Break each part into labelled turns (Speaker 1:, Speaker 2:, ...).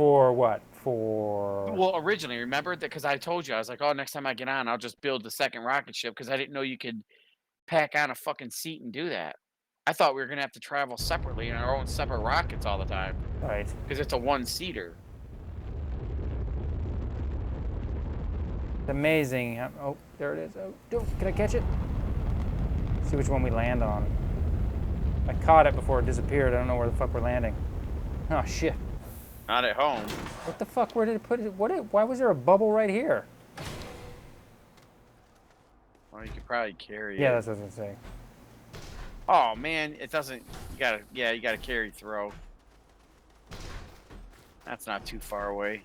Speaker 1: For what? For...
Speaker 2: Well, originally, remember that because I told you I was like, oh, next time I get on, I'll just build the second rocket ship because I didn't know you could pack on a fucking seat and do that. I thought we were gonna have to travel separately in our own separate rockets all the time
Speaker 1: Right.
Speaker 2: because it's a one-seater.
Speaker 1: It's amazing. Oh, there it is. Oh, can I catch it? See which one we land on. I caught it before it disappeared. I don't know where the fuck we're landing. Oh, shit.
Speaker 2: Not at home.
Speaker 1: What the fuck? Where did it put it? Why was there a bubble right here?
Speaker 2: Well, you could probably carry
Speaker 1: Yeah,
Speaker 2: it.
Speaker 1: that's what I was gonna say.
Speaker 2: Oh man, it doesn't. You gotta carry throw. That's not too far away.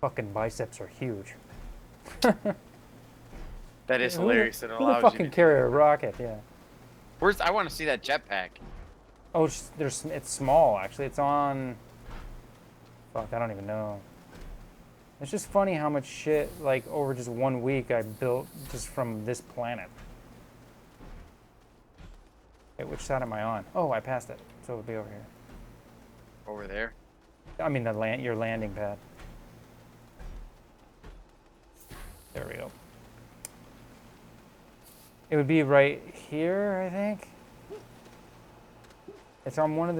Speaker 1: Fucking biceps are huge.
Speaker 2: That is hilarious. It
Speaker 1: Who the
Speaker 2: allows
Speaker 1: fuck
Speaker 2: you
Speaker 1: can
Speaker 2: to.
Speaker 1: carry a rocket? Yeah.
Speaker 2: Where's? I want to see that jetpack.
Speaker 1: Oh, it's small actually. It's on. Fuck, I don't even know. It's just funny how much shit, like, over just 1 week I built just from this planet. Wait, which side am I on? Oh, I passed it, so it'll be over here.
Speaker 2: Over there.
Speaker 1: I mean, your landing pad. There we go. It would be right here, I think. It's on one of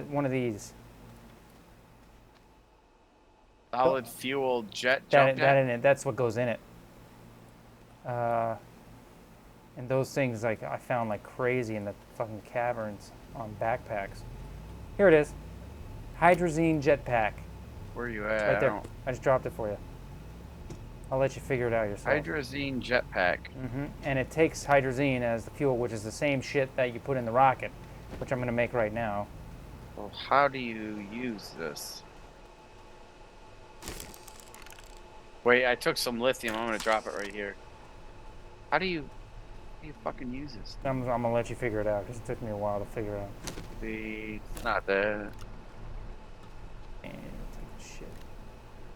Speaker 1: one of these.
Speaker 2: Solid fuel jet jump
Speaker 1: That
Speaker 2: jet.
Speaker 1: in it. That's what goes in it. And those things, like, I found like crazy in the fucking caverns on backpacks. Here it is. Hydrazine jetpack.
Speaker 2: Where are you at?
Speaker 1: Right there. I just dropped it for you. I'll let you figure it out yourself.
Speaker 2: Hydrazine jetpack.
Speaker 1: And it takes hydrazine as the fuel, which is the same shit that you put in the rocket, which I'm going to make right now.
Speaker 2: Well, how do you use this? Wait, I took some lithium. I'm gonna drop it right here. How do you fucking use this?
Speaker 1: I'm going to let you figure it out because it took me a while to figure it out.
Speaker 2: It's not that.
Speaker 1: And take the shit.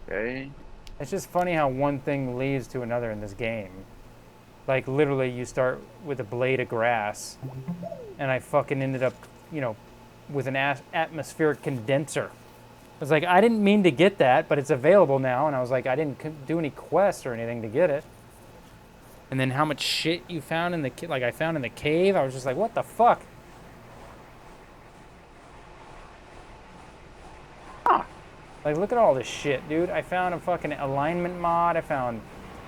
Speaker 2: Okay.
Speaker 1: It's just funny how one thing leads to another in this game. Like, literally, you start with a blade of grass, and I fucking ended up, with an atmospheric condenser. I was like, I didn't mean to get that, but it's available now, and I was like, I didn't do any quests or anything to get it. And then how much shit you found in I found in the cave, I was just like, what the fuck?
Speaker 2: Huh.
Speaker 1: Like, look at all this shit, dude. I found a fucking alignment mod. I found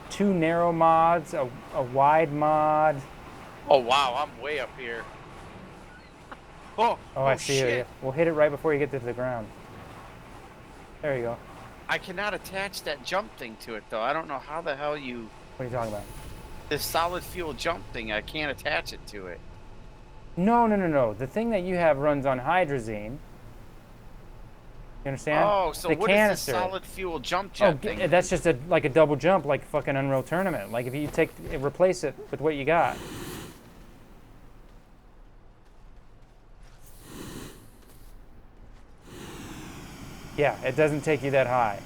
Speaker 1: 2 narrow mods, a wide mod.
Speaker 2: Oh wow, I'm way up here. Oh
Speaker 1: I see
Speaker 2: shit.
Speaker 1: you. We'll hit it right before you get to the ground. There you go.
Speaker 2: I cannot attach that jump thing to it though. I don't know how the hell you.
Speaker 1: What are you talking about?
Speaker 2: This solid fuel jump thing. I can't attach it to it.
Speaker 1: No. The thing that you have runs on hydrazine. You understand?
Speaker 2: Oh, so
Speaker 1: the
Speaker 2: what
Speaker 1: canister.
Speaker 2: is this solid fuel jump jet thing?
Speaker 1: That's just like a double jump, like fucking Unreal Tournament. Like if you replace it with what you got. Yeah, it doesn't take you that high.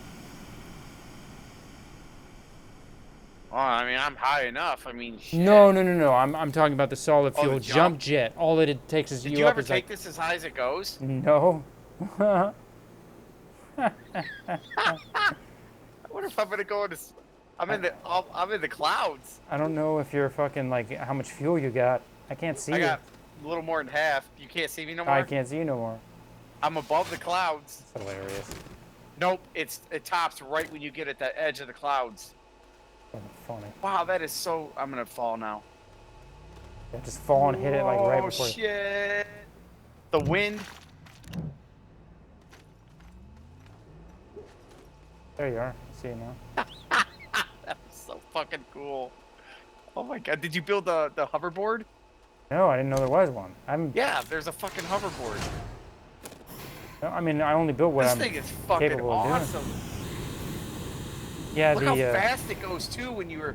Speaker 2: Oh, I mean, I'm high enough. I mean, shit.
Speaker 1: No. I'm talking about the solid fuel
Speaker 2: the
Speaker 1: jump jet. All that it takes is
Speaker 2: Did
Speaker 1: you
Speaker 2: you
Speaker 1: up
Speaker 2: ever
Speaker 1: is
Speaker 2: take
Speaker 1: like,
Speaker 2: this as high as it goes?
Speaker 1: No.
Speaker 2: I wonder if I'm gonna go into. I'm in the clouds.
Speaker 1: I don't know if you're fucking like how much fuel you got. I can't see
Speaker 2: I
Speaker 1: you.
Speaker 2: got a little more than half. You can't see me no more.
Speaker 1: I can't see you no more.
Speaker 2: I'm above the clouds.
Speaker 1: It's hilarious.
Speaker 2: Nope, it tops right when you get at the edge of the clouds.
Speaker 1: Funny.
Speaker 2: Wow, that is so. I'm gonna fall now.
Speaker 1: Yeah, just fall and hit it like right before.
Speaker 2: Oh shit! The wind.
Speaker 1: There you are. See you now.
Speaker 2: That was so fucking cool. Oh my god! Did you build the hoverboard?
Speaker 1: No, I didn't know there was one.
Speaker 2: Yeah, there's a fucking hoverboard.
Speaker 1: I mean, I only built what
Speaker 2: This
Speaker 1: I'm
Speaker 2: thing is fucking
Speaker 1: capable of doing.
Speaker 2: awesome.
Speaker 1: Yeah,
Speaker 2: Look how fast it goes too when you were.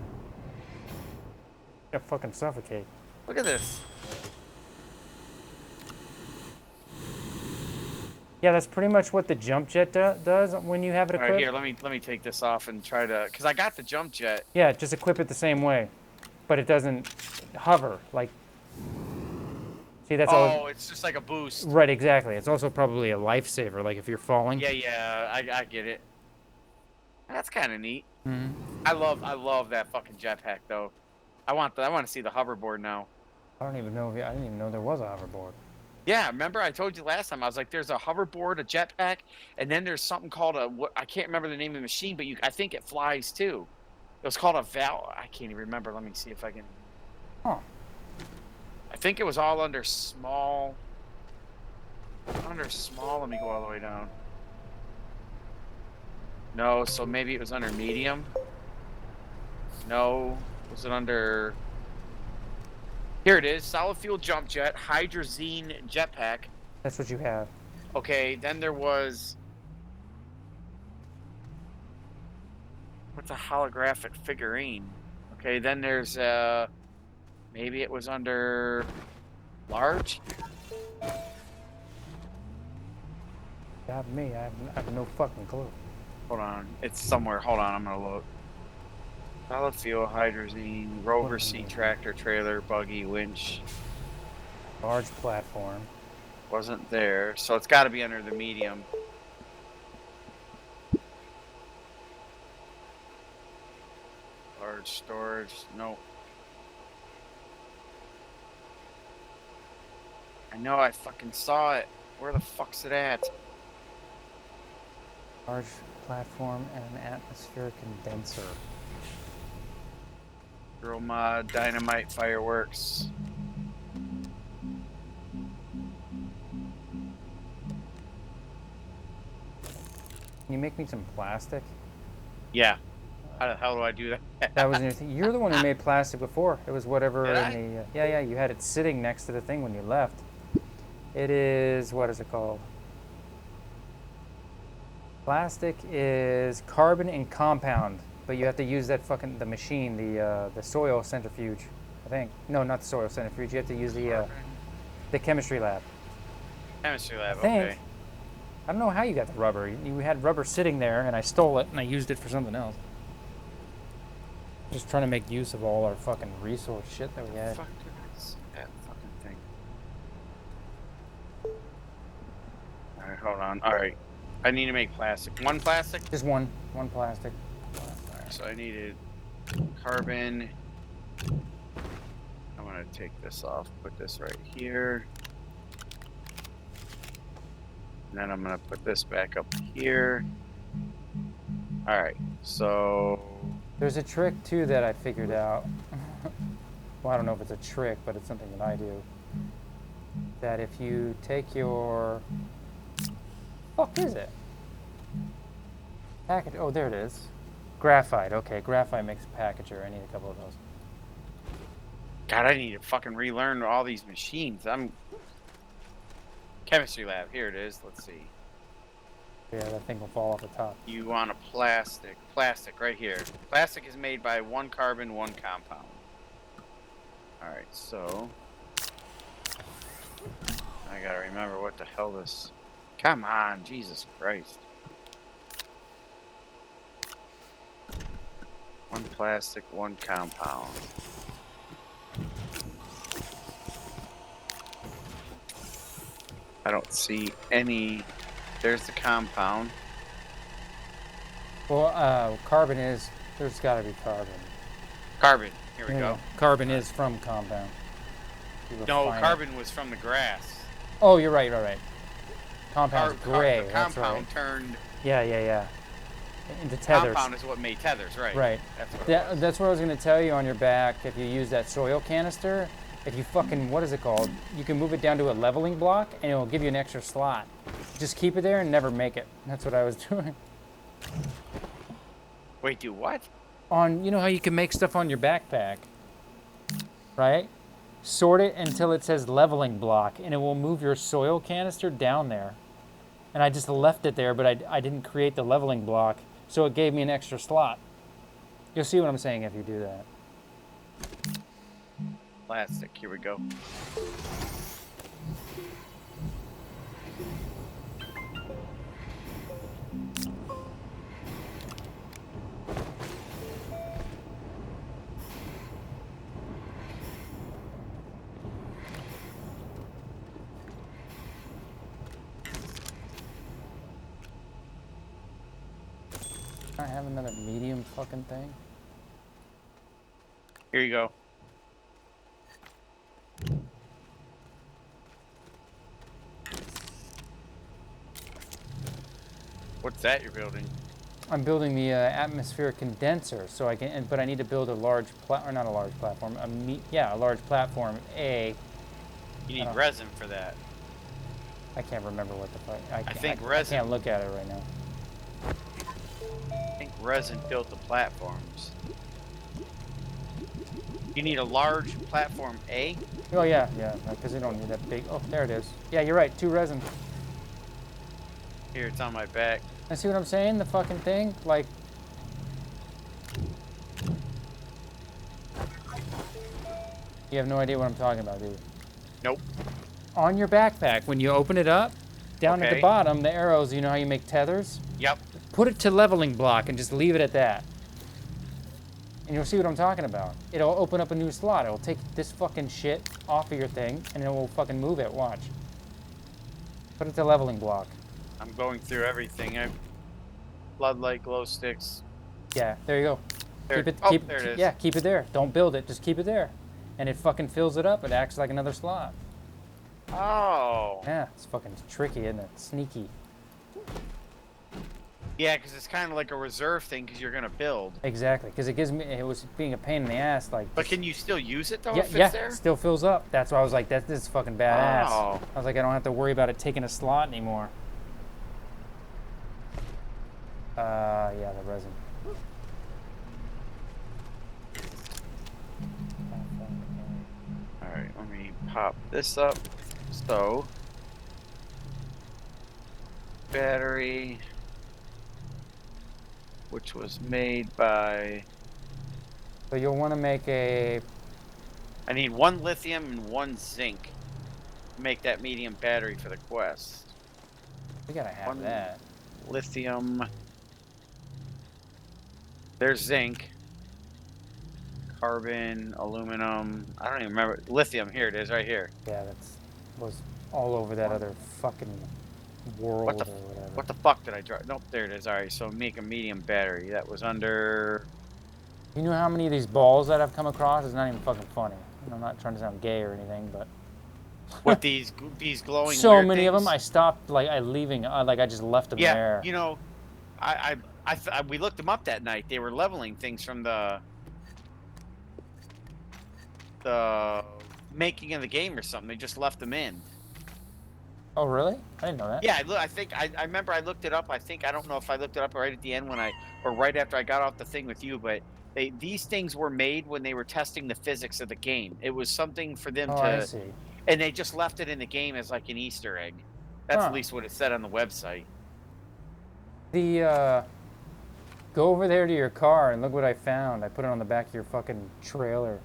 Speaker 1: Yeah, fucking suffocate.
Speaker 2: Look at this.
Speaker 1: Yeah, that's pretty much what the jump jet does when you have it equipped.
Speaker 2: All right, here, let me take this off and try to, cause I got the jump jet.
Speaker 1: Yeah, just equip it the same way, but it doesn't hover like. So See, that's all.
Speaker 2: Oh, it's just like a boost.
Speaker 1: Right, exactly. It's also probably a lifesaver, like if you're falling.
Speaker 2: Yeah, I get it. That's kind of neat.
Speaker 1: Hmm.
Speaker 2: I love that fucking jetpack though. I want to see the hoverboard now.
Speaker 1: I don't even know if I didn't even know there was a hoverboard.
Speaker 2: Yeah, remember I told you last time I was like, there's a hoverboard, a jetpack, and then there's something called a what I can't remember the name of the machine, but I think it flies too. It was called a Val. I can't even remember. Let me see if I can.
Speaker 1: Huh.
Speaker 2: I think it was all under small. Under small. Let me go all the way down. No, so maybe it was under medium. No, was it under? Here it is. Solid fuel jump jet, hydrazine jetpack.
Speaker 1: That's what you have.
Speaker 2: Okay, then there was. What's a holographic figurine? Okay, then there's maybe it was under large.
Speaker 1: Got me. I have no fucking clue.
Speaker 2: Hold on, it's somewhere. Hold on, I'm gonna look. Solid fuel, hydrazine, rover seat, tractor, trailer, buggy, winch.
Speaker 1: Large platform.
Speaker 2: Wasn't there, so it's got to be under the medium. Large storage, no. I know I fucking saw it. Where the fuck's it at?
Speaker 1: Large platform and an atmospheric condenser.
Speaker 2: Drill mod, dynamite, fireworks.
Speaker 1: Can you make me some plastic?
Speaker 2: Yeah. How the hell do I do that?
Speaker 1: That was your thing. You're the one who made plastic before. It was whatever
Speaker 2: Did I?
Speaker 1: in the. Yeah. You had it sitting next to the thing when you left. It is. What is it called? Plastic is carbon and compound, but you have to use that fucking the machine, the soil centrifuge. I think. No, not the soil centrifuge. You have to use the chemistry lab.
Speaker 2: Chemistry lab,
Speaker 1: I think.
Speaker 2: okay.
Speaker 1: I don't know how you got the rubber. You had rubber sitting there, and I stole it, and I used it for something else. Just trying to make use of all our fucking resource shit that we had.
Speaker 2: Fuck is that fucking thing? Alright, hold on. Alright. I need to make plastic. One plastic?
Speaker 1: Just one plastic.
Speaker 2: Alright, so I needed carbon. I'm gonna take this off, put this right here. And then I'm gonna put this back up here. Alright, so
Speaker 1: There's a trick too that I figured out. Well, I don't know if it's a trick, but it's something that I do. That if you take your fuck is it? Package. Oh, there it is. Graphite. Okay, graphite makes a packager. I need a couple of those.
Speaker 2: God, I need to fucking relearn all these machines. I'm chemistry lab. Here it is. Let's see.
Speaker 1: Yeah, that thing will fall off the top.
Speaker 2: You want a plastic. Plastic right here. Plastic is made by one carbon, one compound. Alright, so I gotta remember what the hell this. Come on, Jesus Christ. One plastic, one compound. I don't see any. There's the compound.
Speaker 1: Well, carbon is. There's got to be carbon.
Speaker 2: Carbon. Here we
Speaker 1: Yeah,
Speaker 2: go.
Speaker 1: Carbon is from compound. You
Speaker 2: No,
Speaker 1: refine it.
Speaker 2: carbon was from the grass.
Speaker 1: Oh, you're right. Compound's gray.
Speaker 2: The
Speaker 1: That's
Speaker 2: compound
Speaker 1: right.
Speaker 2: turned.
Speaker 1: Yeah. Into tethers.
Speaker 2: Compound is what made tethers, right?
Speaker 1: Right.
Speaker 2: That's what it was.
Speaker 1: That's what I was going to tell you on your back. If you use that soil canister, if you fucking, what is it called? You can move it down to a leveling block, and it'll give you an extra slot. Just keep it there and never make it. That's what I was doing.
Speaker 2: Wait, do what?
Speaker 1: You know how you can make stuff on your backpack, right? Sort it until it says leveling block, and it will move your soil canister down there. And I just left it there, but I didn't create the leveling block, so it gave me an extra slot. You'll see what I'm saying if you do that.
Speaker 2: Plastic. Here we go.
Speaker 1: I have another medium fucking thing.
Speaker 2: Here you go. What's that you're building?
Speaker 1: I'm building the atmospheric condenser, so I can. But I need to build a large or not a large platform. A large platform.
Speaker 2: You need resin for that.
Speaker 1: I can't remember what the fuck. I
Speaker 2: resin.
Speaker 1: I can't look at it right now.
Speaker 2: I think resin built the platforms. You need a large platform A?
Speaker 1: Oh yeah, because you don't need that big. Oh, there it is. Yeah, you're right. 2 resin.
Speaker 2: Here, it's on my back.
Speaker 1: I see what I'm saying. The fucking thing, like. You have no idea what I'm talking about, do you?
Speaker 2: Nope.
Speaker 1: On your backpack, when you open it up, down at the bottom, the arrows. You know how you make tethers?
Speaker 2: Yep.
Speaker 1: Put it to leveling block and just leave it at that. And you'll see what I'm talking about. It'll open up a new slot. It'll take this fucking shit off of your thing, and it will fucking move it. Watch. Put it to leveling block.
Speaker 2: I'm going through everything. I have floodlight, glow sticks.
Speaker 1: Yeah, there you go.
Speaker 2: There,
Speaker 1: Keep it.
Speaker 2: there it is.
Speaker 1: Yeah, keep it there. Don't build it. Just keep it there, and it fucking fills it up. It acts like another slot.
Speaker 2: Oh.
Speaker 1: Yeah, it's fucking tricky, isn't it? Sneaky.
Speaker 2: Yeah, because it's kind of like a reserve thing because you're gonna build.
Speaker 1: Exactly, because it gives me. It was being a pain in the ass, like.
Speaker 2: But can you still use it though?
Speaker 1: Yeah,
Speaker 2: if it's there?
Speaker 1: It still fills up. That's why I was like, this is fucking badass.
Speaker 2: Oh.
Speaker 1: I was like, I don't have to worry about it taking a slot anymore. Yeah, the resin.
Speaker 2: Alright, let me pop this up. So, battery, which was made by...
Speaker 1: So you'll want to make a...
Speaker 2: I need 1 lithium and 1 zinc to make that medium battery for the quest.
Speaker 1: We gotta have
Speaker 2: 1
Speaker 1: that.
Speaker 2: lithium. There's zinc. Carbon, aluminum. I don't even remember. Lithium, here it is, right here.
Speaker 1: Yeah, was all over that other fucking world or whatever.
Speaker 2: What the fuck did I draw? Nope, there it is. Alright, so make a medium battery. That was under...
Speaker 1: You know how many of these balls that I've come across? It's not even fucking funny. I'm not trying to sound gay or anything, but...
Speaker 2: What, these glowing
Speaker 1: so
Speaker 2: weird
Speaker 1: many
Speaker 2: things?
Speaker 1: of them, I stopped, like, I just left them there.
Speaker 2: Yeah, you know, we looked them up that night. They were leveling things from the making of the game or something. They just left them in.
Speaker 1: Oh, really? I didn't know that.
Speaker 2: Yeah, I remember I looked it up. I don't know if I looked it up right at the end or right after I got off the thing with you, but these things were made when they were testing the physics of the game. It was something for them to...
Speaker 1: I see.
Speaker 2: And they just left it in the game as like an Easter egg. That's at least what it said on the website.
Speaker 1: Go over there to your car and look what I found. I put it on the back of your fucking trailer.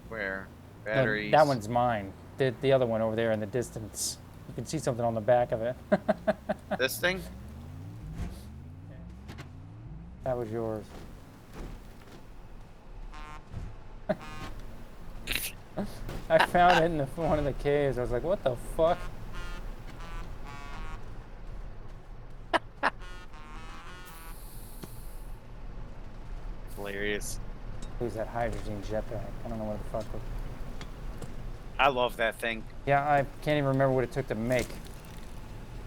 Speaker 2: Where? Batteries.
Speaker 1: No, that one's mine. The other one over there in the distance. You can see something on the back of it.
Speaker 2: This thing?
Speaker 1: That was yours. I found it in one of the caves. I was like, what the fuck?
Speaker 2: Hilarious.
Speaker 1: Use that hydrogen jetpack. I don't know what the fuck.
Speaker 2: I love that thing.
Speaker 1: Yeah, I can't even remember what it took to make.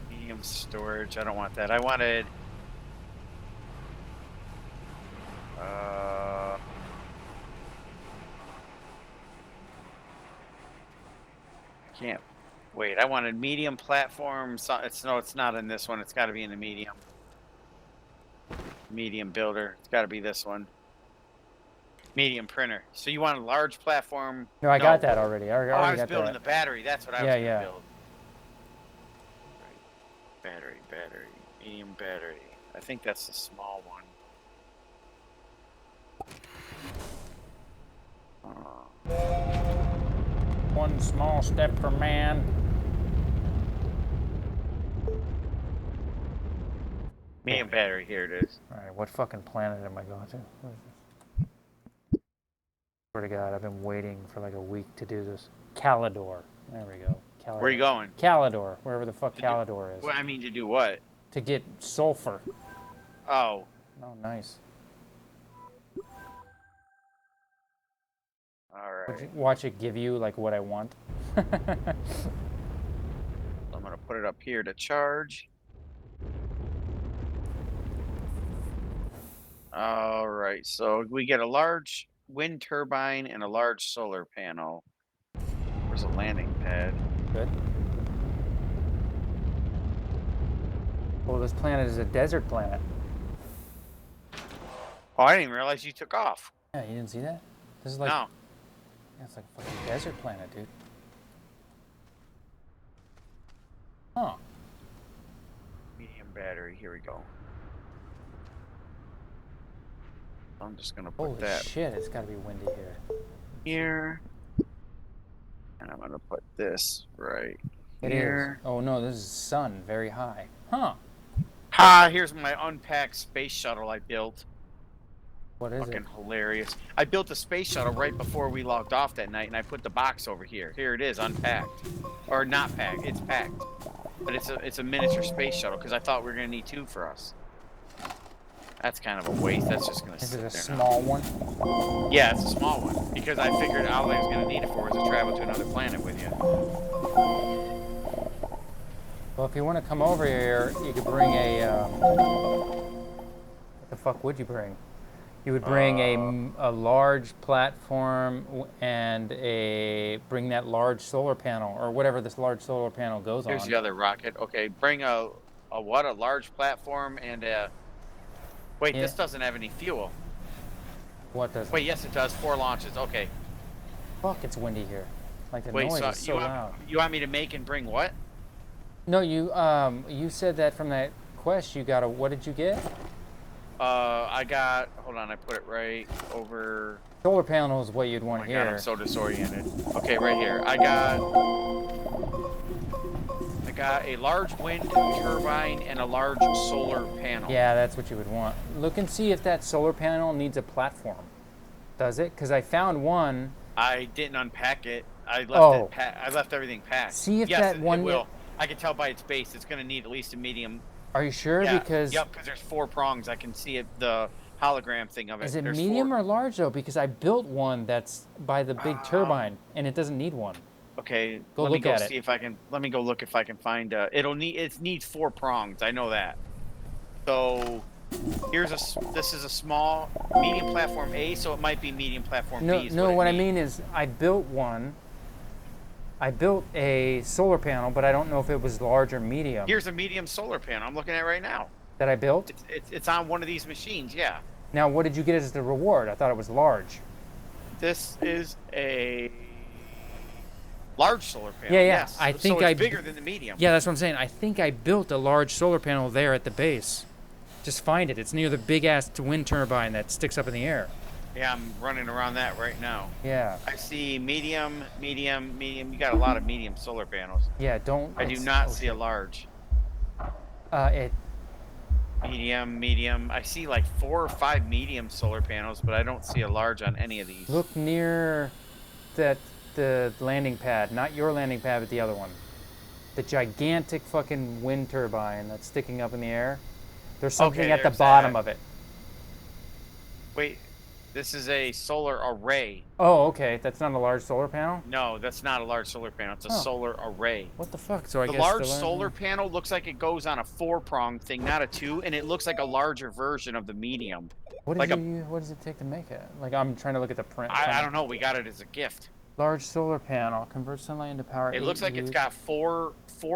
Speaker 2: Medium storage. I don't want that. I wanted... Can't... Wait, I wanted medium platform. No, it's not in this one. It's got to be in the medium. Medium builder. It's got to be this one. Medium printer. So you want a large platform?
Speaker 1: No, I got that already.
Speaker 2: I was building the battery. That's what I was going to build. Right. Battery. Medium battery. I think that's the small one.
Speaker 1: One small step for man.
Speaker 2: Medium battery. Here it is.
Speaker 1: All right, what fucking planet am I going to? Swear to God, I've been waiting for like a week to do this. Calidor. There we go. Calidor.
Speaker 2: Where are you going?
Speaker 1: Calidor, wherever the fuck Calidor is.
Speaker 2: Well, I mean, to do what?
Speaker 1: to get sulfur.
Speaker 2: Oh.
Speaker 1: Oh, nice.
Speaker 2: All right.
Speaker 1: Watch it give you like what I want.
Speaker 2: I'm gonna put it up here to charge. All right. So we get a large wind turbine and a large solar panel. Where's a landing pad?
Speaker 1: Good. Well, this planet is a desert planet.
Speaker 2: Oh, I didn't even realize you took off.
Speaker 1: Yeah, you didn't see that? This is like,
Speaker 2: No.
Speaker 1: yeah, it's like a fucking desert planet, dude. Huh.
Speaker 2: Medium battery. Here we go. I'm just gonna put
Speaker 1: Holy
Speaker 2: that
Speaker 1: shit, it's gotta be windy here.
Speaker 2: here. And I'm gonna put this right
Speaker 1: It
Speaker 2: here.
Speaker 1: is. Oh no, this is sun, very high. Huh.
Speaker 2: Ha! Here's my unpacked space shuttle I built.
Speaker 1: What is
Speaker 2: Fucking
Speaker 1: it?
Speaker 2: hilarious. I built a space shuttle right before we logged off that night, and I put the box over here. Here it is, unpacked. Or not packed, it's packed. But it's a miniature space shuttle, because I thought we were going to need 2 for us. That's kind of a waste. That's just going to
Speaker 1: Is
Speaker 2: sit
Speaker 1: it
Speaker 2: there
Speaker 1: a small one?
Speaker 2: Yeah, it's a small one. Because I figured all I was going to need it for was to travel to another planet with you.
Speaker 1: Well, if you want to come over here, you could bring a, what the fuck would you bring? You would bring a large platform and bring that large solar panel, or whatever this large solar panel goes
Speaker 2: Here's
Speaker 1: on.
Speaker 2: the other rocket. Okay, bring a what? A large platform and a... Wait,
Speaker 1: Yeah.
Speaker 2: this doesn't have any fuel.
Speaker 1: What does it?
Speaker 2: Wait, yes it does. 4 launches. Okay.
Speaker 1: Fuck, it's windy here. Like the
Speaker 2: Wait,
Speaker 1: noise
Speaker 2: so
Speaker 1: is so loud.
Speaker 2: you want me to make and bring what?
Speaker 1: No, you said that from that quest you got a, what did you get?
Speaker 2: I got, hold on, I put it right over.
Speaker 1: Solar panel is what you'd
Speaker 2: Oh
Speaker 1: want
Speaker 2: my
Speaker 1: here.
Speaker 2: God, I'm so disoriented. Okay, right here. I got a large wind turbine and a large solar panel.
Speaker 1: Yeah, that's what you would want. Look and see if that solar panel needs a platform. Does it? Because I found one.
Speaker 2: I didn't unpack it. I left
Speaker 1: Oh.
Speaker 2: I left everything packed.
Speaker 1: See if
Speaker 2: yes,
Speaker 1: that
Speaker 2: it
Speaker 1: one
Speaker 2: will. I can tell by its base. It's going to need at least a medium.
Speaker 1: Are you sure?
Speaker 2: Yeah.
Speaker 1: Because
Speaker 2: Yep, because there's 4 prongs. I can see it, the hologram thing of it.
Speaker 1: is it
Speaker 2: There's
Speaker 1: medium
Speaker 2: 4.
Speaker 1: or large though? Because I built one that's by the big turbine and it doesn't need one.
Speaker 2: Okay,
Speaker 1: Go
Speaker 2: let me
Speaker 1: look
Speaker 2: go
Speaker 1: at
Speaker 2: see if I can. Let me go look if I can find. It needs 4 prongs. I know that. So this is a small, medium platform A, so it might be medium platform
Speaker 1: No,
Speaker 2: B. Is
Speaker 1: no.
Speaker 2: it
Speaker 1: What I
Speaker 2: needs.
Speaker 1: mean is, I built one. I built a solar panel, but I don't know if it was large or medium.
Speaker 2: Here's a medium solar panel I'm looking at right now.
Speaker 1: That I built.
Speaker 2: It's on one of these machines. Yeah.
Speaker 1: Now, what did you get as the reward? I thought it was large.
Speaker 2: This is a large solar panel.
Speaker 1: Yeah, yeah.
Speaker 2: Yes.
Speaker 1: I think
Speaker 2: so it's bigger than the medium.
Speaker 1: Yeah, that's what I'm saying. I think I built a large solar panel there at the base. Just find it. It's near the big ass wind turbine that sticks up in the air.
Speaker 2: Yeah, I'm running around that right now.
Speaker 1: Yeah.
Speaker 2: I see medium, medium, medium. You got a lot of medium solar panels.
Speaker 1: Yeah. Don't.
Speaker 2: I do not see a large.
Speaker 1: It.
Speaker 2: Medium, medium. I see like 4 or 5 medium solar panels, but I don't see a large on any of these.
Speaker 1: Look near the landing pad, not your landing pad, but the other one. The gigantic fucking wind turbine that's sticking up in the air. There's something
Speaker 2: Okay,
Speaker 1: at the
Speaker 2: there's
Speaker 1: bottom
Speaker 2: that.
Speaker 1: of it.
Speaker 2: Wait, this is a solar array.
Speaker 1: Oh, okay. That's not a large solar panel?
Speaker 2: No, that's not a large solar panel. It's a
Speaker 1: Oh.
Speaker 2: solar array.
Speaker 1: What the fuck? So I
Speaker 2: The
Speaker 1: guess
Speaker 2: large solar panel looks like it goes on a 4-prong thing, not a 2, and it looks like a larger version of the medium.
Speaker 1: What
Speaker 2: like
Speaker 1: does it take to make it? Like, I'm trying to look at the print.
Speaker 2: I don't know. We got it as a gift.
Speaker 1: Large solar panel converts sunlight into power.
Speaker 2: It looks like it's got four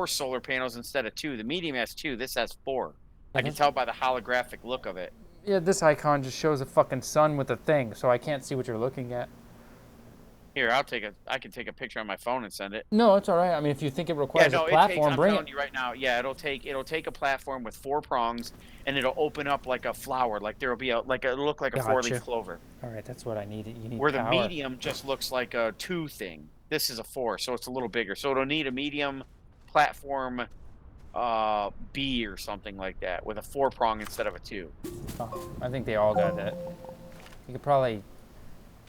Speaker 2: solar panels instead of 2. The medium has 2. This has 4. I can tell by the holographic look of it.
Speaker 1: Yeah, this icon just shows a fucking sun with a thing, so I can't see what you're looking at.
Speaker 2: Here, I can take a picture on my phone and send it.
Speaker 1: No, it's all right. I mean, if you think it requires a platform,
Speaker 2: I'm
Speaker 1: bring
Speaker 2: telling
Speaker 1: it.
Speaker 2: you right now. Yeah, it'll take a platform with 4 prongs, and it'll open up like a flower. Like there'll be it'll look like a
Speaker 1: Gotcha.
Speaker 2: 4-leaf clover.
Speaker 1: All right, that's what I need. You need
Speaker 2: Where
Speaker 1: power.
Speaker 2: the medium just looks like a 2 thing. This is a 4, so it's a little bigger. So it'll need a medium platform B or something like that with a 4-prong instead of a 2.
Speaker 1: Oh, I think they all got that. You could probably.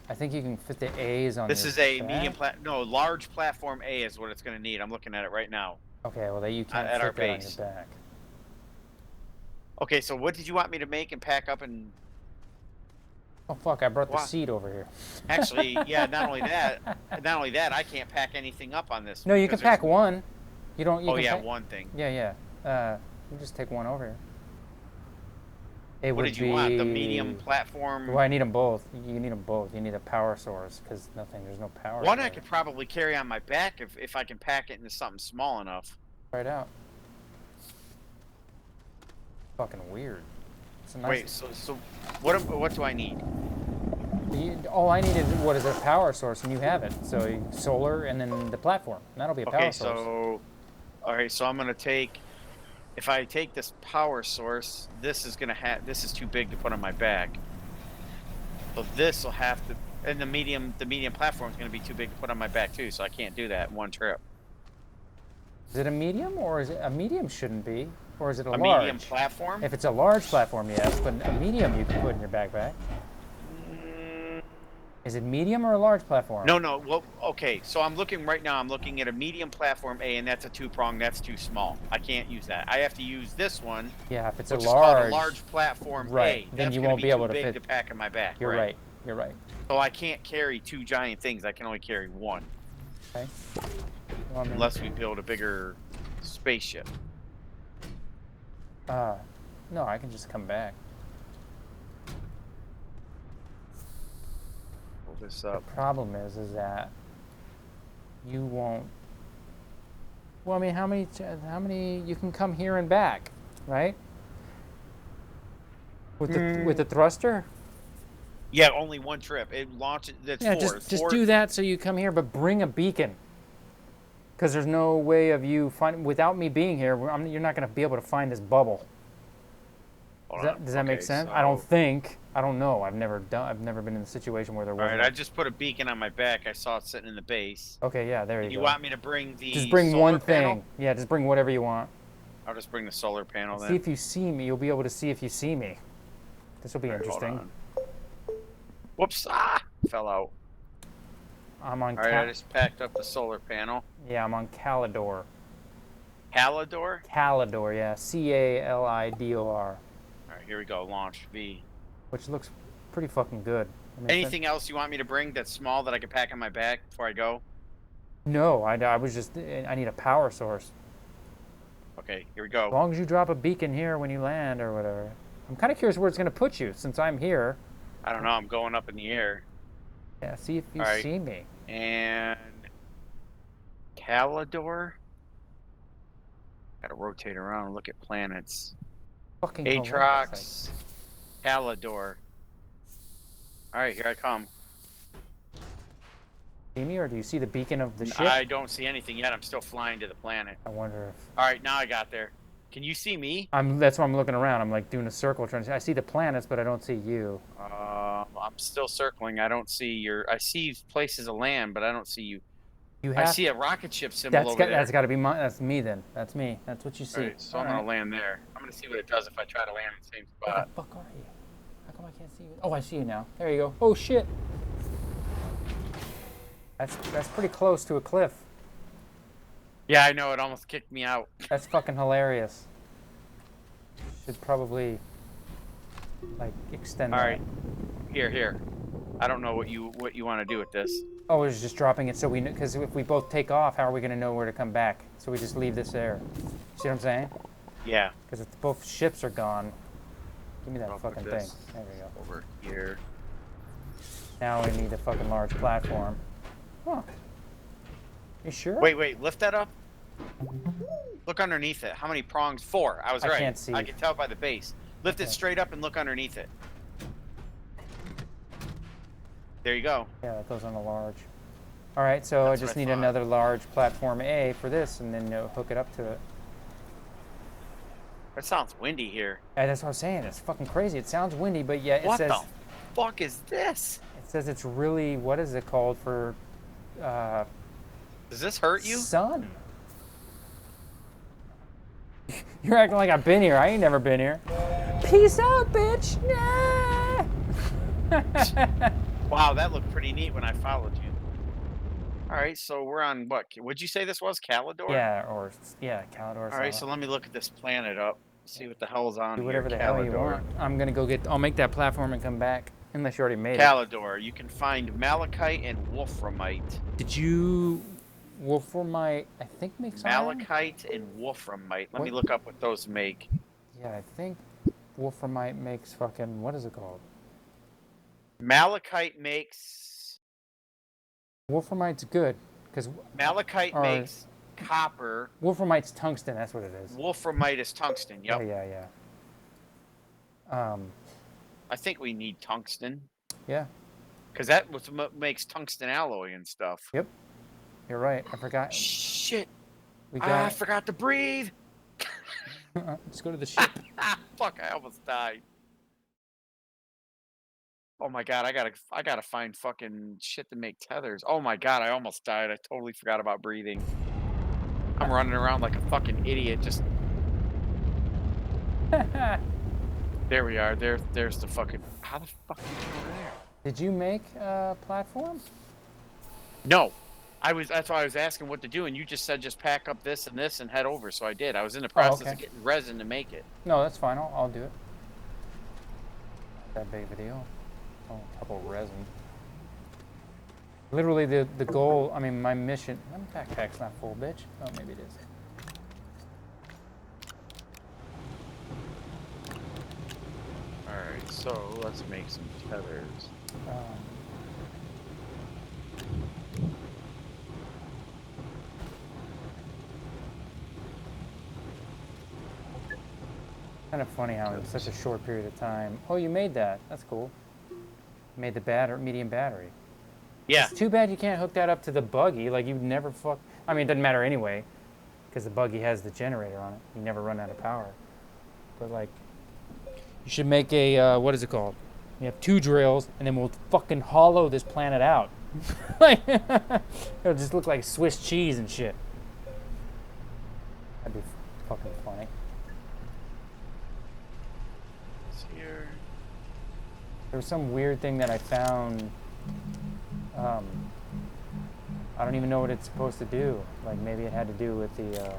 Speaker 1: I think you can fit the A's on.
Speaker 2: This
Speaker 1: your
Speaker 2: is a
Speaker 1: back.
Speaker 2: large platform A is what it's going to need. I'm looking at it right now.
Speaker 1: Okay, well, you can't
Speaker 2: At
Speaker 1: fit
Speaker 2: our
Speaker 1: that on
Speaker 2: base.
Speaker 1: your back.
Speaker 2: Okay, so what did you want me to make and pack up and
Speaker 1: Oh fuck! I brought the
Speaker 2: what?
Speaker 1: seat over here.
Speaker 2: Actually, yeah, not only that, I can't pack anything up on this
Speaker 1: No, you can
Speaker 2: because there's
Speaker 1: pack one. You don't. You
Speaker 2: oh
Speaker 1: can
Speaker 2: yeah,
Speaker 1: pack.
Speaker 2: one thing.
Speaker 1: Yeah, yeah. You just take one over here. It
Speaker 2: What
Speaker 1: would
Speaker 2: did you want? The medium
Speaker 1: be. Well,
Speaker 2: platform.
Speaker 1: I need them both. You need them both. You need a power source because nothing. There's no power
Speaker 2: One I
Speaker 1: anywhere.
Speaker 2: could probably carry on my back if I can pack it into something small enough.
Speaker 1: Try it out. Fucking weird. It's a nice.
Speaker 2: Wait, so what do I need?
Speaker 1: All I need is what is a power source, and you have it. So solar, and then the platform. That'll be a power
Speaker 2: Okay,
Speaker 1: source.
Speaker 2: so all right, so I'm gonna take if I take this power source, this is too big to put on my back. So this will have to and the medium platform is gonna be too big to put on my back too, so I can't do that in one trip.
Speaker 1: Is it a medium, or is it a medium? Shouldn't be, or is it a
Speaker 2: A
Speaker 1: large?
Speaker 2: medium platform?
Speaker 1: If it's a large platform, yes, but a medium you can put in your backpack.
Speaker 2: Mm,
Speaker 1: Is it medium or a large platform?
Speaker 2: no. Well, okay. So I'm looking right now. I'm looking at a medium platform A, and that's a two-prong. That's too small. I can't use that. I have to use this one,
Speaker 1: Yeah, if it's
Speaker 2: which
Speaker 1: a
Speaker 2: is called
Speaker 1: large,
Speaker 2: a large platform
Speaker 1: right,
Speaker 2: A.
Speaker 1: then
Speaker 2: That's
Speaker 1: you
Speaker 2: going
Speaker 1: won't
Speaker 2: to
Speaker 1: be
Speaker 2: be
Speaker 1: able
Speaker 2: too
Speaker 1: to
Speaker 2: big
Speaker 1: fit.
Speaker 2: to pack in my back.
Speaker 1: You're
Speaker 2: Right.
Speaker 1: right. You're right.
Speaker 2: So I can't carry two giant things. I can only carry one,
Speaker 1: Okay. Well, I mean,
Speaker 2: unless we build a bigger spaceship.
Speaker 1: no, I can just come back.
Speaker 2: Pull this
Speaker 1: The
Speaker 2: up.
Speaker 1: problem is that you won't. Well, I mean, how many you can come here and back, right? With the thruster.
Speaker 2: Yeah, only one trip. It launches. That's
Speaker 1: Yeah,
Speaker 2: four.
Speaker 1: just do that so you come here, but bring a beacon. Because there's no way of you finding without me being here. You're not going to be able to find this bubble. Does that make
Speaker 2: Okay,
Speaker 1: sense? I don't
Speaker 2: so
Speaker 1: think. I don't know. I've never been in a situation where there
Speaker 2: all right,
Speaker 1: wasn't.
Speaker 2: I just put a beacon on my back. I saw it sitting in the base.
Speaker 1: Okay, yeah, there
Speaker 2: And
Speaker 1: you
Speaker 2: you
Speaker 1: go.
Speaker 2: want me to bring
Speaker 1: Just
Speaker 2: the
Speaker 1: bring
Speaker 2: solar
Speaker 1: one
Speaker 2: panel?
Speaker 1: thing. Yeah, just bring whatever you want.
Speaker 2: I'll just bring the solar panel
Speaker 1: See
Speaker 2: then.
Speaker 1: if you see me. You'll be able to see if you see me. This will be
Speaker 2: All right, hold
Speaker 1: interesting.
Speaker 2: on. Whoops! Ah, fell out.
Speaker 1: I'm on
Speaker 2: All right, I just packed up the solar panel.
Speaker 1: Yeah, I'm on Calidor.
Speaker 2: Halidor.
Speaker 1: Calidor, yeah, Calidor,
Speaker 2: All right, here we go. Launch V.
Speaker 1: which looks pretty fucking good. I mean,
Speaker 2: Anything else you want me to bring that's small that I can pack on my back before I go?
Speaker 1: no, I was just I need a power source.
Speaker 2: Okay, here we
Speaker 1: As
Speaker 2: go.
Speaker 1: long as you drop a beacon here when you land or whatever. I'm kind of curious where it's going to put you since I'm here.
Speaker 2: I don't know. I'm going up in the air.
Speaker 1: Yeah, see if you
Speaker 2: All right,
Speaker 1: see me.
Speaker 2: and Calidor. Got to rotate around and look at planets.
Speaker 1: Fucking hilarious.
Speaker 2: Atrox, Calidor. All right, here I come.
Speaker 1: See me, or do you see the beacon of the ship?
Speaker 2: I don't see anything yet. I'm still flying to the planet.
Speaker 1: I wonder if
Speaker 2: All right, now I got there. Can you see me?
Speaker 1: That's why I'm looking around. I'm like doing a circle trying to see. I see the planets, but I don't see you.
Speaker 2: I'm still circling. I don't see your. I see places of land, but I don't see you.
Speaker 1: You
Speaker 2: I
Speaker 1: have.
Speaker 2: see a rocket ship symbol over there.
Speaker 1: That's got to be my. That's me then. That's me. That's what you see.
Speaker 2: All right, so I'm gonna land there. I'm gonna see what it does if I try to land in the same
Speaker 1: Where
Speaker 2: spot.
Speaker 1: the fuck are you? How come I can't see you? Oh, I see you now. There you go. Oh shit. That's pretty close to a cliff.
Speaker 2: Yeah, I know. It almost kicked me out.
Speaker 1: That's fucking hilarious. Should probably like extend
Speaker 2: All
Speaker 1: that.
Speaker 2: right, here. I don't know what you want to do with this.
Speaker 1: Oh, it's just dropping it so we know, because if we both take off, how are we going to know where to come back? So we just leave this there. See what I'm saying?
Speaker 2: Yeah.
Speaker 1: Because if both ships are gone, give me that
Speaker 2: I'll put
Speaker 1: fucking thing.
Speaker 2: this
Speaker 1: There we go.
Speaker 2: over here.
Speaker 1: Now we need a fucking large platform. Huh. You sure?
Speaker 2: Wait. Lift that up. Look underneath it. How many prongs? 4. I was
Speaker 1: I
Speaker 2: right.
Speaker 1: can't see.
Speaker 2: I can tell by the base. Lift it
Speaker 1: Okay.
Speaker 2: straight up and look underneath it. There you go.
Speaker 1: Yeah, that goes on a large. All right, so
Speaker 2: That's
Speaker 1: I just
Speaker 2: what I
Speaker 1: need
Speaker 2: thought.
Speaker 1: another large platform A for this, and then hook it up to it.
Speaker 2: That sounds windy here.
Speaker 1: And that's what I was saying. It's fucking crazy. It sounds windy, but yeah,
Speaker 2: What the fuck is this?
Speaker 1: it says it's really, what is it called for?
Speaker 2: Does this hurt you?
Speaker 1: Sun. You're acting like I've been here. I ain't never been here. Peace out, bitch.
Speaker 2: Wow, that looked pretty neat when I followed you. All right, so we're on what? Would you say this was Calidor?
Speaker 1: Yeah, Calidor.
Speaker 2: All right, so let me look at this planet up. See what the hell's on
Speaker 1: Do
Speaker 2: here.
Speaker 1: whatever the hell you want. I'm gonna go get. I'll make that platform and come back. Unless you already made it.
Speaker 2: Calidor. You can find malachite and wolframite.
Speaker 1: Did you? Wolframite, I think makes iron.
Speaker 2: Malachite and wolframite. Let me
Speaker 1: What?
Speaker 2: look up what those make.
Speaker 1: Yeah, I think wolframite makes fucking. What is it called?
Speaker 2: Malachite makes.
Speaker 1: Wolframite's good because.
Speaker 2: Malachite makes copper.
Speaker 1: Wolframite's tungsten. That's what it is.
Speaker 2: Wolframite is tungsten. Yep.
Speaker 1: Yeah.
Speaker 2: I think we need tungsten.
Speaker 1: Yeah.
Speaker 2: Because that was what makes tungsten alloy and stuff.
Speaker 1: Yep. You're right. I forgot.
Speaker 2: Shit.
Speaker 1: We got.
Speaker 2: I forgot to breathe.
Speaker 1: Just go to the ship.
Speaker 2: Fuck! I almost died. Oh my god! I gotta find fucking shit to make tethers. Oh my god! I almost died. I totally forgot about breathing. I'm running around like a fucking idiot. Just. There we are. There's the fucking. How the fuck did you get over there?
Speaker 1: Did you make a platform?
Speaker 2: No. That's why I was asking what to do, and you just said just pack up this and this and head over, so I did. I was in the process of getting resin to make it.
Speaker 1: No, that's fine. I'll do it. Not that big of a deal. Oh, a couple of resin. Literally the goal, I mean my mission. My backpack's not full, bitch. Oh, maybe it is.
Speaker 2: Alright, so let's make some tethers.
Speaker 1: Kind of funny how in such a short period of time. Oh, you made that. That's cool. Made the medium battery.
Speaker 2: Yeah.
Speaker 1: It's too bad you can't hook that up to the buggy. Like you'd never fuck. I mean, it doesn't matter anyway, because the buggy has the generator on it. You never run out of power. But like, you should make a what is it called? You have 2 drills, and then we'll fucking hollow this planet out. Like, it'll just look like Swiss cheese and shit. That'd be fucking funny.
Speaker 2: Here.
Speaker 1: There was some weird thing that I found. I don't even know what it's supposed to do. Like maybe it had to do with the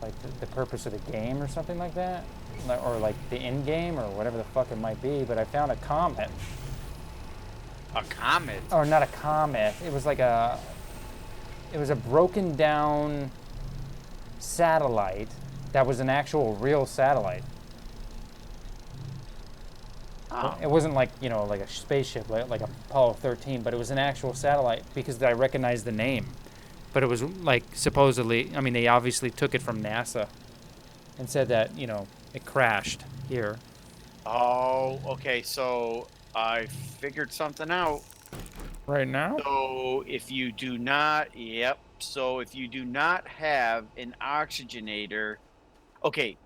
Speaker 1: like the purpose of the game or something like that, or like the end game or whatever the fuck it might be. But I found a comet.
Speaker 2: A comet?
Speaker 1: Or not a comet. It was like a. It was a broken down satellite that was an actual real satellite.
Speaker 2: Oh.
Speaker 1: It wasn't like, you know, like a spaceship, like Apollo 13, but it was an actual satellite because I recognized the name. But it was like supposedly, I mean, they obviously took it from NASA and said that, you know, it crashed here.
Speaker 2: Oh, okay, so I figured something out.
Speaker 1: Right now?
Speaker 2: So if you do not, so if you do not have an oxygenator, okay,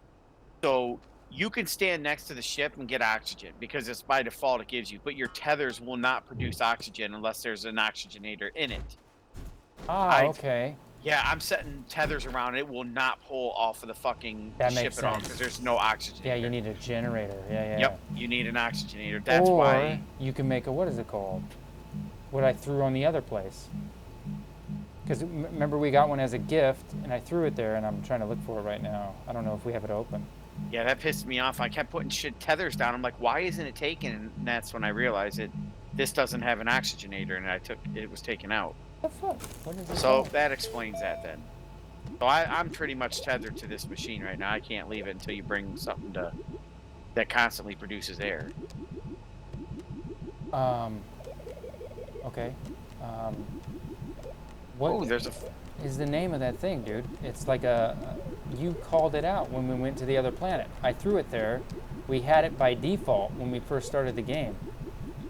Speaker 2: so you can stand next to the ship and get oxygen because it's by default it gives you, but your tethers will not produce oxygen unless there's an oxygenator in it.
Speaker 1: Okay.
Speaker 2: Yeah, I'm setting tethers around. It will not pull off of the fucking ship at all because there's no oxygen.
Speaker 1: Yeah, you need a generator. Yeah.
Speaker 2: Yep, you need an oxygenator. That's why.
Speaker 1: You can make a, what is it called? What I threw on the other place. Because remember we got one as a gift, and I threw it there, and I'm trying to look for it right now. I don't know if we have it open.
Speaker 2: Yeah, that pissed me off. I kept putting shit tethers down. I'm like, why isn't it taken? And that's when I realized this doesn't have an oxygenator, and it was taken out.
Speaker 1: What the fuck? What is it
Speaker 2: So
Speaker 1: called?
Speaker 2: that explains that then. So I'm pretty much tethered to this machine right now. I can't leave it until you bring something that constantly produces air.
Speaker 1: Okay. What is the name of that thing, dude? It's like you called it out when we went to the other planet. I threw it there. We had it by default when we first started the game.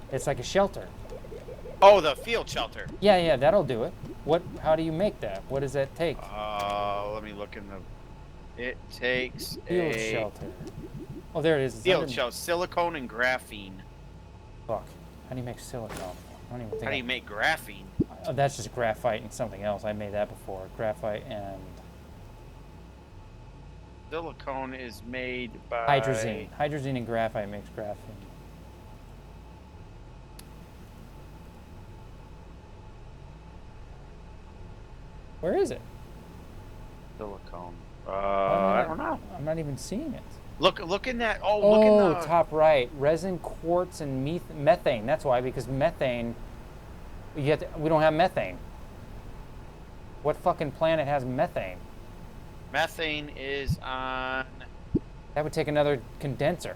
Speaker 1: It's like a shelter.
Speaker 2: Oh, the field shelter.
Speaker 1: Yeah, that'll do it. How do you make that? What does that take?
Speaker 2: Let me look in the. It takes
Speaker 1: field shelter. Oh, there it is.
Speaker 2: Field shelter, silicone and graphene.
Speaker 1: Fuck. How do you make silicone? I don't even think.
Speaker 2: How do you make graphene?
Speaker 1: Oh, that's just graphite and something else. I made that before. Graphite and.
Speaker 2: Silicone is made by.
Speaker 1: Hydrazine. Hydrazine and graphite makes graphene. Where is it?
Speaker 2: Silicone. I don't know.
Speaker 1: I'm not even seeing it.
Speaker 2: Look in that. Oh, look in
Speaker 1: Oh,
Speaker 2: the
Speaker 1: top right. Resin, quartz, and methane. That's why, because methane, we don't have methane. What fucking planet has methane?
Speaker 2: methane is on.
Speaker 1: That would take another condenser.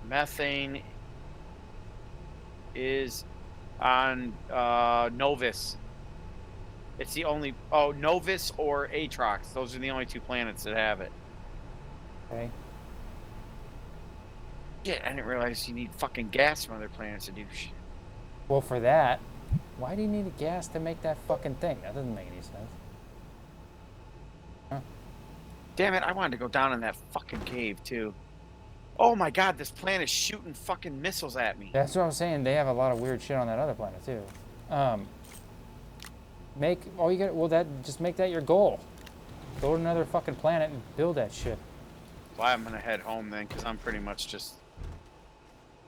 Speaker 2: Methane is on Novus. It's the only. Oh, Novus or Atrox. Those are the only two planets that have it.
Speaker 1: Okay.
Speaker 2: Shit, I didn't realize you need fucking gas from other planets to do shit.
Speaker 1: Well, for that, why do you need a gas to make that fucking thing? That doesn't make any sense. Huh.
Speaker 2: Damn it, I wanted to go down in that fucking cave too. Oh my god, this planet's shooting fucking missiles at me.
Speaker 1: That's what I'm saying. They have a lot of weird shit on that other planet too. Just make that your goal. Go to another fucking planet and build that shit.
Speaker 2: Well, I'm gonna head home then, because I'm pretty much just.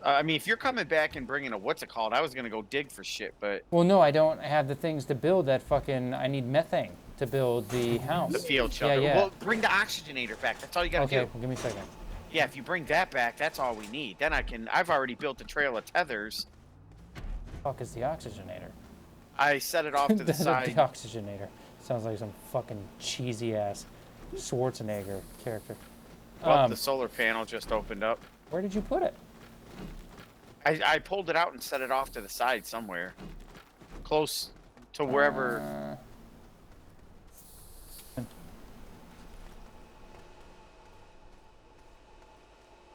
Speaker 2: I mean, if you're coming back and bringing a what's it called, I was gonna go dig for shit, but.
Speaker 1: Well, no, I don't have the things to build that fucking. I need methane to build the house.
Speaker 2: The field shelter.
Speaker 1: Yeah.
Speaker 2: Well, bring the oxygenator back. That's all you gotta do.
Speaker 1: Okay, well, give me a second.
Speaker 2: Yeah, if you bring that back, that's all we need. Then I've already built a trail of tethers.
Speaker 1: Fuck is the oxygenator?
Speaker 2: I set it off to the side.
Speaker 1: The oxygenator. Sounds like some fucking cheesy ass Schwarzenegger character.
Speaker 2: Well, the solar panel just opened up.
Speaker 1: Where did you put it?
Speaker 2: I pulled it out and set it off to the side somewhere. Close to wherever.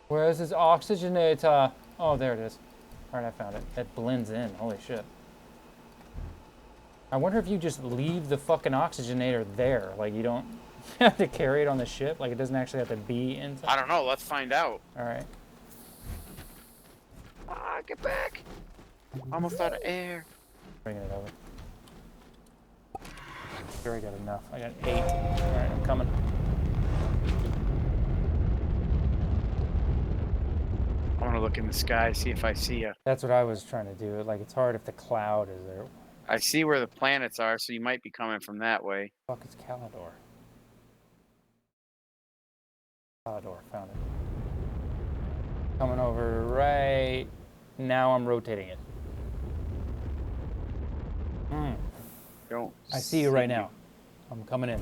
Speaker 1: Where is this oxygenator? Oh, there it is. Alright, I found it. It blends in. Holy shit. I wonder if you just leave the fucking oxygenator there. Like, you don't have to carry it on the ship? Like, it doesn't actually have to be inside?
Speaker 2: I don't know. Let's find out.
Speaker 1: Alright.
Speaker 2: Ah, get back. Almost out of air.
Speaker 1: Bringing it over. Sure, I got enough. I got 8. Alright, I'm coming.
Speaker 2: I want to look in the sky, see if I see a.
Speaker 1: That's what I was trying to do. Like, it's hard if the cloud is there.
Speaker 2: I see where the planets are, so you might be coming from that way.
Speaker 1: Fuck, it's Calidor. Calidor, found it. Coming over right now. I'm rotating it.
Speaker 2: Don't.
Speaker 1: I see you right now. I'm coming in.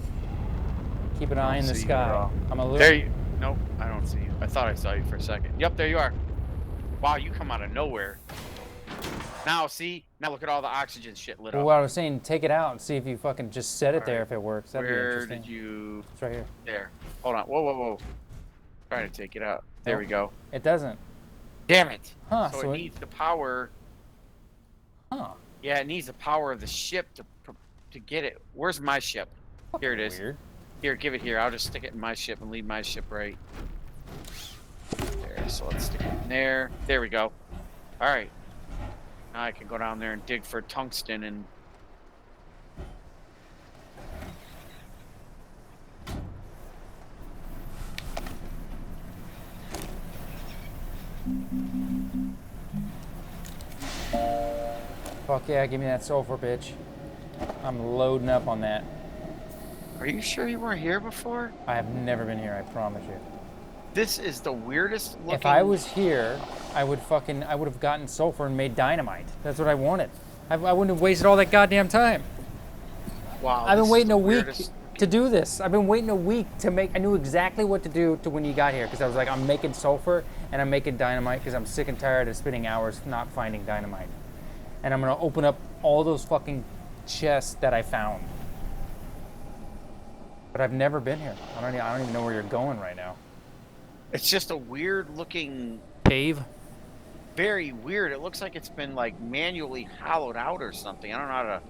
Speaker 1: Keep an eye in the
Speaker 2: see you at
Speaker 1: sky.
Speaker 2: all.
Speaker 1: I'm a little.
Speaker 2: There you. Nope, I don't see you. I thought I saw you for a second. Yep, there you are. Wow, you come out of nowhere. Now, see? Now look at all the oxygen shit lit
Speaker 1: Well,
Speaker 2: up.
Speaker 1: what I was saying, take it out and see if you fucking just set it there
Speaker 2: Alright.
Speaker 1: if it works. That'd be
Speaker 2: Where
Speaker 1: interesting.
Speaker 2: did you?
Speaker 1: It's right here.
Speaker 2: There. Hold on. Whoa. Trying to take it out. There we go.
Speaker 1: It doesn't.
Speaker 2: Damn it.
Speaker 1: Huh,
Speaker 2: So
Speaker 1: so
Speaker 2: it needs the power.
Speaker 1: Huh.
Speaker 2: Yeah, it needs the power of the ship to get it. Where's my ship? Here it is.
Speaker 1: Weird.
Speaker 2: Here, give it here. I'll just stick it in my ship and leave my ship right there. So let's stick it in there. There we go. All right. Now I can go down there and dig for tungsten and.
Speaker 1: Fuck yeah, give me that sulfur, bitch. I'm loading up on that.
Speaker 2: Are you sure you weren't here before?
Speaker 1: I have never been here, I promise you.
Speaker 2: This is the weirdest looking.
Speaker 1: If I was here, I would have gotten sulfur and made dynamite. That's what I wanted. I wouldn't have wasted all that goddamn time.
Speaker 2: Wow.
Speaker 1: I've been
Speaker 2: this is
Speaker 1: waiting
Speaker 2: the
Speaker 1: a week
Speaker 2: weirdest-
Speaker 1: to do this. I've been waiting a week to make. I knew exactly what to do to when you got here because I was like, I'm making sulfur and I'm making dynamite because I'm sick and tired of spending hours not finding dynamite. And I'm gonna open up all those fucking chests that I found. But I've never been here. I don't even know where you're going right now.
Speaker 2: It's just a weird looking.
Speaker 1: Cave?
Speaker 2: Very weird. It looks like it's been like manually hollowed out or something. I don't know how to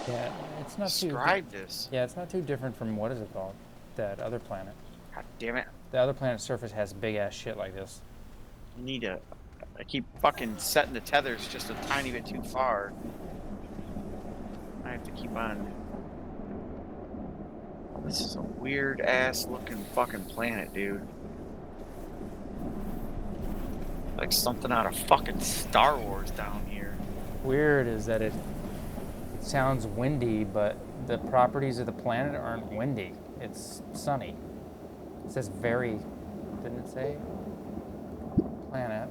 Speaker 1: Yeah, it's not too.
Speaker 2: describe this.
Speaker 1: Yeah, it's not too different from what is it called? That other planet.
Speaker 2: God damn it.
Speaker 1: The other planet's surface has big ass shit like this.
Speaker 2: I need to. I keep fucking setting the tethers just a tiny bit too far. I have to keep on. This is a weird ass looking fucking planet, dude. Like something out of fucking Star Wars down here.
Speaker 1: Weird is that sounds windy, but the properties of the planet aren't windy. It's sunny. It says very, didn't it say? Planet,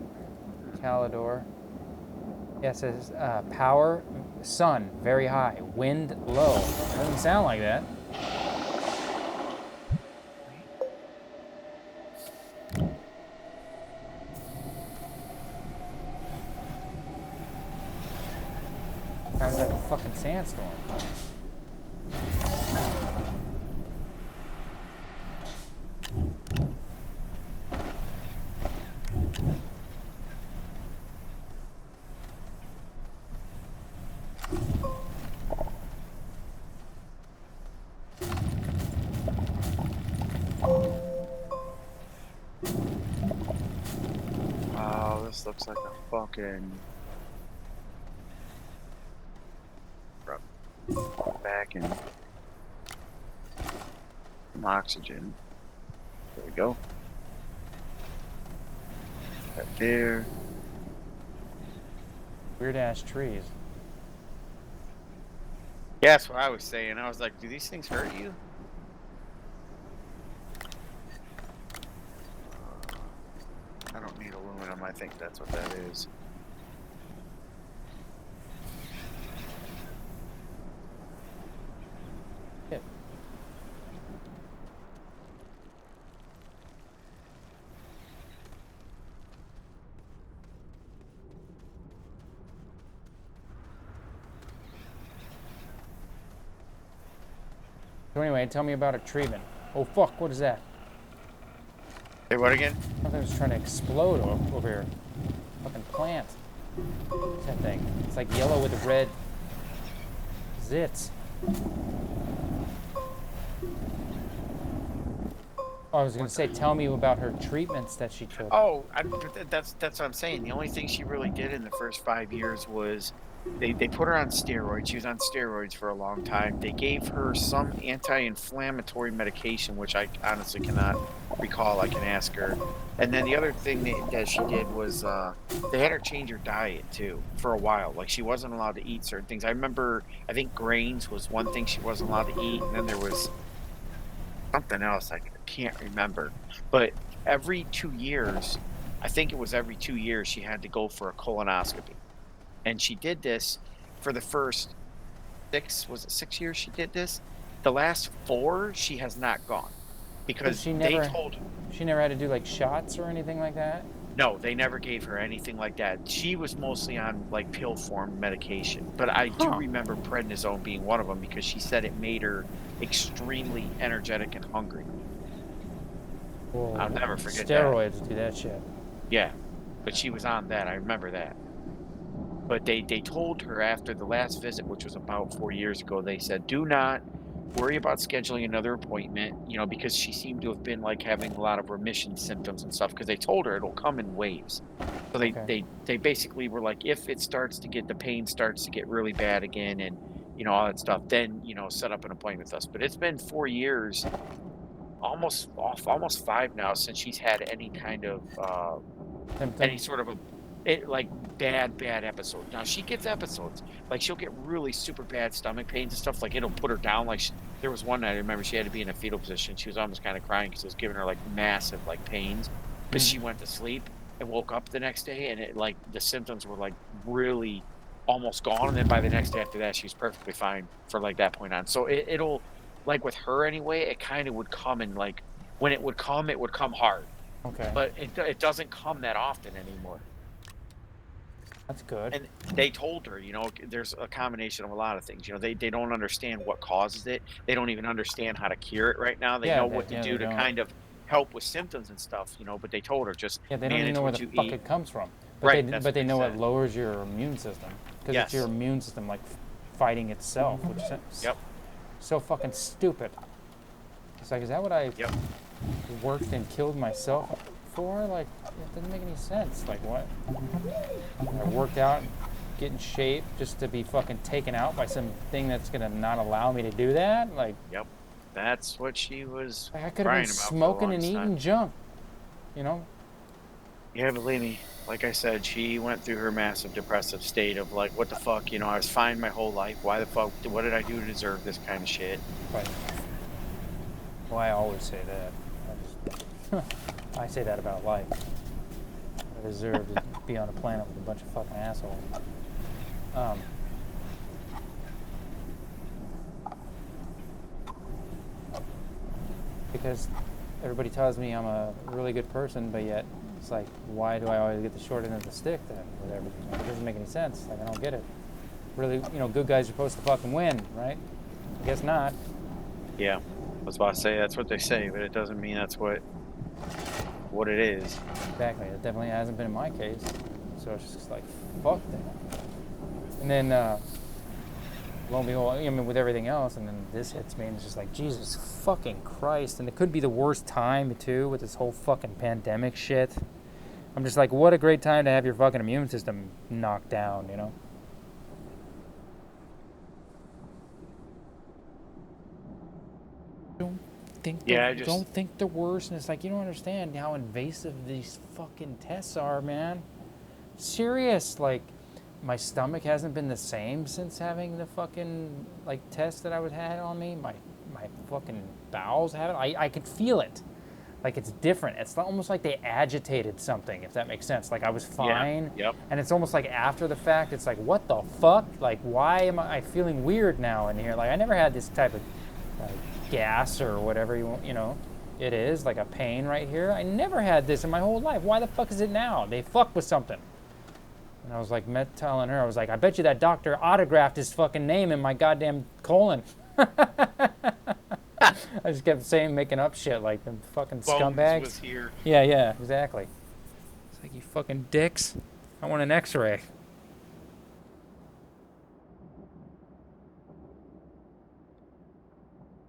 Speaker 1: Calidor. Yeah, it says power, sun, very high, wind, low. Doesn't sound like that. Sounds like a fucking sandstorm.
Speaker 2: Oh, this looks like a fucking back in some oxygen. There we go. Right there.
Speaker 1: Weird ass trees.
Speaker 2: Yeah, that's what I was saying. I was like, do these things hurt you? I don't need aluminum. I think that's what that is.
Speaker 1: Yep. So anyway, tell me about a treatment. Oh fuck, what is that?
Speaker 2: Hey, what again?
Speaker 1: Something was trying to explode over here. Fucking plant. What's that thing? It's like yellow with red zits. Oh, I was gonna say, tell me about her treatments that she took.
Speaker 2: Oh, that's what I'm saying. The only thing she really did in the first 5 years was they put her on steroids. She was on steroids for a long time. They gave her some anti-inflammatory medication, which I honestly cannot recall. I can ask her. And then the other thing that she did was they had her change her diet too for a while. Like she wasn't allowed to eat certain things. I remember, I think grains was one thing she wasn't allowed to eat, and then there was something else I can't remember. But every 2 years, I think it was every 2 years, she had to go for a colonoscopy. And she did this for the first was it 6 years she did this? The last 4, she has not gone because
Speaker 1: She
Speaker 2: they
Speaker 1: never,
Speaker 2: told her.
Speaker 1: she never had to do like shots or anything like that.
Speaker 2: No, they never gave her anything like that. She was mostly on like pill form medication. But I do remember prednisone being one of them because she said it made her extremely energetic and hungry.
Speaker 1: Whoa,
Speaker 2: I'll never forget
Speaker 1: steroids do that shit.
Speaker 2: Yeah, but she was on that. I remember that. But they told her after the last visit, which was about 4 years ago, they said, do not worry about scheduling another appointment, because she seemed to have been like having a lot of remission symptoms and stuff because they told her it'll come in waves. So they basically were like, if it starts to get, the pain starts to get really bad again and, all that stuff, then, set up an appointment with us. But it's been 4 years, almost 5 now since she's had any kind of, any
Speaker 1: Symptoms.
Speaker 2: sort of like bad episode. Now she gets episodes like she'll get really super bad stomach pains and stuff. Like it'll put her down. Like there was one night I remember she had to be in a fetal position. She was almost kind of crying because it was giving her like massive like pains. But she went to sleep and woke up the next day and it like the symptoms were like really almost gone. And then by the next day after that, she was perfectly fine for like that point on. So it'll like with her anyway. It kind of would come and like when it would come hard.
Speaker 1: Okay.
Speaker 2: But it doesn't come that often anymore.
Speaker 1: That's good.
Speaker 2: And they told her, there's a combination of a lot of things. They don't understand what causes it. They don't even understand how to cure it right now. They know what to do to kind of help with symptoms and stuff, but they told her just
Speaker 1: they don't even know where the fuck it comes from. But
Speaker 2: right.
Speaker 1: But they know it lowers your immune system because it's your immune system like fighting itself, which is so fucking stupid. It's like, is that what I worked and killed myself for? Like, it doesn't make any sense. Like, what? I worked out, get in shape just to be fucking taken out by some thing that's gonna not allow me to do that? Like,
Speaker 2: that's what she was.
Speaker 1: I could have been smoking and eating junk,
Speaker 2: Yeah, believe me. Like I said, she went through her massive depressive state of like, what the fuck? I was fine my whole life. Why the fuck? What did I do to deserve this kind of shit?
Speaker 1: Right. Well, I always say that. I say that about life. I deserve to be on a planet with a bunch of fucking assholes. Um, because everybody tells me I'm a really good person, but yet it's like, why do I always get the short end of the stick then with everything? Like, it doesn't make any sense. Like, I don't get it. Really, good guys are supposed to fucking win, right? I guess not.
Speaker 2: Yeah, I was about to say that's what they say, but it doesn't mean that's what it is.
Speaker 1: Exactly. It definitely hasn't been in my case. So it's just like, fuck that. And then, lo and behold, I mean, with everything else, and then this hits me, and it's just like, Jesus fucking Christ. And it could be the worst time, too, with this whole fucking pandemic shit. I'm just like, what a great time to have your fucking immune system knocked down, you know?
Speaker 2: Yeah,
Speaker 1: Don't think the worst, and it's like, you don't understand how invasive these fucking tests are, man. Serious, like, my stomach hasn't been the same since having the fucking like test that I would had on me. My fucking bowels haven't. I could feel it, like it's different. It's almost like they agitated something, if that makes sense. Like I was
Speaker 2: yeah,
Speaker 1: fine,
Speaker 2: yep.
Speaker 1: and it's almost like after the fact, it's like, what the fuck? Like, why am I feeling weird now in here? Like I never had this type of like gas or whatever you know. It is like a pain right here. I never had this in my whole life. Why the fuck is it now? They fucked with something. And I was like, telling her, I was like, I bet you that doctor autographed his fucking name in my goddamn colon. I just kept saying, making up shit like the fucking
Speaker 2: Bones
Speaker 1: scumbags.
Speaker 2: was here.
Speaker 1: Yeah, exactly. It's like, you fucking dicks. I want an x-ray.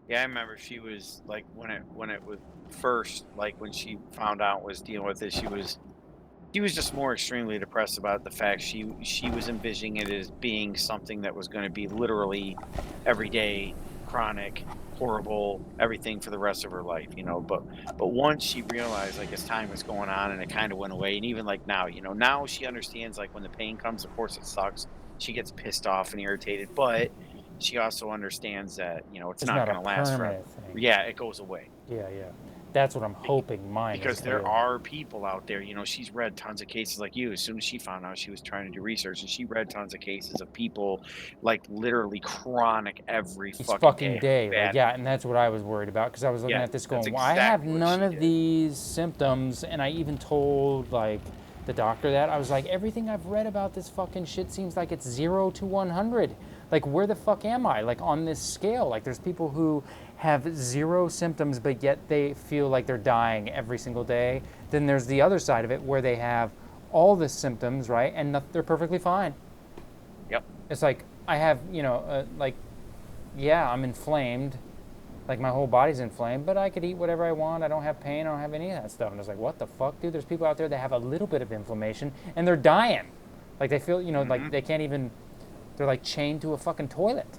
Speaker 2: Yeah, I remember she was like when it was first like when she found out was dealing with it, she was just more extremely depressed about the fact she was envisioning it as being something that was going to be literally every day, chronic, horrible, everything for the rest of her life. But once she realized like as time was going on and it kind of went away, and even like now, now she understands like when the pain comes, of course it sucks. She gets pissed off and irritated, but she also understands that it's
Speaker 1: It's
Speaker 2: not
Speaker 1: not a
Speaker 2: going to last forever.
Speaker 1: permanent thing.
Speaker 2: Yeah, it goes away.
Speaker 1: Yeah. That's what I'm hoping mine is
Speaker 2: Because
Speaker 1: to
Speaker 2: there
Speaker 1: do.
Speaker 2: are people out there, she's read tons of cases like you. As soon as she found out, she was trying to do research and she read tons of cases of people like literally chronic every
Speaker 1: Each
Speaker 2: fucking
Speaker 1: fucking
Speaker 2: day.
Speaker 1: day. Like,
Speaker 2: Bad.
Speaker 1: yeah, and that's what I was worried about because I was looking
Speaker 2: Yeah,
Speaker 1: at this
Speaker 2: that's
Speaker 1: going, well, I have
Speaker 2: exactly what
Speaker 1: none
Speaker 2: she
Speaker 1: of
Speaker 2: did.
Speaker 1: these symptoms. And I even told, like, the doctor that. I was like, everything I've read about this fucking shit seems like it's 0 to 100. Like, where the fuck am I? Like, on this scale. Like, there's people who have 0 symptoms, but yet they feel like they're dying every single day. Then there's the other side of it where they have all the symptoms, right? And they're perfectly fine.
Speaker 2: Yep.
Speaker 1: It's like, I have, like, yeah, I'm inflamed. Like my whole body's inflamed, but I could eat whatever I want. I don't have pain. I don't have any of that stuff. And it's like, what the fuck, dude? There's people out there that have a little bit of inflammation and they're dying. Like they feel, like they can't even, they're like chained to a fucking toilet.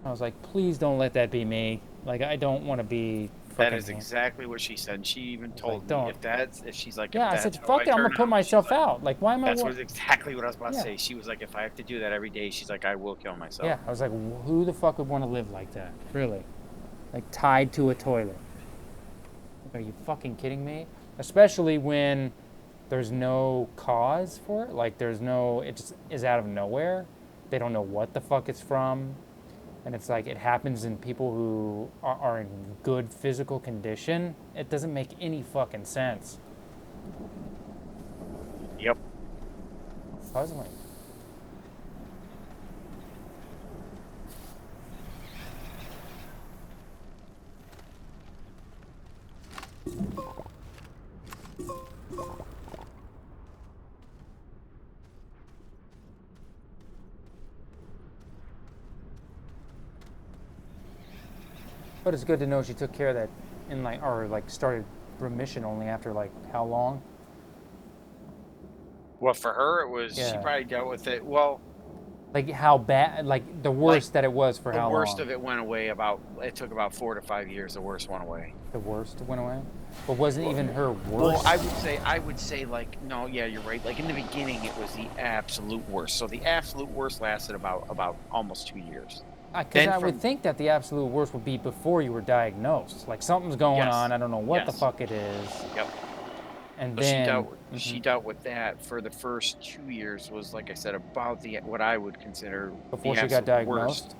Speaker 1: I was like, please don't let that be me. Like I don't want to be
Speaker 2: That
Speaker 1: fucking.
Speaker 2: is exactly what she said. She even told
Speaker 1: Like,
Speaker 2: me
Speaker 1: don't.
Speaker 2: if she's like, if
Speaker 1: Yeah, I said,
Speaker 2: that's how I
Speaker 1: fuck it. I'm
Speaker 2: turn
Speaker 1: gonna put
Speaker 2: out, she's
Speaker 1: myself
Speaker 2: like,
Speaker 1: out. Like, why am I?
Speaker 2: that's what exactly what I was about to
Speaker 1: Yeah.
Speaker 2: say. She was like, if I have to do that every day, she's like, I will kill myself.
Speaker 1: Yeah, I was like, who the fuck would want to live like that? Really? Like tied to a toilet. Are you fucking kidding me? Especially when there's no cause for it. Like it just is out of nowhere. They don't know what the fuck it's from. And it's like it happens in people who are in good physical condition. It doesn't make any fucking sense.
Speaker 2: Yep.
Speaker 1: Puzzling. But it's good to know she took care of that in like started remission only after like how long?
Speaker 2: Well, for her, it was she
Speaker 1: Yeah.
Speaker 2: probably dealt with it. Well,
Speaker 1: Like how bad, like the worst that it was for
Speaker 2: The
Speaker 1: how
Speaker 2: worst
Speaker 1: long?
Speaker 2: of it went away it took about 4 to 5 years, the worst went away.
Speaker 1: The worst went away? But wasn't even her
Speaker 2: Well,
Speaker 1: worst?
Speaker 2: I would say, like, no, yeah, you're right. Like, in the beginning, it was the absolute worst. So the absolute worst lasted about almost 2 years.
Speaker 1: Because
Speaker 2: Then
Speaker 1: I would
Speaker 2: from
Speaker 1: think that the absolute worst would be before you were diagnosed. Like something's going on,
Speaker 2: Yes.
Speaker 1: I don't know what the
Speaker 2: Yes.
Speaker 1: fuck it is.
Speaker 2: Yep.
Speaker 1: And
Speaker 2: So she
Speaker 1: then,
Speaker 2: dealt with
Speaker 1: mhm,
Speaker 2: she dealt with that for the first 2 years was, like I said, about the what I would consider
Speaker 1: before
Speaker 2: the
Speaker 1: she got
Speaker 2: absolute worst.
Speaker 1: diagnosed?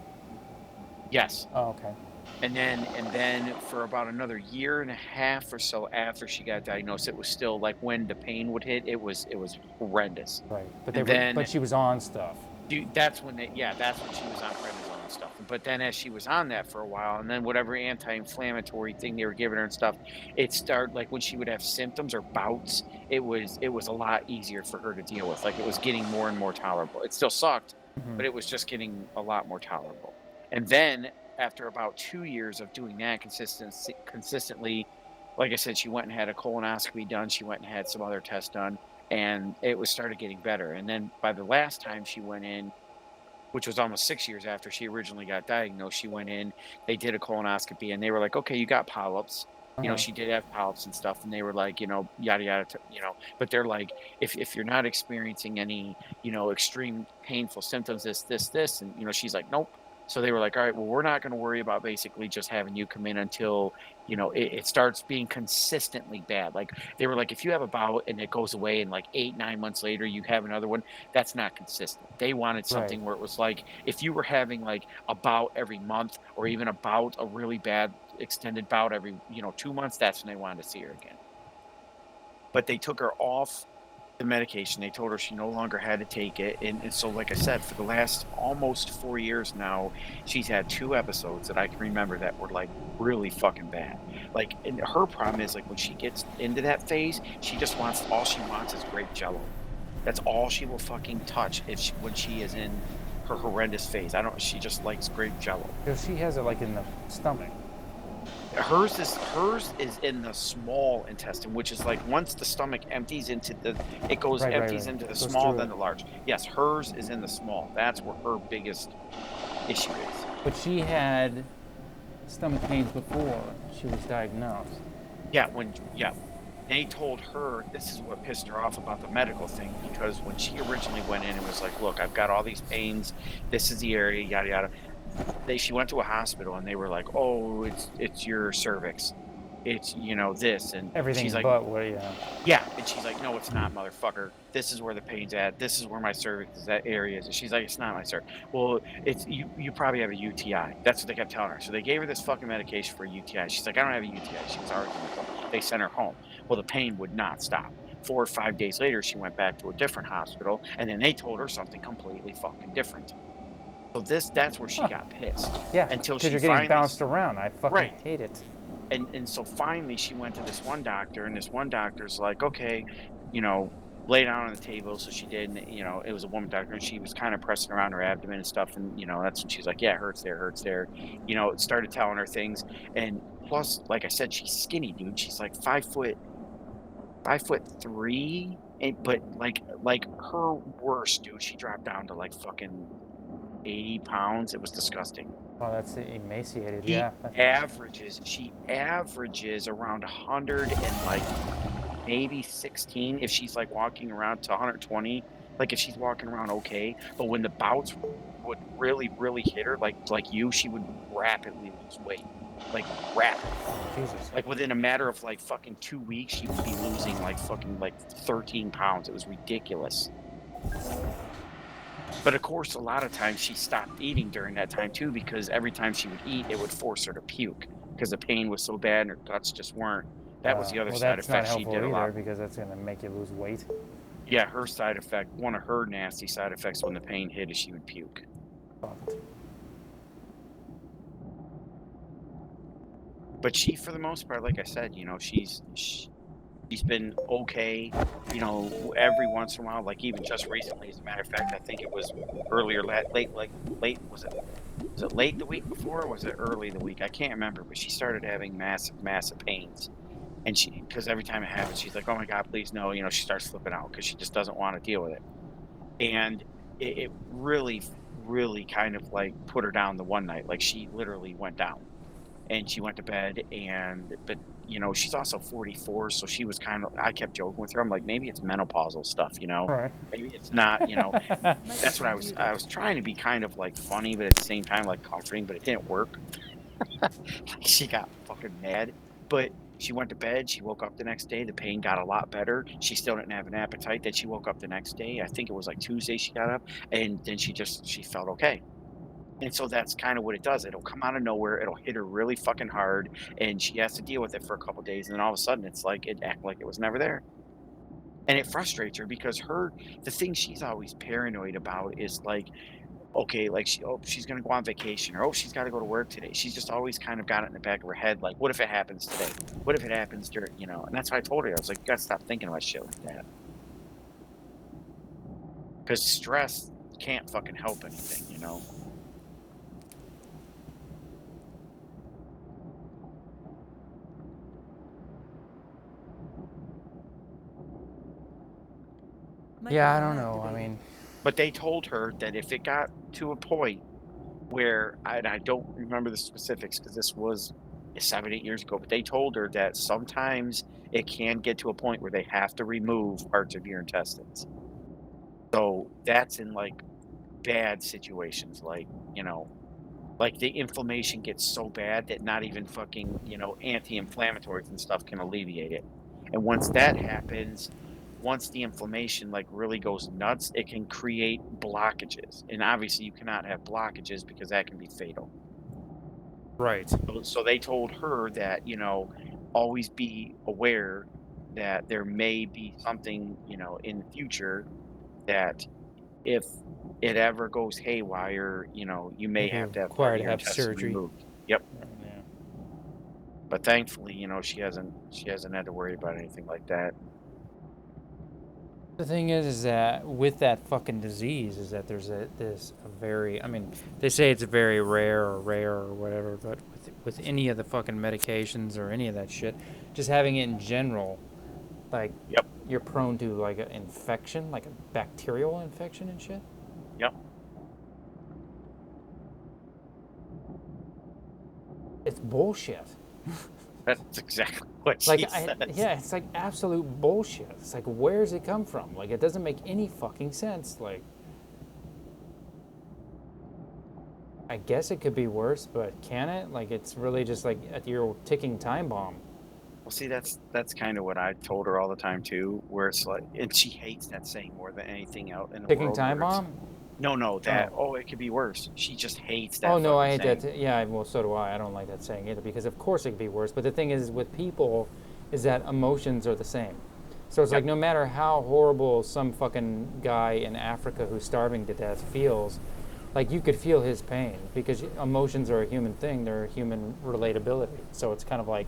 Speaker 2: Yes.
Speaker 1: Oh, okay.
Speaker 2: And then for about another year and a half or so after she got diagnosed, it was still like when the pain would hit, it was horrendous.
Speaker 1: Right.
Speaker 2: And then
Speaker 1: But she was on stuff.
Speaker 2: that's when that's when she was on prednisone and stuff. But then as she was on that for a while, and then whatever anti-inflammatory thing they were giving her and stuff, it started like when she would have symptoms or bouts, it was a lot easier for her to deal with. Like it was getting more and more tolerable. It still sucked,
Speaker 1: Hmm.
Speaker 2: but it was just getting a lot more tolerable. And then after about 2 years of doing that consistently, like I said, she went and had a colonoscopy done. She went and had some other tests done, and it was started getting better. And then by the last time she went in, which was almost 6 years after she originally got diagnosed, she went in, they did a colonoscopy, and they were like, "Okay, you got polyps."
Speaker 1: Uh-huh.
Speaker 2: She did have polyps and stuff, and they were like, yada yada, but they're like, if you're not experiencing any, extreme painful symptoms, this, and she's like, nope. So they were like, all right, well, we're not going to worry about basically just having you come in until it starts being consistently bad. Like they were like, if you have a bout and it goes away, and like 8 9 months later you have another one, that's not consistent. They wanted
Speaker 1: Right.
Speaker 2: something where it was like if you were having like a bout every month or even about a really bad extended bout every, 2 months, that's when they wanted to see her again. But they took her off the medication. They told her she no longer had to take it. And so, like I said, for the last almost 4 years now, she's had two episodes that I can remember that were like really fucking bad. Like, and her problem is like when she gets into that phase, all she wants is grape jello. That's all she will fucking touch when she is in her horrendous phase. I don't. She just likes grape jello.
Speaker 1: Because she has it like in the stomach.
Speaker 2: Hers is in the small intestine, which is like once the stomach empties it goes
Speaker 1: Right, right,
Speaker 2: empties
Speaker 1: right.
Speaker 2: into the
Speaker 1: Goes
Speaker 2: small,
Speaker 1: through it.
Speaker 2: then the large. Yes, hers is in the small. That's where her biggest issue is.
Speaker 1: But she had stomach pains before she was diagnosed.
Speaker 2: Yeah, they told her this is what pissed her off about the medical thing because when she originally went in and was like, "Look, I've got all these pains. This is the area, yada yada." She went to a hospital and they were like, "Oh, it's your cervix. It's this," and she's
Speaker 1: Everything
Speaker 2: like,
Speaker 1: but what, yeah.
Speaker 2: yeah, and she's like, "No, it's not, motherfucker. This is where the pain's at. This is where my cervix is. That area is." And she's like, "It's not my cervix." Well, it's you. You probably have a UTI. That's what they kept telling her. So they gave her this fucking medication for a UTI. She's like, "I don't have a UTI." She was arguing with them. They sent her home. Well, the pain would not stop. 4 or 5 days later, she went back to a different hospital, and then they told her something completely fucking different. So that's where she
Speaker 1: Huh.
Speaker 2: got pissed
Speaker 1: Yeah,
Speaker 2: until
Speaker 1: because
Speaker 2: she
Speaker 1: you're getting
Speaker 2: finally
Speaker 1: bounced around. I fucking
Speaker 2: right.
Speaker 1: hate it.
Speaker 2: And so finally she went to this one doctor, and this one doctor's like, okay, you know lay down on the table. So she did, and it was a woman doctor, and she was kind of pressing around her abdomen and stuff, and that's when she's like, yeah, it hurts there. It started telling her things. And plus, like I said, she's skinny, dude. She's like 5'3", but like her worst, dude, she dropped down to like fucking 80 pounds. It was disgusting.
Speaker 1: Oh, that's emaciated.
Speaker 2: He
Speaker 1: Yeah.
Speaker 2: she averages around 100 and like maybe 16 if she's like walking around to 120, like if she's walking around okay. But when the bouts would really, really hit her, like she would rapidly lose weight. Like rapidly.
Speaker 1: Jesus.
Speaker 2: Like within a matter of like fucking 2 weeks, she would be losing like fucking like 13 pounds. It was ridiculous. But of course, a lot of times she stopped eating during that time too, because every time she would eat, it would force her to puke because the pain was so bad and her guts just weren't. That was the other
Speaker 1: Well,
Speaker 2: side
Speaker 1: that's not
Speaker 2: effect she
Speaker 1: helpful
Speaker 2: did a
Speaker 1: either
Speaker 2: lot.
Speaker 1: because that's going to make you lose weight.
Speaker 2: Yeah, her side effect, one of her nasty side effects when the pain hit is she would puke.
Speaker 1: Fucked.
Speaker 2: But she, for the most part, like I said, she's been okay. Every once in a while, like even just recently, as a matter of fact, I think it was earlier, late, was it late the week before, or was it early the week? I can't remember, but she started having massive, massive pains. And because every time it happens, she's like, "Oh my God, please no!" She starts flipping out because she just doesn't want to deal with it. And it really. really kind of like put her down the one night. Like she literally went down and she went to bed but she's also 44, so she was kind of I kept joking with her. I'm like, maybe it's menopausal stuff,
Speaker 1: Right.
Speaker 2: maybe it's not. That's what I was trying to be kind of like funny, but at the same time like comforting, but it didn't work. She got fucking mad, but she went to bed, she woke up the next day, the pain got a lot better, she still didn't have an appetite, then she woke up the next day, I think it was like Tuesday she got up, and then she felt okay. And so that's kinda what it does, it'll come out of nowhere, it'll hit her really fucking hard, and she has to deal with it for a couple days, and then all of a sudden, it's like it act like it was never there. And it frustrates her because the thing she's always paranoid about is, like, okay, like, she's gonna go on vacation, or, "Oh, she's gotta go to work today." She's just always kind of got it in the back of her head, like, "What if it happens today? What if it happens during?" And that's why I told her, I was like, "You gotta stop thinking about shit like that, because stress can't fucking help anything?"
Speaker 1: Yeah, I don't know. I mean,
Speaker 2: But they told her that if it got to a point where and I don't remember the specifics because this was 7, 8 years ago, but they told her that sometimes it can get to a point where they have to remove parts of your intestines. So that's in like bad situations, like the inflammation gets so bad that not even fucking, anti-inflammatories and stuff can alleviate it. And once that happens, once the inflammation like really goes nuts, it can create blockages. And obviously you cannot have blockages because that can be fatal.
Speaker 1: right.
Speaker 2: So they told her that, always be aware that there may be something, in the future that if it ever goes haywire, you may
Speaker 1: You'd be
Speaker 2: have to have part
Speaker 1: required
Speaker 2: of
Speaker 1: to
Speaker 2: your
Speaker 1: have
Speaker 2: intestine
Speaker 1: surgery.
Speaker 2: removed. Yep.
Speaker 1: Yeah.
Speaker 2: But thankfully, she hasn't had to worry about anything like that.
Speaker 1: The thing is that with that fucking disease, is that there's a very, I mean, they say it's very rare or whatever, but with any of the fucking medications or any of that shit, just having it in general, like,
Speaker 2: Yep.
Speaker 1: you're prone to like an infection, like a bacterial infection and shit.
Speaker 2: Yep.
Speaker 1: It's bullshit.
Speaker 2: That's exactly what
Speaker 1: Like,
Speaker 2: she says.
Speaker 1: yeah, it's like absolute bullshit. It's like, where's it come from? Like, it doesn't make any fucking sense. Like, I guess it could be worse, but can it? Like, it's really just like at your ticking time bomb.
Speaker 2: Well, see, that's kind of what I told her all the time too, where it's like, and she hates that saying more than anything out in the
Speaker 1: Ticking
Speaker 2: world,
Speaker 1: time
Speaker 2: where it's
Speaker 1: bomb?
Speaker 2: no,
Speaker 1: Oh.
Speaker 2: it could be worse. She just hates
Speaker 1: Oh
Speaker 2: that
Speaker 1: no, I
Speaker 2: fucking
Speaker 1: hate that.
Speaker 2: saying.
Speaker 1: Yeah, well, so do I. I don't like that saying either because of course it could be worse. But the thing is, with people, is that emotions are the same. So it's
Speaker 2: Yep.
Speaker 1: like no matter how horrible some fucking guy in Africa who's starving to death feels, like you could feel his pain because emotions are a human thing. They're a human relatability. So it's kind of like,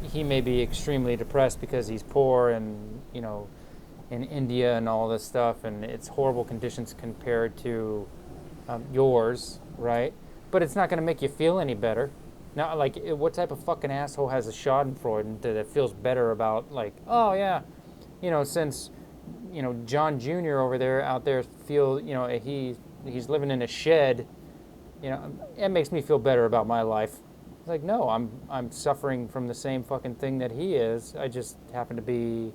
Speaker 1: he may be extremely depressed because he's poor and, in India and all this stuff, and it's horrible conditions compared to yours, right? But it's not going to make you feel any better. Now, like, what type of fucking asshole has a Schadenfreude that feels better about, like, oh yeah, since, John Jr. over there out there he's living in a shed, it makes me feel better about my life. It's like, no, I'm suffering from the same fucking thing that he is. I just happen to be,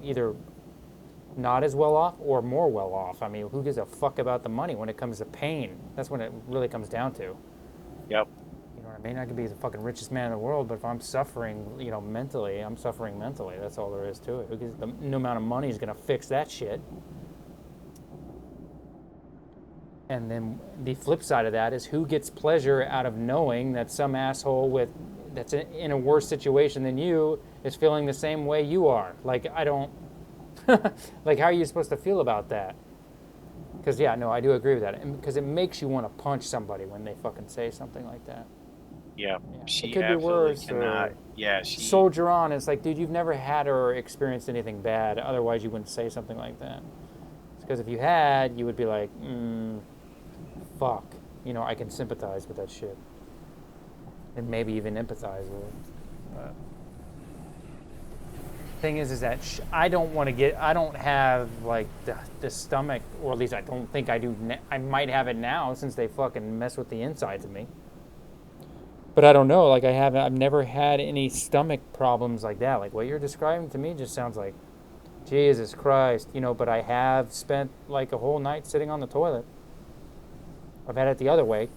Speaker 1: either not as well off or more well off. I mean, who gives a fuck about the money when it comes to pain? That's when it really comes down to. You
Speaker 2: Yep.
Speaker 1: know what I mean? I could be the fucking richest man in the world, but if I'm suffering, mentally, I'm suffering mentally. That's all there is to it. Because no amount of money is going to fix that shit. And then the flip side of that is who gets pleasure out of knowing that some asshole that's in a worse situation than you is feeling the same way you are. Like, I don't, like, how are you supposed to feel about that? Because, yeah, no, I do agree with that. Because it makes you want to punch somebody when they fucking say something like that.
Speaker 2: Yeah.
Speaker 1: Yeah. It
Speaker 2: She
Speaker 1: could be
Speaker 2: absolutely
Speaker 1: worse,
Speaker 2: cannot.
Speaker 1: or
Speaker 2: Yeah. She.
Speaker 1: soldier on. It's like, dude, you've never had or experienced anything bad. Otherwise, you wouldn't say something like that. Because if you had, you would be like, fuck. I can sympathize with that shit. And maybe even empathize with it. But thing is that I don't want to get. I don't have like the stomach, or at least I don't think I do. I might have it now since they fucking mess with the insides of me. But I don't know. Like I haven't. I've never had any stomach problems like that. Like what you're describing to me just sounds like Jesus Christ, you know. But I have spent like a whole night sitting on the toilet. I've had it the other way,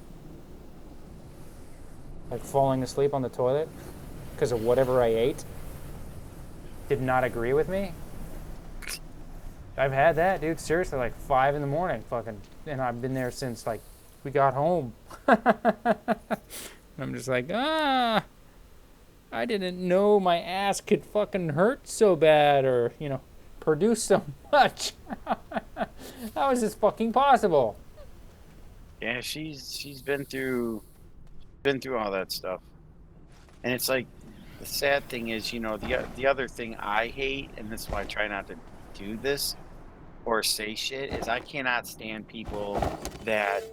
Speaker 1: like falling asleep on the toilet because of whatever I ate did not agree with me. I've had that, dude. Seriously, like 5 in the morning, fucking, and I've been there since like we got home. I'm just like, I didn't know my ass could fucking hurt so bad, or produce so much. How is this fucking possible?
Speaker 2: Yeah, she's been through all that stuff. And it's like the sad thing is, the other thing I hate, and this is why I try not to do this or say shit, is I cannot stand people that,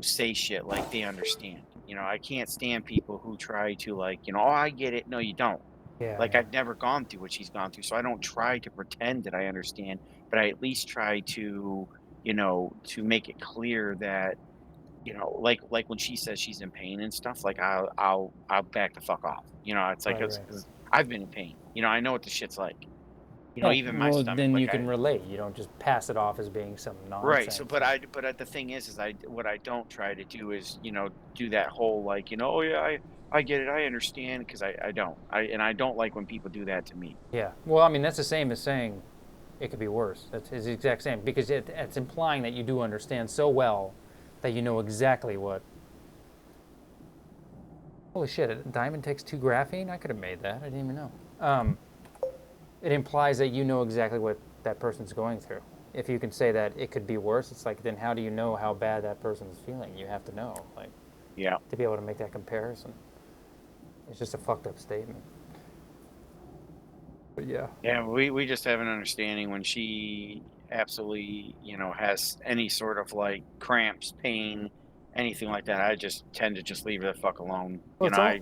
Speaker 2: say shit like they understand. I can't stand people who try to like, oh, I get it. No, you don't.
Speaker 1: Yeah,
Speaker 2: Like
Speaker 1: yeah,
Speaker 2: I've never gone through what she's gone through, so I don't try to pretend that I understand, but I at least try to, to make it clear that, like when she says she's in pain and stuff, like I'll back the fuck off. It's like
Speaker 1: right,
Speaker 2: it's
Speaker 1: right.
Speaker 2: because I've been in pain. I know what the shit's like.
Speaker 1: Oh,
Speaker 2: Even my
Speaker 1: well,
Speaker 2: stomach,
Speaker 1: then
Speaker 2: like
Speaker 1: you can relate. You don't just pass it off as being some
Speaker 2: right. So,
Speaker 1: nonsense.
Speaker 2: but the thing is what I don't try to do is, do that whole like, oh yeah, I get it, I understand, because I don't. I don't like when people do that to me.
Speaker 1: Yeah. Well, I mean, that's the same as saying it could be worse. It's the exact same because it's implying that you do understand so well that you know exactly what. Holy shit! A diamond takes 2 graphene. I could have made that. I didn't even know. Um, it implies that you know exactly what that person's going through. If you can say that it could be worse, it's like then how do you know how bad that person's feeling? You have to know, like,
Speaker 2: Yeah.
Speaker 1: to be able to make that comparison. It's just a fucked up statement. But yeah.
Speaker 2: Yeah, we just have an understanding when she absolutely, has any sort of like cramps, pain, anything like that. I just tend to just leave her the fuck alone.
Speaker 1: Well, it's all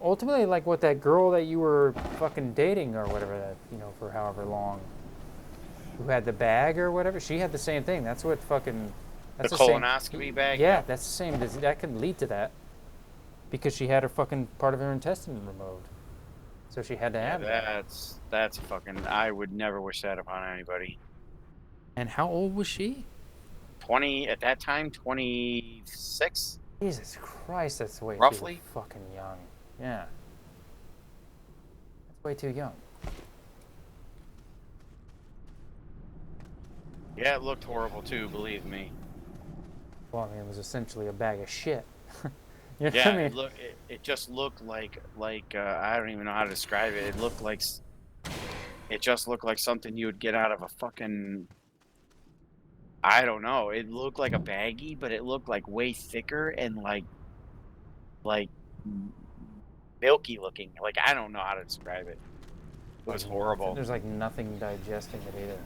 Speaker 1: ultimately like what that girl that you were fucking dating or whatever that for however long, who had the bag or whatever. She had the same thing. That's what fucking.
Speaker 2: The
Speaker 1: That's the same.
Speaker 2: colonoscopy bag.
Speaker 1: Yeah, that's the same. That could lead to that because she had her fucking part of her intestine removed, so she had to
Speaker 2: Yeah,
Speaker 1: have that.
Speaker 2: that's fucking. I would never wish that upon anybody.
Speaker 1: And how old was she?
Speaker 2: 20 at that time, 26,
Speaker 1: Jesus Christ, that's way too
Speaker 2: roughly.
Speaker 1: fucking young. Yeah, that's way too young.
Speaker 2: Yeah, it looked horrible too. Believe me.
Speaker 1: Well, I mean, it was essentially a bag of shit. You know what
Speaker 2: Yeah,
Speaker 1: I mean?
Speaker 2: it just looked like I don't even know how to describe it. It just looked like something you would get out of a fucking, I don't know. It looked like a baggie, but it looked like way thicker and like m- milky looking. Like I don't know how to describe it. It
Speaker 1: Like
Speaker 2: was
Speaker 1: nothing.
Speaker 2: horrible.
Speaker 1: There's like nothing digesting it either.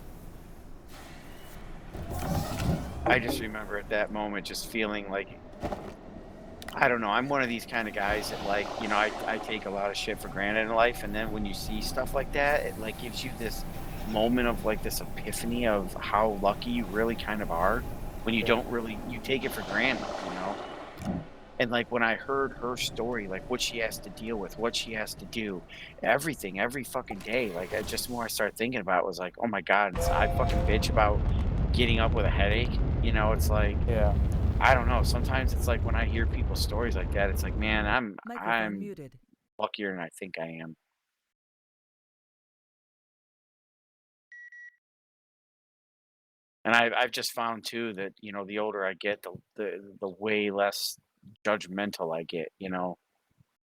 Speaker 2: I just remember at that moment just feeling like, I don't know. I'm one of these kind of guys that like, I take a lot of shit for granted in life, and then when you see stuff like that, it like gives you this moment of like this epiphany of how lucky you really kind of are when you
Speaker 1: Yeah.
Speaker 2: don't really you take it for granted. And like when I heard her story, like what she has to deal with, what she has to do, everything, every fucking day, like I just more I started thinking about it was like, oh my God, I fucking bitch about getting up with a headache. It's like
Speaker 1: Yeah.
Speaker 2: I don't know. Sometimes it's like when I hear people's stories like that, it's like, man,
Speaker 3: Microphone
Speaker 2: I'm
Speaker 3: muted.
Speaker 2: luckier than I think I am. And I've just found too that, the older I get, the way less judgmental I get.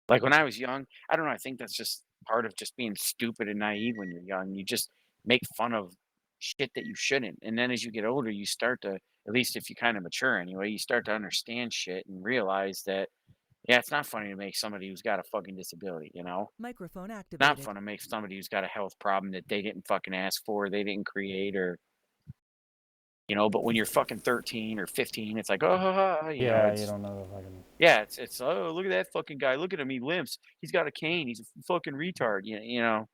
Speaker 2: Like when I was young, I don't know, I think that's just part of just being stupid and naive when you're young. You just make fun of shit that you shouldn't. And then as you get older, you start to, at least if you kind of mature anyway, you start to understand shit and realize that, yeah, it's not funny to make somebody who's got a fucking disability.
Speaker 3: Microphone
Speaker 2: Not
Speaker 3: activated.
Speaker 2: fun to make somebody who's got a health problem that they didn't fucking ask for, they didn't create, but when you're fucking 13 or 15, it's like, oh, ha, ha,
Speaker 1: Yeah, you
Speaker 2: it's,
Speaker 1: don't know the fucking.
Speaker 2: yeah, it's, oh, look at that fucking guy. Look at him. He limps. He's got a cane. He's a fucking retard.
Speaker 1: Yeah.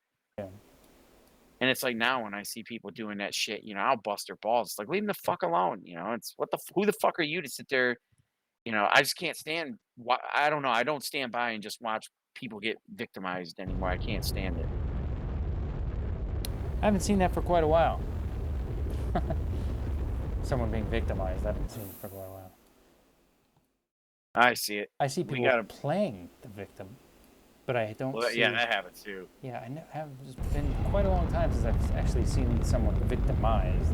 Speaker 2: And it's like now when I see people doing that shit, I'll bust their balls. It's like, leave them the fuck alone. It's who the fuck are you to sit there? I just can't stand. I don't know. I don't stand by and just watch people get victimized anymore. I can't stand it.
Speaker 1: I haven't seen that for quite a while. Someone being victimized. I haven't seen it for quite a while.
Speaker 2: I see it.
Speaker 1: I see
Speaker 2: We
Speaker 1: people
Speaker 2: gotta.
Speaker 1: playing the victim, but I don't
Speaker 2: Well,
Speaker 1: see.
Speaker 2: yeah, that happens too.
Speaker 1: Yeah, have. It's been quite a long time since I've actually seen someone victimized.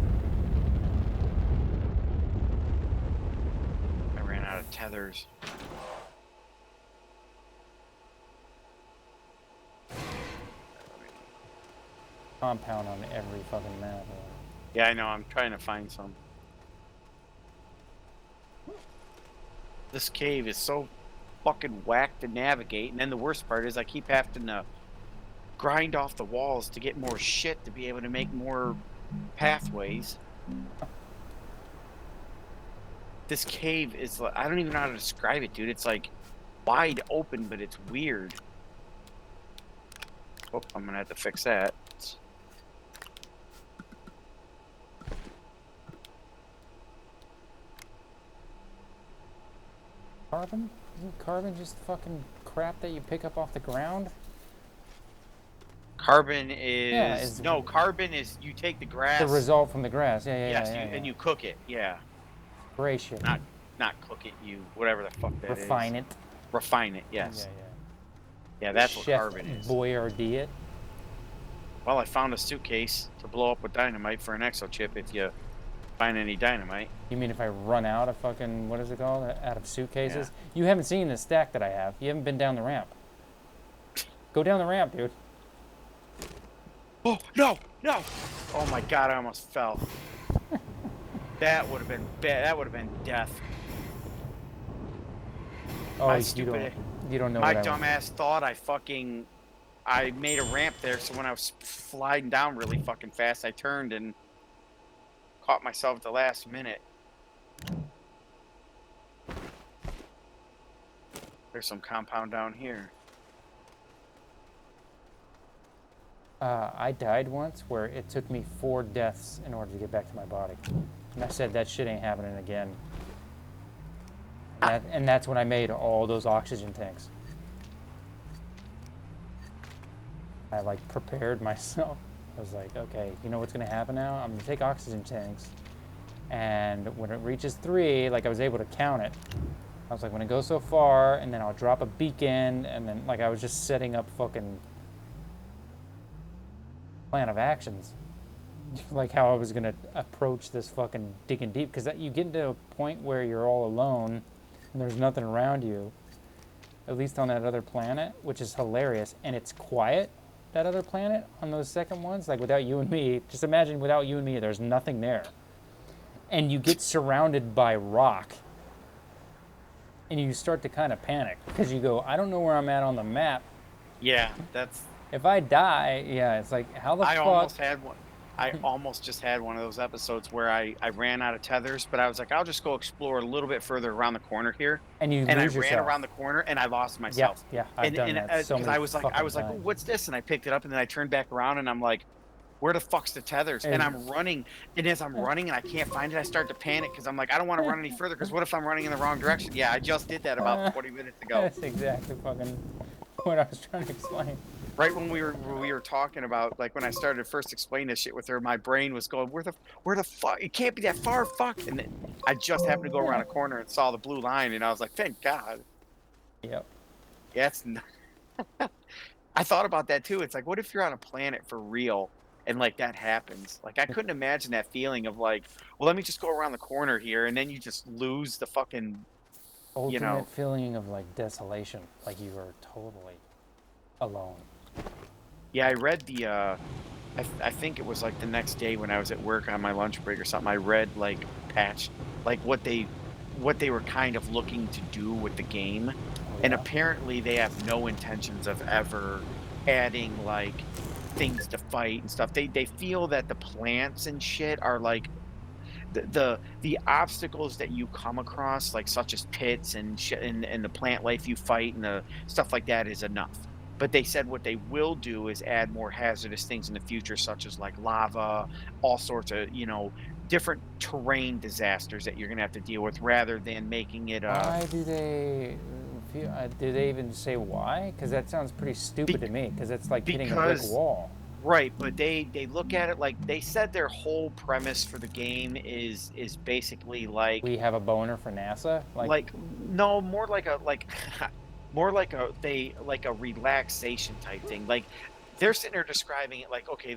Speaker 2: I ran out of tethers.
Speaker 1: Compound on every fucking map.
Speaker 2: Yeah, I know. I'm trying to find some. This cave is so fucking whack to navigate, and then the worst part is I keep having to grind off the walls to get more shit to be able to make more pathways. This cave is like, I don't even know how to describe it, dude. It's like wide open, but it's weird. Oh, I'm gonna have to fix that.
Speaker 1: Carbon? Isn't carbon just fucking crap that you pick up off the ground?
Speaker 2: Carbon is,
Speaker 1: Yeah,
Speaker 2: no, carbon is you take the grass.
Speaker 1: The result from the grass. Yeah,
Speaker 2: Yes,
Speaker 1: yeah.
Speaker 2: and you cook it. Yeah.
Speaker 1: Gray shit.
Speaker 2: Not cook it. You whatever the fuck that is.
Speaker 1: Refine it.
Speaker 2: Refine it. Yes.
Speaker 1: Yeah.
Speaker 2: Yeah, that's
Speaker 1: Chef
Speaker 2: what carbon is.
Speaker 1: Boyardee it.
Speaker 2: Well, I found a suitcase to blow up with dynamite for an exo chip if you find any dynamite.
Speaker 1: You mean if I run out of fucking, what is it called? Out of suitcases? Yeah. You haven't seen the stack that I have. You haven't been down the ramp. Go down the ramp, dude.
Speaker 2: Oh, no! Oh my god, I almost fell. That would have been bad. That would have been death.
Speaker 1: Oh, you don't know
Speaker 2: my dumbass thought I made a ramp there, so when I was sliding down really fucking fast, I turned and caught myself at the last minute. There's some compound down here.
Speaker 1: I died once where it took me 4 deaths in order to get back to my body. And I said, that shit ain't happening again. And that's when I made all those oxygen tanks. I like prepared myself. I was like, okay, you know what's gonna happen now? I'm gonna take oxygen tanks, and when it reaches 3, like I was able to count it. I was like, when it goes so far, and then I'll drop a beacon, and then like I was just setting up fucking plan of actions, like how I was gonna approach this fucking digging deep, because you get to a point where you're all alone, and there's nothing around you. At least on that other planet, which is hilarious, and it's quiet. That other planet on those second ones, like without you and me, just imagine without you and me, there's nothing there. And you get surrounded by rock. And you start to kind of panic because you go, I don't know where I'm at on the map.
Speaker 2: Yeah, that's...
Speaker 1: If I die, yeah, it's like, how the fuck...
Speaker 2: I almost just had one of those episodes where I ran out of tethers, but I was like, I'll just go explore a little bit further around the corner here.
Speaker 1: And I ran
Speaker 2: around the corner and I lost myself.
Speaker 1: Yeah, I've done that so many
Speaker 2: I was like, oh, what's this? And I picked it up and then I turned back around and I'm like, where the fuck's the tethers? And I'm running, and as I'm running and I can't find it, I start to panic because I'm like, I don't want to run any further because what if I'm running in the wrong direction? Yeah, I just did that about 20 minutes ago.
Speaker 1: That's exactly fucking what I was trying to explain.
Speaker 2: Right when we were talking about, like when I started first explaining this shit with her, my brain was going, where the fuck? It can't be that far, fuck. And then I just happened to go around a corner and saw the blue line, and I was like, thank God.
Speaker 1: Yep.
Speaker 2: Yeah, I thought about that too. It's like, what if you're on a planet for real and like that happens? Like I couldn't imagine that feeling of like, well, let me just go around the corner here, and then you just lose the fucking,
Speaker 1: ultimate feeling of like desolation, like you are totally alone.
Speaker 2: Yeah, I read the, I think it was like the next day when I was at work on my lunch break or something, I read like what they were kind of looking to do with the game. Oh, and apparently they have no intentions of ever adding like things to fight and stuff. They feel that the plants and shit are like the obstacles that you come across, like such as pits and shit, and the plant life you fight and the stuff like that is enough. But they said what they will do is add more hazardous things in the future, such as like lava, all sorts of, different terrain disasters that you're gonna have to deal with, rather than making it
Speaker 1: Why do they do they even say why? Because that sounds pretty stupid
Speaker 2: be-
Speaker 1: to me. Because it's like hitting a brick
Speaker 2: because
Speaker 1: wall.
Speaker 2: right, but they look at it like they said their whole premise for the game is basically
Speaker 1: We have a boner for NASA. Like
Speaker 2: no, more like a more like a relaxation type thing. Like they're sitting there describing it like, okay,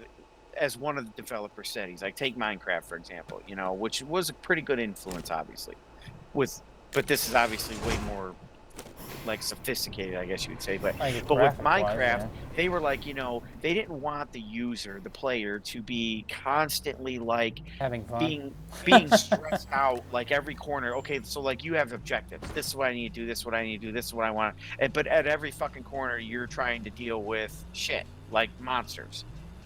Speaker 2: as one of the developers said, he's like, take Minecraft for example, which was a pretty good influence, obviously. With but this is obviously way more like sophisticated, I guess you would say. But
Speaker 1: like
Speaker 2: but with
Speaker 1: graphic wise,
Speaker 2: Minecraft,
Speaker 1: yeah.
Speaker 2: they were like, they didn't want the user, the player, to be constantly like
Speaker 1: Having fun.
Speaker 2: being stressed out like every corner. Okay, so like you have objectives. This is what I need to do, this is what I need to do, this is what I want. But at every fucking corner you're trying to deal with shit like monsters.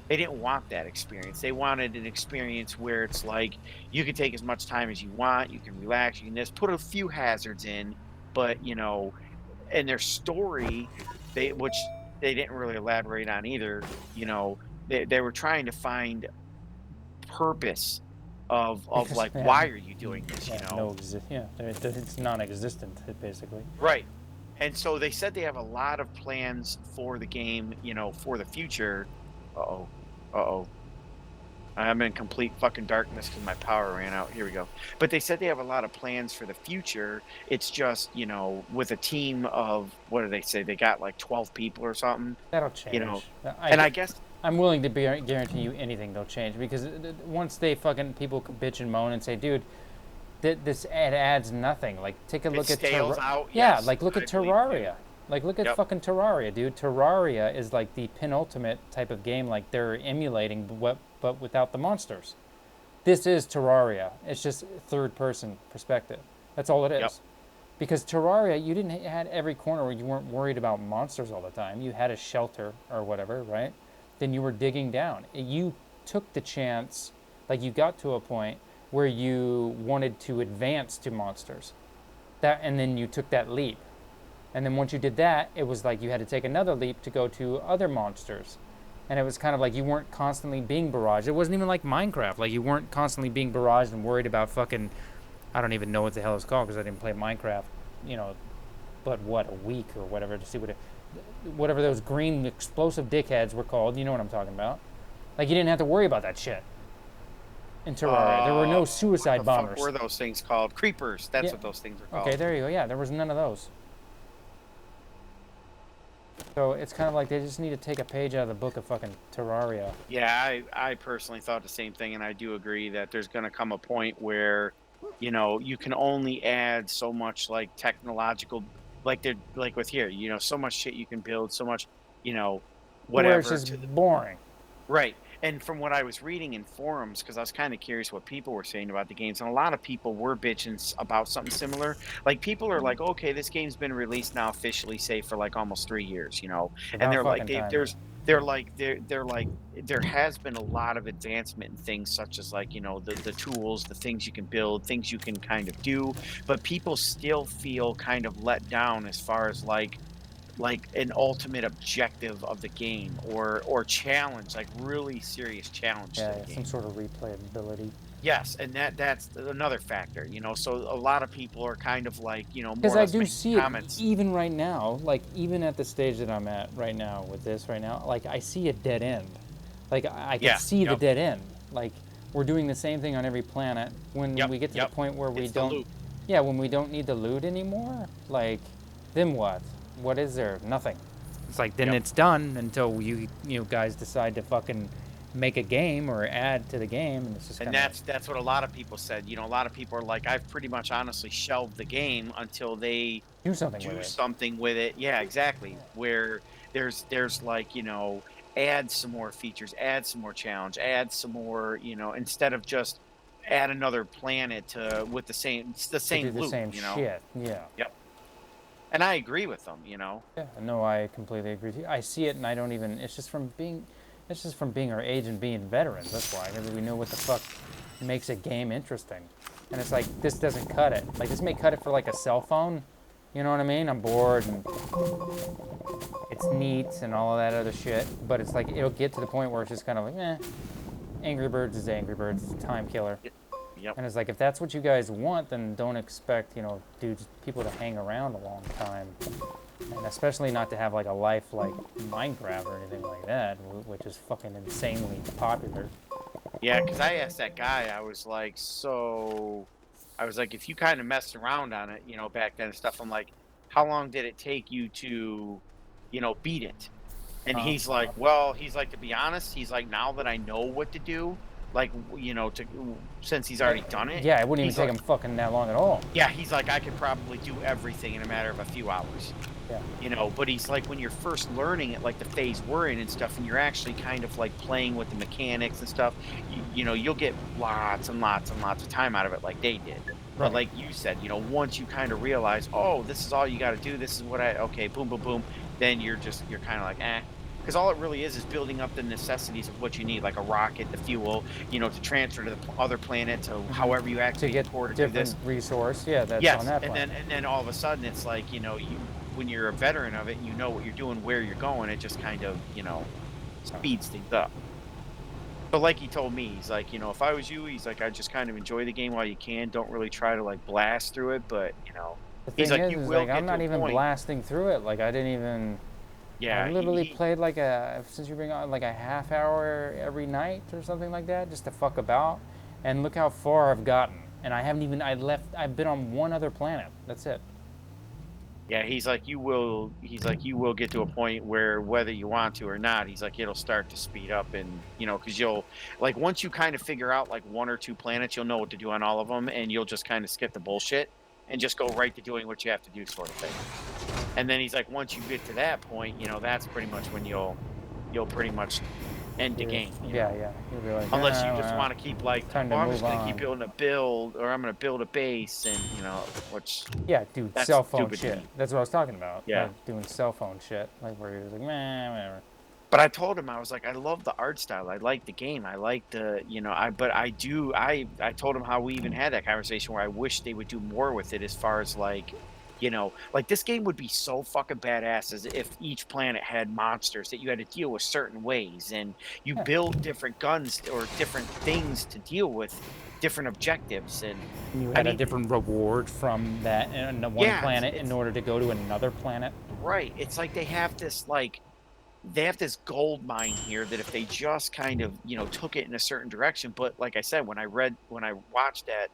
Speaker 2: They didn't want that experience. They wanted an experience where it's like you can take as much time as you want, you can relax, you can just put a few hazards in, but and their story, which they didn't really elaborate on either, they were trying to find purpose of
Speaker 1: Because
Speaker 2: like,
Speaker 1: yeah,
Speaker 2: why are you doing this,
Speaker 1: yeah, yeah, it's non-existent basically.
Speaker 2: right. And so they said they have a lot of plans for the game, for the future. Uh-oh. Uh-oh. I'm in complete fucking darkness because my power ran out. Here we go. But they said they have a lot of plans for the future. It's just, with a team of, what do they say? They got like 12 people or something,
Speaker 1: That'll
Speaker 2: you know.
Speaker 1: change.
Speaker 2: And I guess,
Speaker 1: I'm willing to guarantee you anything they'll change because once they fucking people bitch and moan and say, dude, this ad adds nothing. Like take a
Speaker 2: it
Speaker 1: look at
Speaker 2: stales out.
Speaker 1: yeah,
Speaker 2: Yes,
Speaker 1: like look at
Speaker 2: I believe you.
Speaker 1: Terraria. Like look at
Speaker 2: Yep.
Speaker 1: fucking Terraria, dude. Terraria is like the penultimate type of game. Like they're emulating, but without the monsters. This is Terraria. It's just third person perspective. That's all it
Speaker 2: Yep.
Speaker 1: is. Because Terraria, you didn't had every corner where you weren't worried about monsters all the time. You had a shelter or whatever, right? Then you were digging down. You took the chance, like you got to a point where you wanted to advance to monsters. And then you took that leap. And then once you did that, it was like you had to take another leap to go to other monsters. And it was kind of like you weren't constantly being barraged. It wasn't even like Minecraft. Like you weren't constantly being barraged and worried about fucking, I don't even know what the hell it's called because I didn't play Minecraft, but what, a week or whatever to see whatever those green explosive dickheads were called. You know what I'm talking about. Like you didn't have to worry about that shit in Terraria. There were no suicide
Speaker 2: What the
Speaker 1: bombers.
Speaker 2: fuck were those things called? Creepers. That's
Speaker 1: Yeah.
Speaker 2: what those things are called.
Speaker 1: Okay, there you go. Yeah, there was none of those. So it's kind of like they just need to take a page out of the book of fucking Terraria.
Speaker 2: Yeah, I personally thought the same thing, and I do agree that there's going to come a point where, you can only add so much like technological, like they're like with here, so much shit you can build, so much, you know,
Speaker 1: Where it's
Speaker 2: whatever
Speaker 1: just
Speaker 2: to the
Speaker 1: boring.
Speaker 2: right. And from what I was reading in forums, because I was kind of curious what people were saying about the games, and a lot of people were bitching about something similar. Like people are like, okay, this game's been released now officially, say for like almost 3 years,
Speaker 1: It's
Speaker 2: and
Speaker 1: about
Speaker 2: they're like,
Speaker 1: fucking time.
Speaker 2: they're like, there has been a lot of advancement in things such as like, the tools, the things you can build, things you can kind of do, but people still feel kind of let down as far as like an ultimate objective of the game or challenge, like really serious challenge to
Speaker 1: Yeah,
Speaker 2: the
Speaker 1: yeah, some
Speaker 2: game.
Speaker 1: sort of replayability.
Speaker 2: Yes, and that's another factor, so a lot of people are kind of like, more
Speaker 1: Because
Speaker 2: or
Speaker 1: I
Speaker 2: less
Speaker 1: do
Speaker 2: making
Speaker 1: see it
Speaker 2: comments.
Speaker 1: even right now, like even at the stage that I'm at right now with this right now, like I see a dead end. Like I can
Speaker 2: Yeah,
Speaker 1: see the
Speaker 2: yep,
Speaker 1: dead end. Like we're doing the same thing on every planet. When
Speaker 2: yep,
Speaker 1: we get to the
Speaker 2: yep.
Speaker 1: point where we
Speaker 2: It's the
Speaker 1: don't,
Speaker 2: loop.
Speaker 1: yeah, when we don't need the loot anymore, like then what? What is there? Nothing. It's like then
Speaker 2: Yep.
Speaker 1: it's done until you guys decide to fucking make a game or add to the game, and it's just
Speaker 2: And
Speaker 1: kind of
Speaker 2: that's what a lot of people said. A lot of people are like, I've pretty much honestly shelved the game until they
Speaker 1: do something with
Speaker 2: do
Speaker 1: it.
Speaker 2: something with it. Yeah, exactly. Where there's like, add some more features, add some more challenge, add some more, instead of just add another planet to with it's the
Speaker 1: To do
Speaker 2: same
Speaker 1: the
Speaker 2: loop,
Speaker 1: same shit. Yeah.
Speaker 2: Yep. And I agree with them.
Speaker 1: Yeah, no, I completely agree with you. I see it, and I don't even. It's just from being our age and being veterans. That's why, because we know what the fuck makes a game interesting. And it's like this doesn't cut it. Like this may cut it for like a cell phone. You know what I mean? I'm bored, and it's neat and all of that other shit, but it's like it'll get to the point where it's just kind of like, eh, Angry Birds is Angry Birds, it's a time killer.
Speaker 2: Yep.
Speaker 1: And it's like, if that's what you guys want, then don't expect, dudes, people to hang around a long time. And especially not to have like a life like Minecraft or anything like that, which is fucking insanely popular.
Speaker 2: Yeah, because I asked that guy, I was like, if you kind of messed around on it, back then and stuff, I'm like, how long did it take you to, beat it? And
Speaker 1: Uh,
Speaker 2: he's like, well, he's like, to be honest, he's like, now that I know what to do, like, since he's already done it,
Speaker 1: yeah, it wouldn't even
Speaker 2: he's
Speaker 1: take
Speaker 2: like,
Speaker 1: him fucking that long at all.
Speaker 2: yeah, he's like, I could probably do everything in a matter of a few hours.
Speaker 1: Yeah.
Speaker 2: But he's like, when you're first learning it, like the phase we're in and stuff, and you're actually kind of like playing with the mechanics and stuff, you'll get lots and lots and lots of time out of it like they did. But
Speaker 1: Right.
Speaker 2: like you said, once you kind of realize, oh, this is all you got to do, this is okay, boom, boom, boom, then you're kind of like, eh. Because all it really is building up the necessities of what you need, like a rocket, the fuel, to transfer to the other planet, to however you
Speaker 1: To
Speaker 2: activate
Speaker 1: get
Speaker 2: the core to do
Speaker 1: different
Speaker 2: this.
Speaker 1: resource, yeah, that's on
Speaker 2: Yes,
Speaker 1: that
Speaker 2: and
Speaker 1: planet.
Speaker 2: then all of a sudden it's like, when you're a veteran of it, and you know what you're doing, where you're going, it just kind of, speeds things up. But like he told me, he's like, if I was you, he's like, I just kind of enjoy the game while you can. Don't really try to like blast through it, but
Speaker 1: The
Speaker 2: he's
Speaker 1: thing
Speaker 2: like, you
Speaker 1: is
Speaker 2: will
Speaker 1: like
Speaker 2: get
Speaker 1: I'm
Speaker 2: to
Speaker 1: not
Speaker 2: a
Speaker 1: even
Speaker 2: point.
Speaker 1: blasting through it. Like I
Speaker 2: Yeah,
Speaker 1: literally played like since you bring on like a half hour every night or something like that, just to fuck about. And look how far I've gotten. And I've been on one other planet. That's it.
Speaker 2: yeah, he's like, you will get to a point where whether you want to or not, he's like, it'll start to speed up, and because you'll like, once you kind of figure out like one or two planets, you'll know what to do on all of them, and you'll just kind of skip the bullshit and just go right to doing what you have to do, sort of thing. And then he's like, once you get to that point, that's pretty much when you'll pretty much end the game,
Speaker 1: Yeah. You'll be like,
Speaker 2: unless you just
Speaker 1: well,
Speaker 2: want to keep like,
Speaker 1: time to
Speaker 2: oh, I'm
Speaker 1: move
Speaker 2: just gonna keep
Speaker 1: on.
Speaker 2: building a build, or I'm gonna build a base, and which
Speaker 1: Yeah, dude,
Speaker 2: that's
Speaker 1: cell phone
Speaker 2: stupid to
Speaker 1: shit.
Speaker 2: me.
Speaker 1: That's what I was talking about.
Speaker 2: Yeah.
Speaker 1: Like doing cell phone shit. Like where you're like, meh, whatever.
Speaker 2: But I told him, I was like, I love the art style. I like the game. I like the, but I told him how we even had that conversation where I wish they would do more with it, as far as like, like this game would be so fucking badass as if each planet had monsters that you had to deal with certain ways, and you
Speaker 1: Yeah.
Speaker 2: build different guns or different things to deal with different objectives. And
Speaker 1: You
Speaker 2: I
Speaker 1: had a
Speaker 2: mean,
Speaker 1: different reward from that in the one
Speaker 2: yeah,
Speaker 1: planet in
Speaker 2: it's
Speaker 1: order to go to another planet.
Speaker 2: right. It's like they have this gold mine here that if they just kind of took it in a certain direction. But like I said, when I watched that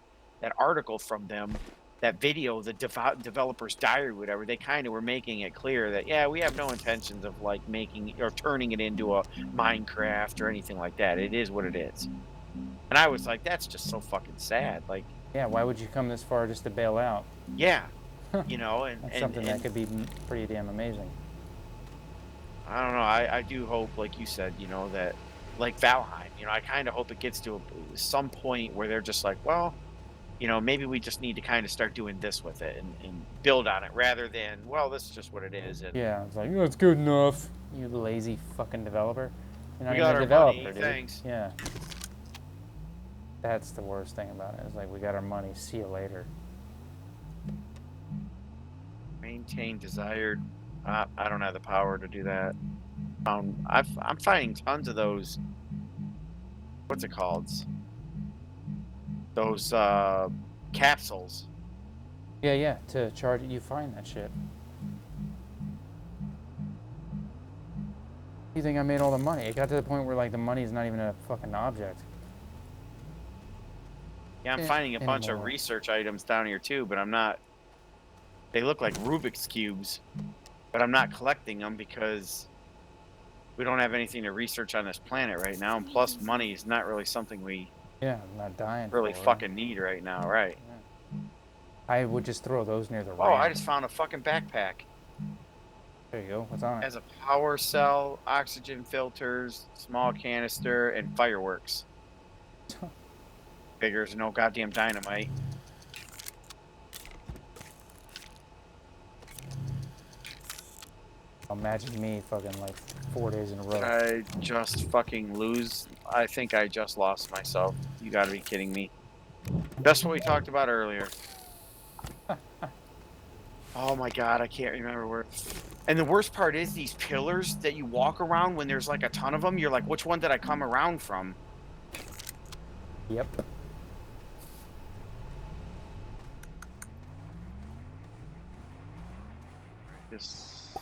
Speaker 2: article from them, that video, the developer's diary, whatever, they kind of were making it clear that, yeah, we have no intentions of like making or turning it into a Minecraft or anything like that. It is what it is. And I was like, that's just so fucking sad, like,
Speaker 1: Yeah, why would you come this far just to bail out?
Speaker 2: yeah,
Speaker 1: That's something that could be pretty damn amazing.
Speaker 2: I don't know. I do hope, like you said, that like Valheim, I kind of hope it gets to some point where they're just like, well, maybe we just need to kind of start doing this with it, and build on it, rather than, well, this is just what it is. And
Speaker 1: Yeah, it's like, it's good enough. You lazy fucking developer. You're not
Speaker 2: we
Speaker 1: even
Speaker 2: got
Speaker 1: a
Speaker 2: our money.
Speaker 1: developer, dude.
Speaker 2: Thanks.
Speaker 1: Yeah. That's the worst thing about it. It's like, we got our money. See you later.
Speaker 2: Maintain desired. I don't have the power to do that. I'm finding tons of those. What's it called? Those capsules.
Speaker 1: Yeah. To charge it, you find that shit. You think I made all the money? It got to the point where, like, the money is not even a fucking object.
Speaker 2: Yeah, I'm finding a bunch of
Speaker 1: Anymore.
Speaker 2: research items down here too, but I'm not. They look like Rubik's cubes, but I'm not collecting them because we don't have anything to research on this planet right now. And plus, money is not really something we
Speaker 1: Yeah, I'm not dying
Speaker 2: really
Speaker 1: for it.
Speaker 2: fucking need right now, right?
Speaker 1: Yeah. I would just throw those near the
Speaker 2: Oh, I
Speaker 1: ramp.
Speaker 2: just found a fucking backpack.
Speaker 1: There you go. What's on it?
Speaker 2: Has a power cell, oxygen filters, small canister, and fireworks. Figures no goddamn dynamite.
Speaker 1: Imagine me fucking like 4 days in a row.
Speaker 2: I just fucking lose. I think I just lost myself. You gotta be kidding me. That's what we talked about earlier. Oh my god, I can't remember where. And the worst part is these pillars that you walk around when there's like a ton of them. You're like, which one did I come around from?
Speaker 1: Yep.
Speaker 2: Just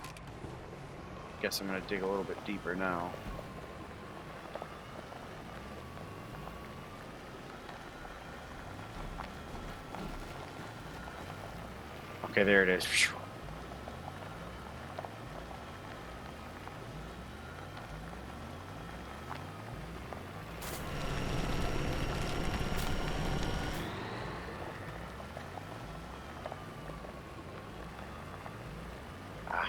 Speaker 2: guess I'm gonna dig a little bit deeper now. Okay, there it is. Phew. Ah,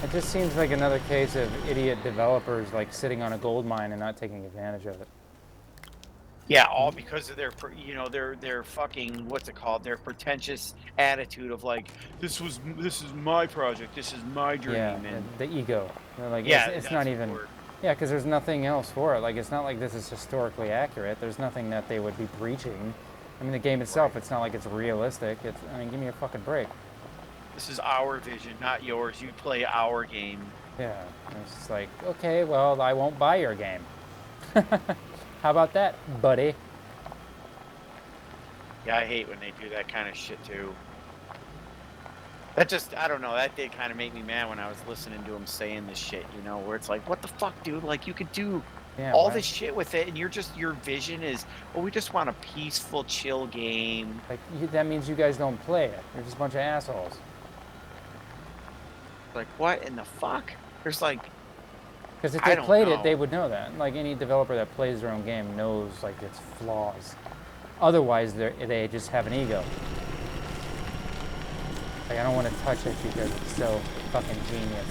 Speaker 1: It just seems like another case of idiot developers like sitting on a gold mine and not taking advantage of it.
Speaker 2: yeah, all because of their, their fucking what's it called? Their pretentious attitude of like, this is my project, this is my
Speaker 1: Yeah,
Speaker 2: dream, and
Speaker 1: the ego. Like
Speaker 2: yeah,
Speaker 1: it's not
Speaker 2: that's the
Speaker 1: even.
Speaker 2: word.
Speaker 1: Yeah, because there's nothing else for it. Like it's not like this is historically accurate. There's nothing that they would be breaching. I mean, the game
Speaker 2: Right.
Speaker 1: itself, it's not like it's realistic. I mean, give me a fucking break.
Speaker 2: This is our vision, not yours. You play our game.
Speaker 1: Yeah, it's just like, okay, well, I won't buy your game. How about that, buddy?
Speaker 2: Yeah, I hate when they do that kind of shit too. That just, I don't know, that did kind of make me mad when I was listening to him saying this shit, where it's like, what the fuck, dude? Like, you could do
Speaker 1: Yeah,
Speaker 2: all
Speaker 1: why?
Speaker 2: this shit with it, and your vision is, oh, we just want a peaceful, chill game.
Speaker 1: Like that means you guys don't play it. You're just a bunch of assholes.
Speaker 2: Like, what in the fuck? There's like,
Speaker 1: Because if
Speaker 2: I
Speaker 1: they
Speaker 2: don't
Speaker 1: played it, they
Speaker 2: know.
Speaker 1: would know that. Like any developer that plays their own game knows like its flaws. Otherwise, they just have an ego. Like I don't want to touch it because it's so fucking genius.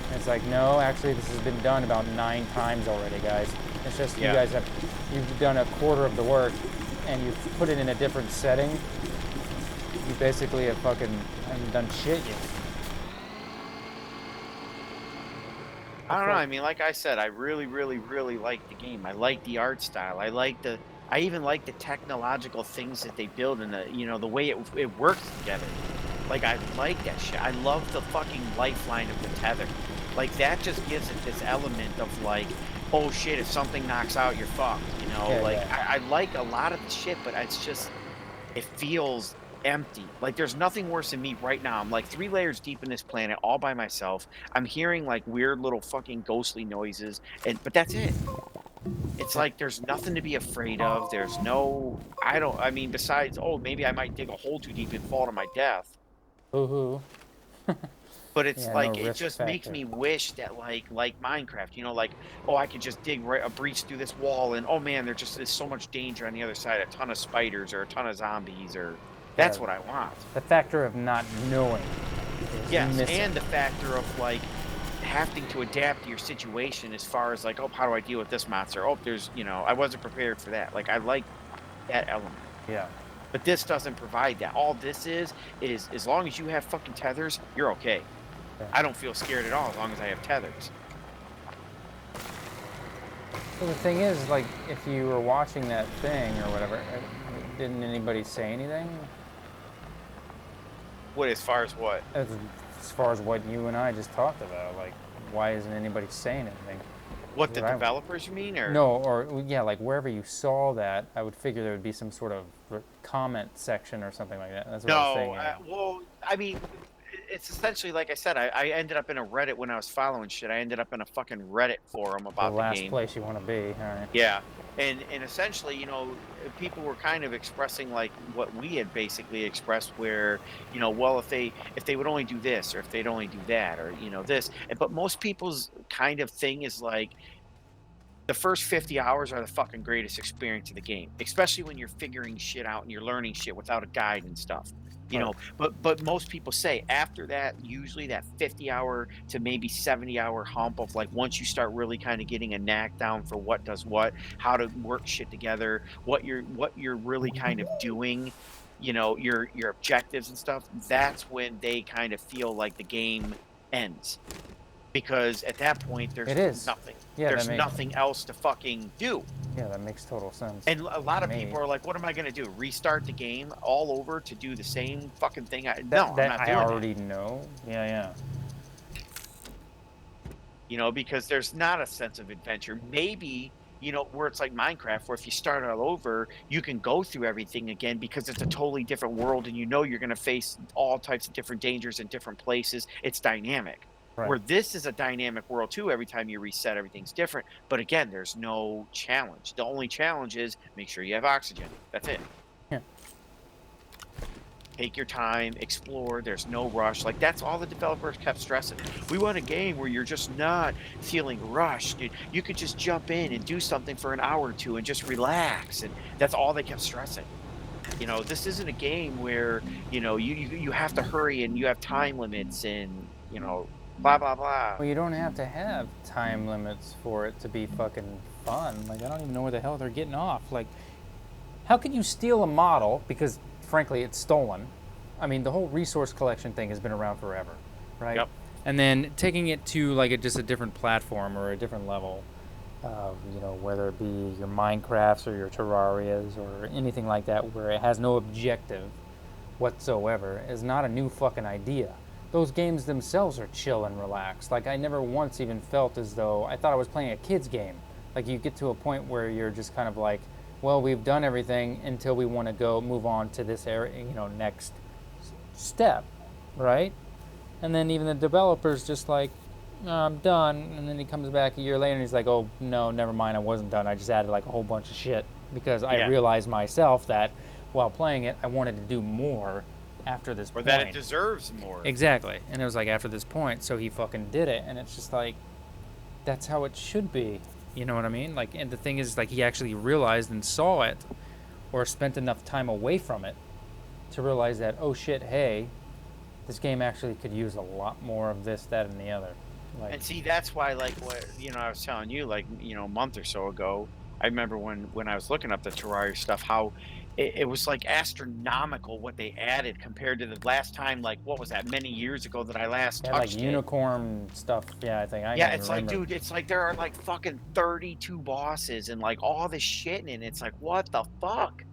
Speaker 1: And it's like, no, actually, this has been done about 9 times already, guys. It's just you
Speaker 2: Yeah.
Speaker 1: guys you've done a quarter of the work, and you've put it in a different setting. You basically have fucking haven't done shit yet.
Speaker 2: I
Speaker 1: It's
Speaker 2: don't know.
Speaker 1: like,
Speaker 2: I mean, like I said, I really, really, really like the game. I like the art style. I even like the technological things that they build and the way it works together. Like, I like that shit. I love the fucking lifeline of the tether. Like, that just gives it this element of like, oh shit, if something knocks out, you're fucked.
Speaker 1: yeah,
Speaker 2: Like
Speaker 1: yeah.
Speaker 2: I like a lot of the shit, but it's just it feels empty. Like there's nothing worse than me right now. I'm like 3 layers deep in this planet all by myself. I'm hearing like weird little fucking ghostly noises, but that's it. It's like there's nothing to be afraid of. There's no I mean besides, oh, maybe I might dig a hole too deep and fall to my death.
Speaker 1: Hoo-hoo.
Speaker 2: But it's
Speaker 1: Yeah, no
Speaker 2: like it
Speaker 1: risk
Speaker 2: just makes
Speaker 1: factor.
Speaker 2: me wish that like Minecraft, like, oh, I could just dig a breach through this wall and oh man, there just is so much danger on the other side, a ton of spiders or a ton of zombies or
Speaker 1: Yeah,
Speaker 2: that's what I want.
Speaker 1: the factor of not knowing is
Speaker 2: Yes,
Speaker 1: missing.
Speaker 2: and the factor of like having to adapt to your situation as far as like, oh, how do I deal with this monster? Oh, I wasn't prepared for that. Like I like that element.
Speaker 1: Yeah.
Speaker 2: But this doesn't provide that. All this is as long as you have fucking tethers, you're okay.
Speaker 1: Yeah.
Speaker 2: I don't feel scared at all as long as I have tethers.
Speaker 1: So the thing is, like, if you were watching that thing or whatever, didn't anybody say anything?
Speaker 2: What as far as what?
Speaker 1: As far as what you and I just talked about, like, why isn't anybody saying anything?
Speaker 2: What the
Speaker 1: What I
Speaker 2: developers you mean or
Speaker 1: No, or yeah, like wherever you saw that, I would figure there would be some sort of comment section or something like that. That's what I was
Speaker 2: no,
Speaker 1: saying. Yeah.
Speaker 2: well, I mean, it's essentially like I said. I ended up in a Reddit when I was following shit. I ended up in a fucking Reddit forum
Speaker 1: The
Speaker 2: about the
Speaker 1: last
Speaker 2: game.
Speaker 1: place you want to be. All right.
Speaker 2: Yeah, and essentially, people were kind of expressing like what we had basically expressed, where well, if they would only do this, or if they'd only do that, or this. But most people's kind of thing is like the first 50 hours are the fucking greatest experience of the game, especially when you're figuring shit out and you're learning shit without a guide and stuff.
Speaker 1: Right.
Speaker 2: But most people say after that, usually that 50-hour to maybe 70-hour hump of like once you start really kind of getting a knack down for what does what, how to work shit together, what you're really kind of doing, your objectives and stuff, that's when they kind of feel like the game ends because at that point
Speaker 1: It is.
Speaker 2: nothing
Speaker 1: Yeah, that
Speaker 2: there's
Speaker 1: makes.
Speaker 2: nothing else to fucking do.
Speaker 1: Yeah, that makes total sense
Speaker 2: And a lot
Speaker 1: to
Speaker 2: of people
Speaker 1: me.
Speaker 2: are like, "What am I gonna do? Restart the game all over to do the same fucking thing?" No,
Speaker 1: That
Speaker 2: I'm
Speaker 1: that
Speaker 2: not
Speaker 1: I
Speaker 2: doing that.
Speaker 1: already know. Yeah, yeah.
Speaker 2: You know, because there's not a sense of adventure. Maybe, you know, where it's like Minecraft, where if you start all over, you can go through everything again because it's a totally different world and you know you're going to face all types of different dangers in different places. It's dynamic.
Speaker 1: Right.
Speaker 2: Where this is a dynamic world too, every time you reset, everything's different. But again, there's no challenge. The only challenge is make sure you have oxygen. That's it.
Speaker 1: Yeah.
Speaker 2: Take your time, explore. There's no rush. Like that's all the developers kept stressing. We want a game where you're just not feeling rushed. You could just jump in and do something for an hour or two and just relax. And that's all they kept stressing. You know, this isn't a game where you have to hurry and you have time limits and blah blah blah.
Speaker 1: Well, you don't have to have time limits for it to be fucking fun. Like, I don't even know where the hell they're getting off. Like, how can you steal a model because, frankly, it's stolen? I mean, the whole resource collection thing has been around forever, right?
Speaker 2: Yep.
Speaker 1: And then taking it to like just a different platform or a different level, whether it be your Minecrafts or your Terrarias or anything like that, where it has no objective whatsoever, is not a new fucking idea. Those games themselves are chill and relaxed. Like, I never once even felt as though I thought I was playing a kid's game. Like, you get to a point where you're just kind of like, well, we've done everything until we want to go move on to this area, next step, right? And then even the developer's just like, "No, I'm done." And then he comes back a year later and he's like, "Oh, no, never mind, I wasn't done. I just added like a whole bunch of shit because I
Speaker 2: Yeah.
Speaker 1: realized myself that while playing it, I wanted to do more after this
Speaker 2: Or that it
Speaker 1: point."
Speaker 2: deserves more.
Speaker 1: Exactly. And it was like after this point, so he fucking did it. And it's just like, that's how it should be. You know what I mean? Like, and the thing is, like, he actually realized and saw it or spent enough time away from it to realize that, oh shit, hey, this game actually could use a lot more of this, that, and the other. Like,
Speaker 2: And see, that's why, like, what I was telling you, like, a month or so ago, I remember when I was looking up the Terraria stuff, how it was like astronomical what they added compared to the last time, like, what was that, many years ago that I last
Speaker 1: yeah, like
Speaker 2: touched it.
Speaker 1: unicorn stuff. Yeah, I think I
Speaker 2: Yeah,
Speaker 1: can't even
Speaker 2: it's like,
Speaker 1: remember.
Speaker 2: dude, it's like there are like fucking 32 bosses and like all this shit in it. It's like, what the fuck?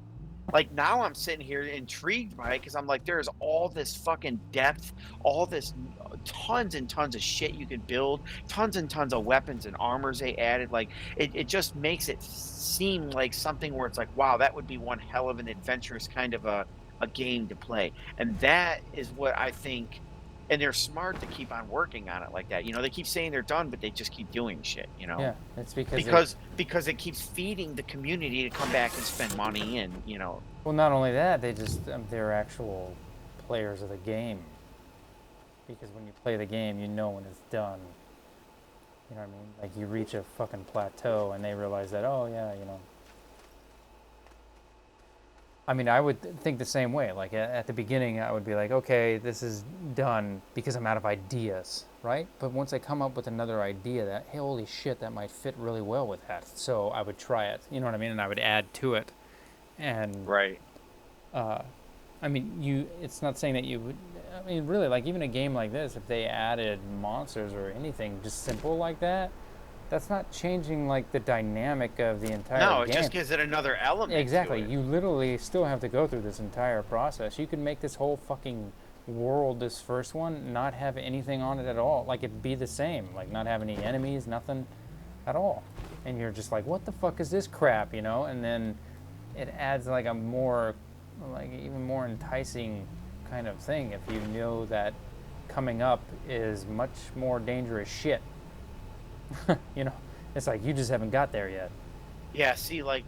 Speaker 2: Like, now I'm sitting here intrigued by it because 'cause I'm like, there's all this fucking depth, all this tons and tons of shit you could build, tons and tons of weapons and armors they added. Like, it just makes it seem like something where it's like, wow, that would be one hell of an adventurous kind of a game to play. And that is what I think. And they're smart to keep on working on it like that. You know, they keep saying they're done, but they just keep doing shit,
Speaker 1: Yeah, it's because it.
Speaker 2: because it keeps feeding the community to come back and spend money and
Speaker 1: Well, not only that, they just they're actual players of the game. Because when you play the game, you know when it's done. You know what I mean? Like, you reach a fucking plateau and they realize that, oh yeah, I mean, I would think the same way. Like, at the beginning, I would be like, okay, this is done because I'm out of ideas, right? But once I come up with another idea that, hey, holy shit, that might fit really well with that. So I would try it, you know what I mean? And I would add to it. And,
Speaker 2: right.
Speaker 1: I mean, it's not saying that you would, I mean, really, like, even a game like this, if they added monsters or anything just simple like that, that's not changing, like, the dynamic of the entire
Speaker 2: No, it
Speaker 1: game.
Speaker 2: just gives it another element
Speaker 1: Exactly.
Speaker 2: to it.
Speaker 1: You literally still have to go through this entire process. You could make this whole fucking world, this first one, not have anything on it at all. Like, it'd be the same. Like, not have any enemies, nothing at all. And you're just like, what the fuck is this crap, And then it adds, like, a more, like, even more enticing kind of thing if you know that coming up is much more dangerous shit. you know, it's like you just haven't got there yet.
Speaker 2: Yeah, see, like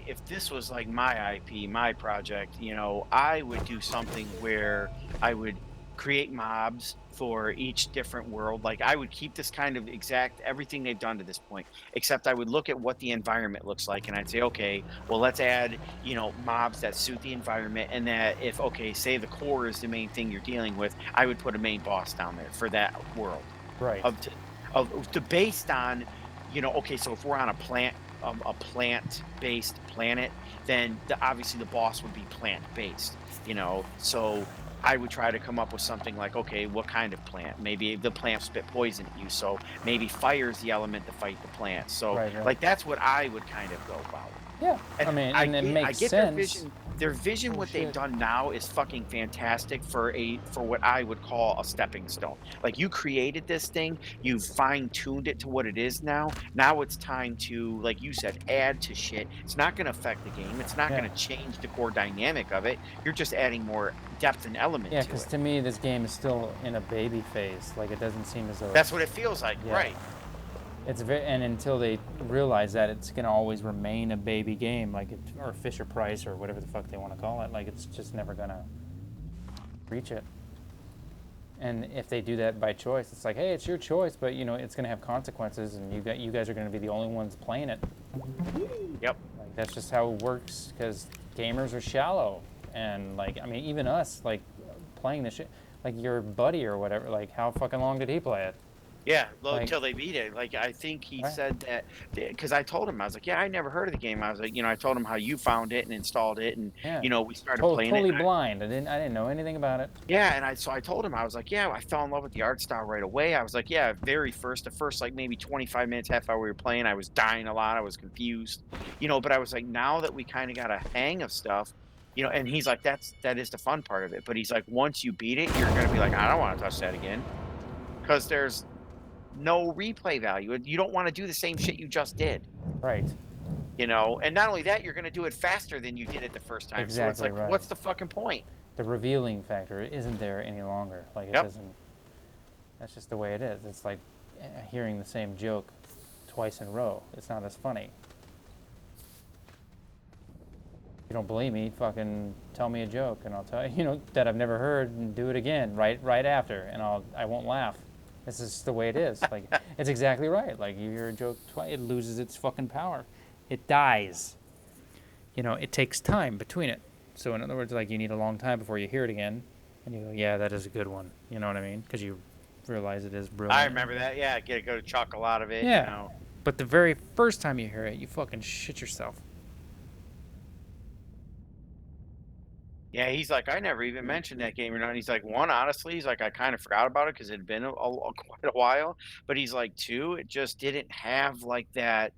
Speaker 2: if this was like my IP, my project, I would do something where I would create mobs for each different world. Like I would keep this kind of exact everything they've done to this point, except I would look at what the environment looks like and I'd say, okay, well, let's add, mobs that suit the environment. And that if, okay, say the core is the main thing you're dealing with, I would put a main boss down there for that world
Speaker 1: Right.
Speaker 2: of, t- to based on, okay, so if we're on a plant-based planet, then obviously the boss would be plant-based. So I would try to come up with something like, okay, what kind of plant? Maybe the plant spit poison at you, so maybe fire is the element to fight the plant. So
Speaker 1: Right, right.
Speaker 2: like that's what I would kind of go about.
Speaker 1: Yeah, I
Speaker 2: And
Speaker 1: mean,
Speaker 2: I
Speaker 1: and it
Speaker 2: get I
Speaker 1: makes
Speaker 2: get their
Speaker 1: sense.
Speaker 2: vision. Their vision,
Speaker 1: Oh
Speaker 2: what they've
Speaker 1: shit.
Speaker 2: done now is fucking fantastic for what I would call a stepping stone. Like you created this thing, you've fine-tuned it to what it is now. Now it's time to, like you said, add to shit. It's not gonna affect the game. It's not
Speaker 1: Yeah.
Speaker 2: gonna change the core dynamic of it. You're just adding more depth and element
Speaker 1: Yeah,
Speaker 2: to
Speaker 1: because
Speaker 2: it.
Speaker 1: to me, this game is still in a baby phase. Like, it doesn't seem as though
Speaker 2: That's
Speaker 1: it's,
Speaker 2: what it feels like,
Speaker 1: yeah.
Speaker 2: right?
Speaker 1: It's very, and until they realize that it's gonna always remain a baby game, like it, or Fisher Price or whatever the fuck they want to call it, like it's just never gonna reach it. And if they do that by choice, it's like, hey, it's your choice, but you know it's gonna have consequences, and you guys are gonna be the only ones playing it.
Speaker 2: Yep.
Speaker 1: Like that's just how it works, because gamers are shallow, and like I mean even us, like playing this shit, like your buddy or whatever, like how fucking long did he play it?
Speaker 2: Yeah,
Speaker 1: Like,
Speaker 2: until they beat it. Like, I think he
Speaker 1: right?
Speaker 2: said that because I told him, I was like, "Yeah, I never heard of the game." I was like, I told him how you found it and installed it, and
Speaker 1: Yeah,
Speaker 2: we started playing it.
Speaker 1: totally
Speaker 2: And
Speaker 1: blind. I didn't know anything about it.
Speaker 2: yeah, and I told him, I was like, "Yeah, I fell in love with the art style right away." I was like, "Yeah, the first like maybe 25 minutes, half hour we were playing, I was dying a lot, I was confused, but I was like, now that we kind of got a hang of stuff." And he's like, that is the fun part of it. But he's like, once you beat it, you're gonna be like, I don't want to touch that again because there's no replay value. You don't want to do the same shit you just did,
Speaker 1: Right.
Speaker 2: and not only that, you're going to do it faster than you did it the first time. So it's
Speaker 1: Exactly
Speaker 2: like,
Speaker 1: right.
Speaker 2: what's the fucking point?
Speaker 1: The revealing factor isn't there any longer. Like it
Speaker 2: Yep.
Speaker 1: doesn't. That's just the way it is. It's like hearing the same joke twice in a row. It's not as funny. If you don't believe me, fucking tell me a joke, and I'll tell you, that I've never heard, and do it again right after, and I won't laugh. This is the way it is. Like it's exactly right. Like you hear a joke twice, it loses its fucking power. It dies. It takes time between it. So in other words, like you need a long time before you hear it again, and you go, yeah, that is a good one. You know what I mean? Because you realize it is
Speaker 2: I
Speaker 1: brilliant.
Speaker 2: remember that. Yeah, get to go to chuck a lot of it.
Speaker 1: Yeah. But the very first time you hear it, you fucking shit yourself.
Speaker 2: Yeah, he's like, I never even mentioned that game or not. He's like, one, honestly, he's like, I kind of forgot about it because it had been quite a while. But he's like, two, it just didn't have like that.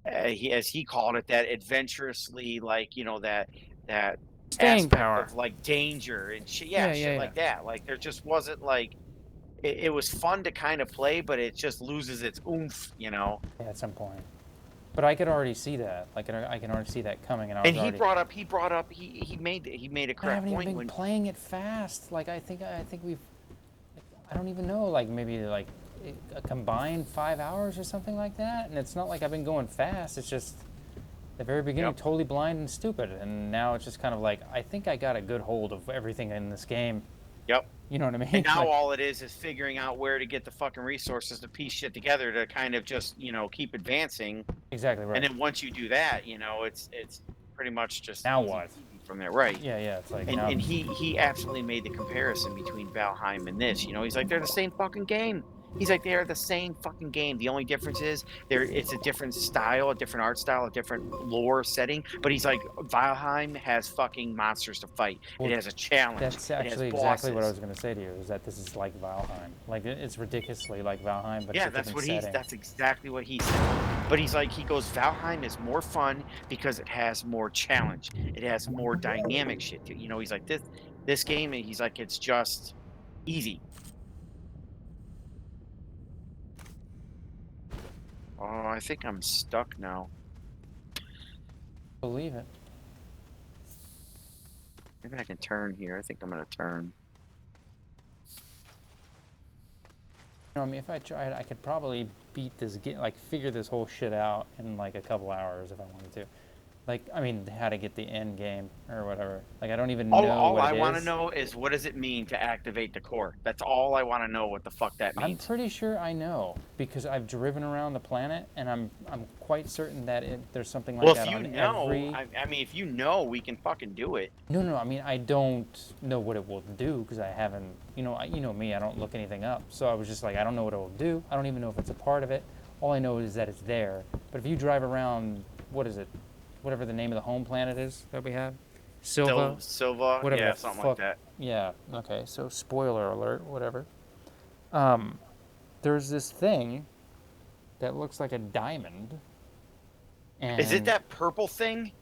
Speaker 2: As he called it, that adventurously, like that
Speaker 1: Staying
Speaker 2: aspect
Speaker 1: power.
Speaker 2: of like danger and shit. Yeah,
Speaker 1: Yeah, yeah,
Speaker 2: shit
Speaker 1: yeah.
Speaker 2: like that. Like there just wasn't like it was fun to kind of play, but it just loses its oomph.
Speaker 1: Yeah, at some point. But I could already see that. Like I can already see that coming, and I
Speaker 2: And
Speaker 1: was
Speaker 2: he
Speaker 1: already.
Speaker 2: brought up, he made a
Speaker 1: I
Speaker 2: correct
Speaker 1: haven't even
Speaker 2: point
Speaker 1: been
Speaker 2: when
Speaker 1: playing it fast. Like I think we've. I don't even know. Like maybe like a combined 5 hours or something like that. And it's not like I've been going fast. It's just the very beginning,
Speaker 2: yep,
Speaker 1: totally blind and stupid, and now it's just kind of like I think I got a good hold of everything in this game.
Speaker 2: yep.
Speaker 1: You know what I
Speaker 2: And
Speaker 1: mean?
Speaker 2: now
Speaker 1: Like
Speaker 2: all it is figuring out where to get the fucking resources to piece shit together to kind of just keep advancing.
Speaker 1: exactly
Speaker 2: And
Speaker 1: right.
Speaker 2: then once you do that, it's pretty much just
Speaker 1: Now
Speaker 2: easy
Speaker 1: what?
Speaker 2: peasy from there, right?
Speaker 1: Yeah, yeah. It's like
Speaker 2: And
Speaker 1: now.
Speaker 2: and he absolutely made the comparison between Valheim and this. He's like, they're the same fucking game. He's like, they are the same fucking game. The only difference is it's a different style, a different art style, a different lore setting. But he's like, Valheim has fucking monsters to fight. It
Speaker 1: Well,
Speaker 2: has a challenge.
Speaker 1: that's
Speaker 2: It has
Speaker 1: actually exactly what I
Speaker 2: bosses.
Speaker 1: was going to say to you. Is that this is like Valheim? Like it's ridiculously like Valheim, but it's
Speaker 2: Yeah,
Speaker 1: a different setting.
Speaker 2: that's exactly what he said. But he's like, he goes, Valheim is more fun because it has more challenge. It has more dynamic shit to it. He's like, this game, and he's like, it's just easy. Oh, I think I'm stuck now.
Speaker 1: Believe it.
Speaker 2: Maybe I can turn here. I think I'm gonna turn.
Speaker 1: I mean, if I tried, I could probably beat this game, like figure this whole shit out in like a couple hours if I wanted to. Like, I mean, how to get the end game or whatever. Like, I don't even know
Speaker 2: All
Speaker 1: what
Speaker 2: I
Speaker 1: it
Speaker 2: want to
Speaker 1: is.
Speaker 2: know is what does it mean to activate the core? That's all I want to know. What the fuck that
Speaker 1: I'm
Speaker 2: means?
Speaker 1: pretty sure I know because I've driven around the planet, and I'm quite certain that there's something like
Speaker 2: Well,
Speaker 1: that
Speaker 2: if you
Speaker 1: on
Speaker 2: know,
Speaker 1: every.
Speaker 2: I mean, if you know, we can fucking do it.
Speaker 1: No, no, I mean, I don't know what it will do because I haven't. You know me, I don't look anything up. So I was just like, I don't know what it will do. I don't even know if it's a part of it. All I know is that it's there. But if you drive around, what is it? Whatever the name of the home planet is that we have. Silva,
Speaker 2: Silva,
Speaker 1: whatever
Speaker 2: yeah,
Speaker 1: the
Speaker 2: something like
Speaker 1: fuck.
Speaker 2: that.
Speaker 1: Yeah. Okay. So spoiler alert, whatever. There's this thing that looks like a diamond,
Speaker 2: Is it
Speaker 1: and
Speaker 2: that purple thing?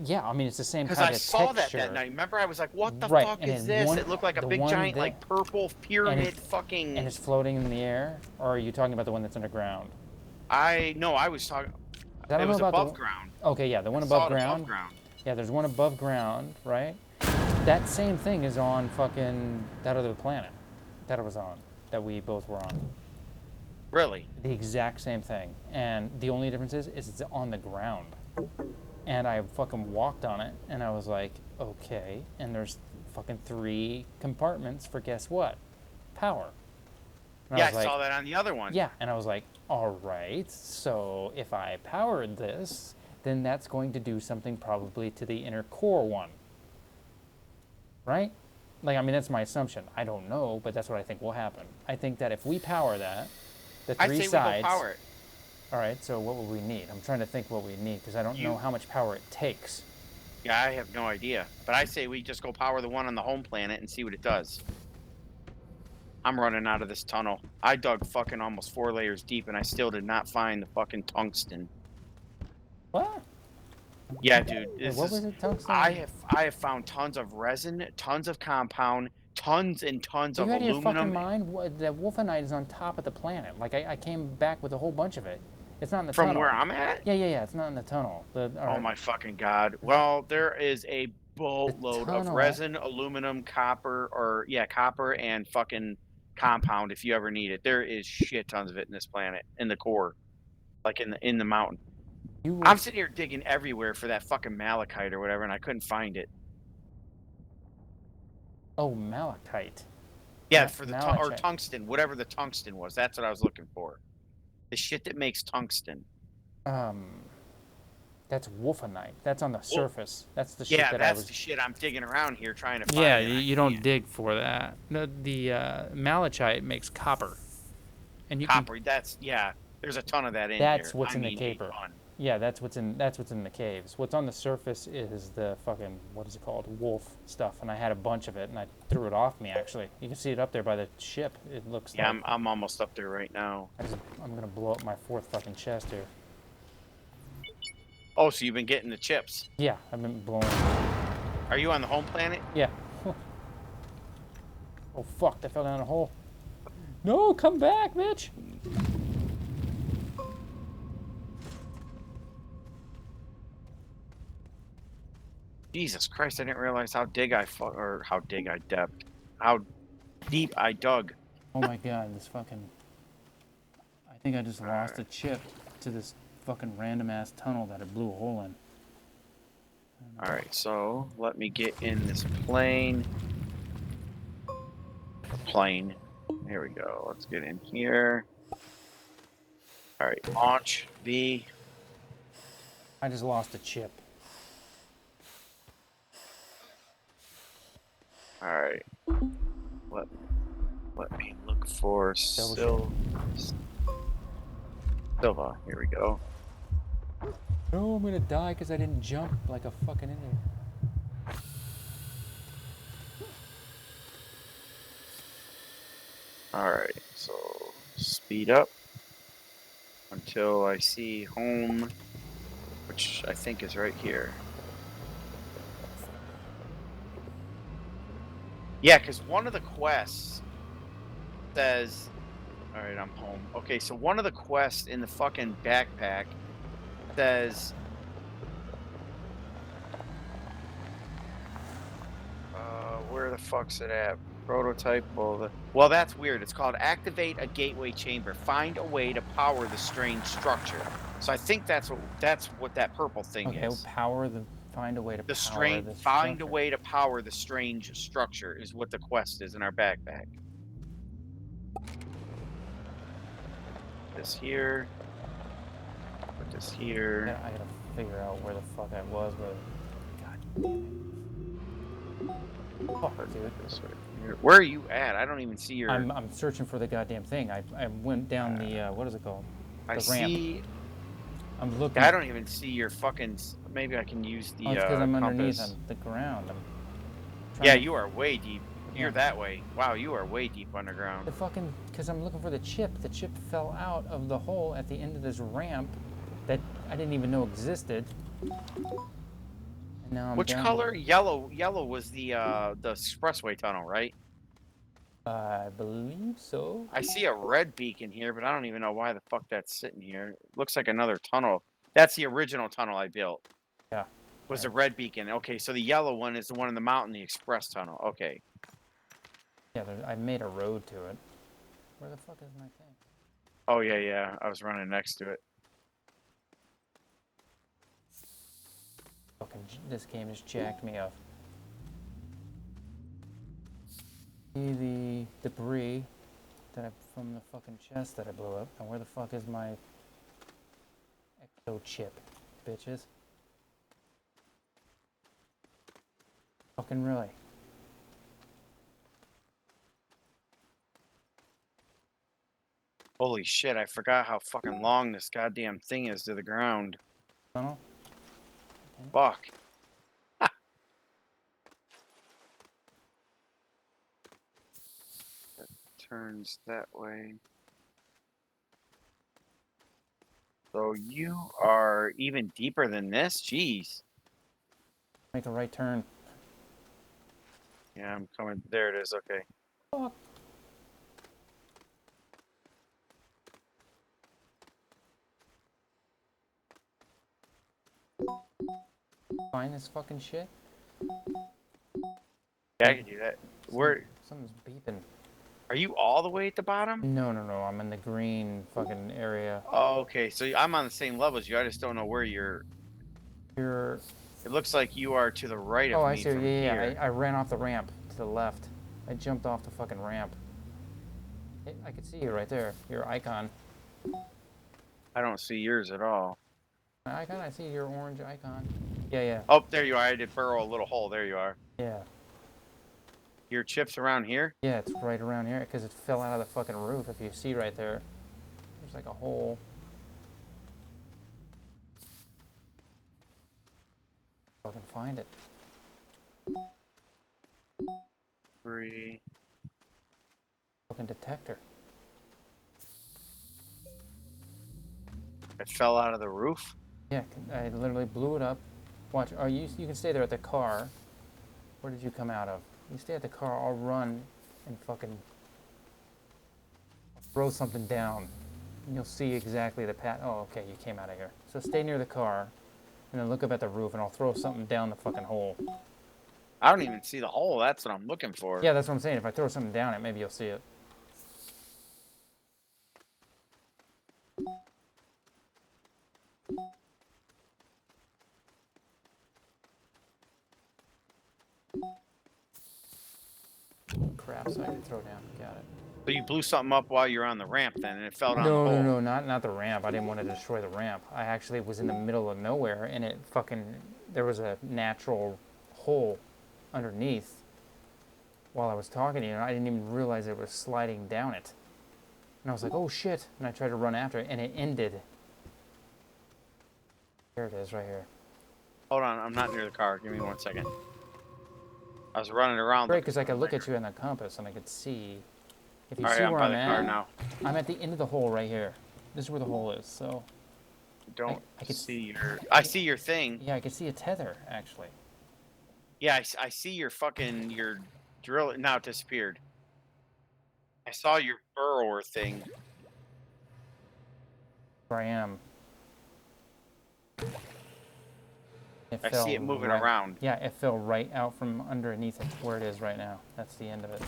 Speaker 1: yeah, I mean it's the same
Speaker 2: Because
Speaker 1: kind
Speaker 2: I
Speaker 1: of
Speaker 2: saw that
Speaker 1: texture,
Speaker 2: night. Remember, I was like, "What the
Speaker 1: right?
Speaker 2: fuck
Speaker 1: And
Speaker 2: is
Speaker 1: then
Speaker 2: this?"
Speaker 1: one,
Speaker 2: It looked like a
Speaker 1: the
Speaker 2: big
Speaker 1: one
Speaker 2: giant,
Speaker 1: that,
Speaker 2: like purple
Speaker 1: and
Speaker 2: pyramid.
Speaker 1: it's and
Speaker 2: Fucking.
Speaker 1: it's floating in the air, or are you talking about the one that's underground?
Speaker 2: I no, I was talking.
Speaker 1: 'Cause I
Speaker 2: It
Speaker 1: don't know
Speaker 2: was
Speaker 1: about the.
Speaker 2: above ground.
Speaker 1: Okay, yeah, the
Speaker 2: I
Speaker 1: one
Speaker 2: saw
Speaker 1: above
Speaker 2: it above
Speaker 1: ground.
Speaker 2: ground.
Speaker 1: Yeah, there's one above ground, right? That same thing is on fucking that other planet that it was on, that we both were on.
Speaker 2: Really?
Speaker 1: The exact same thing, and the only difference is it's on the ground. And I fucking walked on it, and I was like, okay. And there's fucking 3 compartments for guess what? Power. And I
Speaker 2: Yeah, I
Speaker 1: was like,
Speaker 2: saw that on the other one.
Speaker 1: yeah. And I was like, all right. So if I powered this, then that's going to do something probably to the inner core one, right? Like, I mean, that's my assumption. I don't know, but that's what I think will happen. I think that if we power that, the
Speaker 2: I
Speaker 1: 3
Speaker 2: say we go
Speaker 1: sides.
Speaker 2: power it.
Speaker 1: All right. So what would we need? I'm trying to think what we need because I don't know
Speaker 2: You.
Speaker 1: how much power it takes.
Speaker 2: Yeah, I have no idea. But I say we just go power the one on the home planet and see what it does. I'm running out of this tunnel. I dug fucking almost 4 layers deep, and I still did not find the fucking tungsten.
Speaker 1: What?
Speaker 2: Yeah, dude,
Speaker 1: Wait,
Speaker 2: this
Speaker 1: what
Speaker 2: is.
Speaker 1: was it? Tungsten?
Speaker 2: I have found tons of resin, tons of compound, tons and tons
Speaker 1: Are you
Speaker 2: of
Speaker 1: out of your fucking
Speaker 2: aluminum
Speaker 1: mind? The Wolfenite is on top of the planet. Like, I came back with a whole bunch of it. It's not in the
Speaker 2: from where
Speaker 1: tunnel.
Speaker 2: I'm at.
Speaker 1: Yeah. It's not in the tunnel.
Speaker 2: Oh my fucking god. Well, there is a
Speaker 1: The
Speaker 2: boatload of
Speaker 1: tunnel.
Speaker 2: resin, aluminum, copper, or yeah, copper and fucking compound if you ever need it. There is shit tons of it in this planet, in the core, like in the mountain.
Speaker 1: You were.
Speaker 2: I'm sitting here digging everywhere for that fucking malachite or whatever, and I couldn't find it.
Speaker 1: Oh, malachite.
Speaker 2: Yeah,
Speaker 1: Not
Speaker 2: for the or
Speaker 1: malachite.
Speaker 2: tungsten, whatever the tungsten was. That's what I was looking for. The shit that makes tungsten.
Speaker 1: Um, that's Wolfenite. That's on the
Speaker 2: Well,
Speaker 1: surface. That's the shit
Speaker 2: yeah,
Speaker 1: that I
Speaker 2: that's
Speaker 1: was.
Speaker 2: the shit I'm digging around here trying to
Speaker 1: Yeah,
Speaker 2: find, and I
Speaker 1: you don't
Speaker 2: can't.
Speaker 1: dig for that. The malachite makes copper, and you can.
Speaker 2: Copper. That's yeah. There's a ton of that in
Speaker 1: That's
Speaker 2: here.
Speaker 1: what's
Speaker 2: I
Speaker 1: in the
Speaker 2: mean, a
Speaker 1: caper.
Speaker 2: ton.
Speaker 1: Yeah, that's what's in the caves. What's on the surface is the fucking what is it called? Wolf stuff, and I had a bunch of it, and I threw it off me. Actually, you can see it up there by the ship. It looks
Speaker 2: Yeah,
Speaker 1: like
Speaker 2: I'm almost up there right now.
Speaker 1: I'm gonna blow up my 4th fucking chest here.
Speaker 2: Oh, so you've been getting the chips.
Speaker 1: Yeah, I've been blowing.
Speaker 2: Are you on the home planet?
Speaker 1: Yeah. Oh fuck! I fell down a hole. No, come back, bitch!
Speaker 2: Jesus Christ! I didn't realize how how deep I dug.
Speaker 1: Oh my god, this fucking. I think I just lost a
Speaker 2: Alright.
Speaker 1: chip to this fucking random ass tunnel that it blew a hole in.
Speaker 2: All right, so let me get in this plane. Here we go. Let's get in here. All right, launch V.
Speaker 1: I just lost a chip.
Speaker 2: All right. Let me look for Silva. Here we go.
Speaker 1: No, I'm gonna die because I didn't jump like a fucking idiot.
Speaker 2: All right, so speed up until I see home, which I think is right here. Yeah, because one of the quests says, all right, I'm home. Okay, so one of the quests in the fucking backpack says, where the fuck's it at? Prototype. Well, that's weird. It's called activate a gateway chamber. Find a way to power the strange structure. So I think that's what that purple thing
Speaker 1: Okay,
Speaker 2: is.
Speaker 1: Find a way to
Speaker 2: The
Speaker 1: power
Speaker 2: strange.
Speaker 1: this
Speaker 2: Find a
Speaker 1: structure.
Speaker 2: way to power the strange structure is what the quest is in our backpack. This here. Put this here.
Speaker 1: I gotta figure out where the fuck I was, but God, fuck, dude.
Speaker 2: This right here. Where are you at? I don't even see your.
Speaker 1: I'm searching for the goddamn thing. I went down the what is it called?
Speaker 2: I
Speaker 1: The ramp.
Speaker 2: see.
Speaker 1: I'm looking.
Speaker 2: I don't even see your fucking maybe I can use
Speaker 1: Oh,
Speaker 2: the
Speaker 1: it's because I'm underneath
Speaker 2: compass.
Speaker 1: on the ground. I'm
Speaker 2: Yeah,
Speaker 1: trying to.
Speaker 2: you are way deep.
Speaker 1: Yeah.
Speaker 2: You're that way. Wow, you are way deep underground.
Speaker 1: The fucking. Because I'm looking for the chip. The chip fell out of the hole at the end of this ramp that I didn't even know existed. And now I'm
Speaker 2: Which
Speaker 1: down.
Speaker 2: color? Yellow. Yellow was the expressway tunnel, right?
Speaker 1: I believe so.
Speaker 2: I see a red beacon here, but I don't even know why the fuck that's sitting here. It looks like another tunnel. That's the original tunnel I built.
Speaker 1: Yeah.
Speaker 2: Was
Speaker 1: Right.
Speaker 2: a red beacon. Okay, so the yellow one is the one in the mountain, the express tunnel. Okay.
Speaker 1: Yeah, I made a road to it. Where the fuck is my thing?
Speaker 2: Oh yeah, yeah. I was running next to it.
Speaker 1: Fucking, this game has jacked me up. See the debris from the fucking chest that I blew up. And where the fuck is my exo chip, bitches? Fucking really.
Speaker 2: Holy shit, I forgot how fucking long this goddamn thing is to the ground.
Speaker 1: Tunnel?
Speaker 2: Fuck. That turns that way. So you are even deeper than this? Jeez.
Speaker 1: Make a right turn.
Speaker 2: Yeah, I'm coming. There it is. Okay.
Speaker 1: Fuck. Find this fucking shit?
Speaker 2: Yeah, I can do that. Where
Speaker 1: Something's beeping.
Speaker 2: are you all the way at the bottom?
Speaker 1: No, no, no. I'm in the green fucking area.
Speaker 2: Oh, okay. So I'm on the same level as you. I just don't know where you're.
Speaker 1: You're.
Speaker 2: It looks like you are to the right
Speaker 1: Oh,
Speaker 2: of
Speaker 1: I
Speaker 2: me
Speaker 1: see.
Speaker 2: from
Speaker 1: Yeah, yeah.
Speaker 2: here.
Speaker 1: I ran off the ramp to the left. I jumped off the fucking ramp. I could see you right there. Your icon.
Speaker 2: I don't see yours at all.
Speaker 1: My icon? I see your orange icon. Yeah, yeah.
Speaker 2: Oh, there you are. I did burrow a little hole. There you are.
Speaker 1: Yeah.
Speaker 2: Your chips around here?
Speaker 1: Yeah, it's right around here because it fell out of the fucking roof. If you see right there, there's like a hole. Fucking find it.
Speaker 2: 3.
Speaker 1: Fucking detector.
Speaker 2: It fell out of the roof.
Speaker 1: Yeah, I literally blew it up. Watch. Oh, you can stay there at the car. Where did you come out of? You stay at the car. I'll run and fucking throw something down. And you'll see exactly the path. Oh, okay, you came out of here. So stay near the car, and then look up at the roof, and I'll throw something down the fucking hole.
Speaker 2: I don't even see the hole. That's what I'm looking for.
Speaker 1: Yeah, that's what I'm saying. If I throw something down it, maybe you'll see it. Crap, so I can throw down. Got it.
Speaker 2: So you blew something up while you're on the ramp then, and it fell down the
Speaker 1: No,
Speaker 2: hole.
Speaker 1: no, no, not the ramp. I didn't want to destroy the ramp. I actually was in the middle of nowhere, and it fucking there was a natural hole underneath while I was talking to you, and I didn't even realize it was sliding down it. And I was like, oh shit, and I tried to run after it, and it ended. Here it is, right here.
Speaker 2: Hold on, I'm not near the car. Give me 1 second. I was running around.
Speaker 1: Great, because I could look at you on the compass, and I could see. If you
Speaker 2: All right,
Speaker 1: see
Speaker 2: I'm
Speaker 1: where
Speaker 2: by
Speaker 1: I'm
Speaker 2: the car
Speaker 1: at,
Speaker 2: now.
Speaker 1: I'm at the end of the hole right here. This is where the hole is, so.
Speaker 2: Don't
Speaker 1: I could
Speaker 2: see your. I see your thing.
Speaker 1: Yeah, I could see a tether, actually.
Speaker 2: Yeah, I see your fucking your drill. Now it disappeared. I saw your burrower thing.
Speaker 1: Where I am.
Speaker 2: I see it moving
Speaker 1: right,
Speaker 2: around.
Speaker 1: Yeah, it fell right out from underneath it, where it is right now. That's the end of it.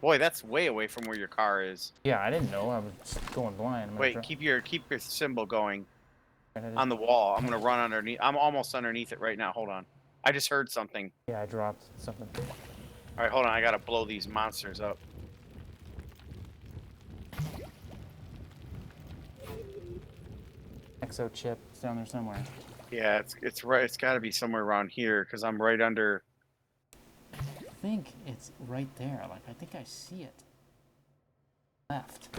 Speaker 2: Boy, that's way away from where your car is.
Speaker 1: Yeah, I didn't know. I was just going blind.
Speaker 2: Wait, keep your symbol going
Speaker 1: on
Speaker 2: on the wall. I'm gonna run underneath. I'm almost underneath it right now. Hold on. I just heard something.
Speaker 1: Yeah, I dropped something.
Speaker 2: All right, hold on. I gotta blow these monsters up.
Speaker 1: Exo chip. It's down there somewhere.
Speaker 2: Yeah, it's right. It's got to be somewhere around here because I'm right under.
Speaker 1: I think it's right there. Like, I think I see it. Left.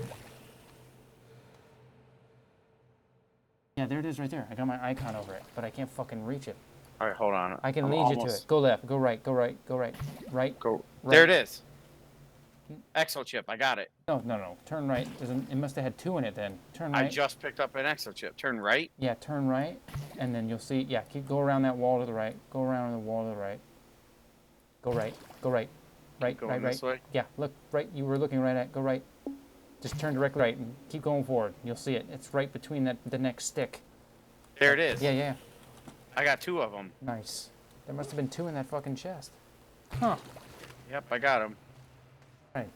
Speaker 1: Yeah, there it is right there. I got my icon over it, but I can't fucking reach it.
Speaker 2: All right, hold on.
Speaker 1: I can
Speaker 2: I'm
Speaker 1: lead you to it. Go left, go right, go right, go right, right.
Speaker 2: Go.
Speaker 1: Right.
Speaker 2: There it is. Exo chip. I got it.
Speaker 1: No, no, no. Turn right. It must have had 2 in it then. Turn right.
Speaker 2: I just picked up an exo chip. Turn right.
Speaker 1: Yeah, turn right, and then you'll see. Yeah, go around that wall to the right. Go around the wall to the right. Go right. Go right. Right.
Speaker 2: Going
Speaker 1: right.
Speaker 2: this way.
Speaker 1: Yeah, look right. You were looking right at. Go right. Just turn directly right and keep going forward. You'll see it. It's right between the next stick.
Speaker 2: There it is.
Speaker 1: Yeah, yeah.
Speaker 2: I got 2 of them.
Speaker 1: Nice. There must have been 2 in that fucking chest. Huh.
Speaker 2: Yep, I got them.
Speaker 1: Right.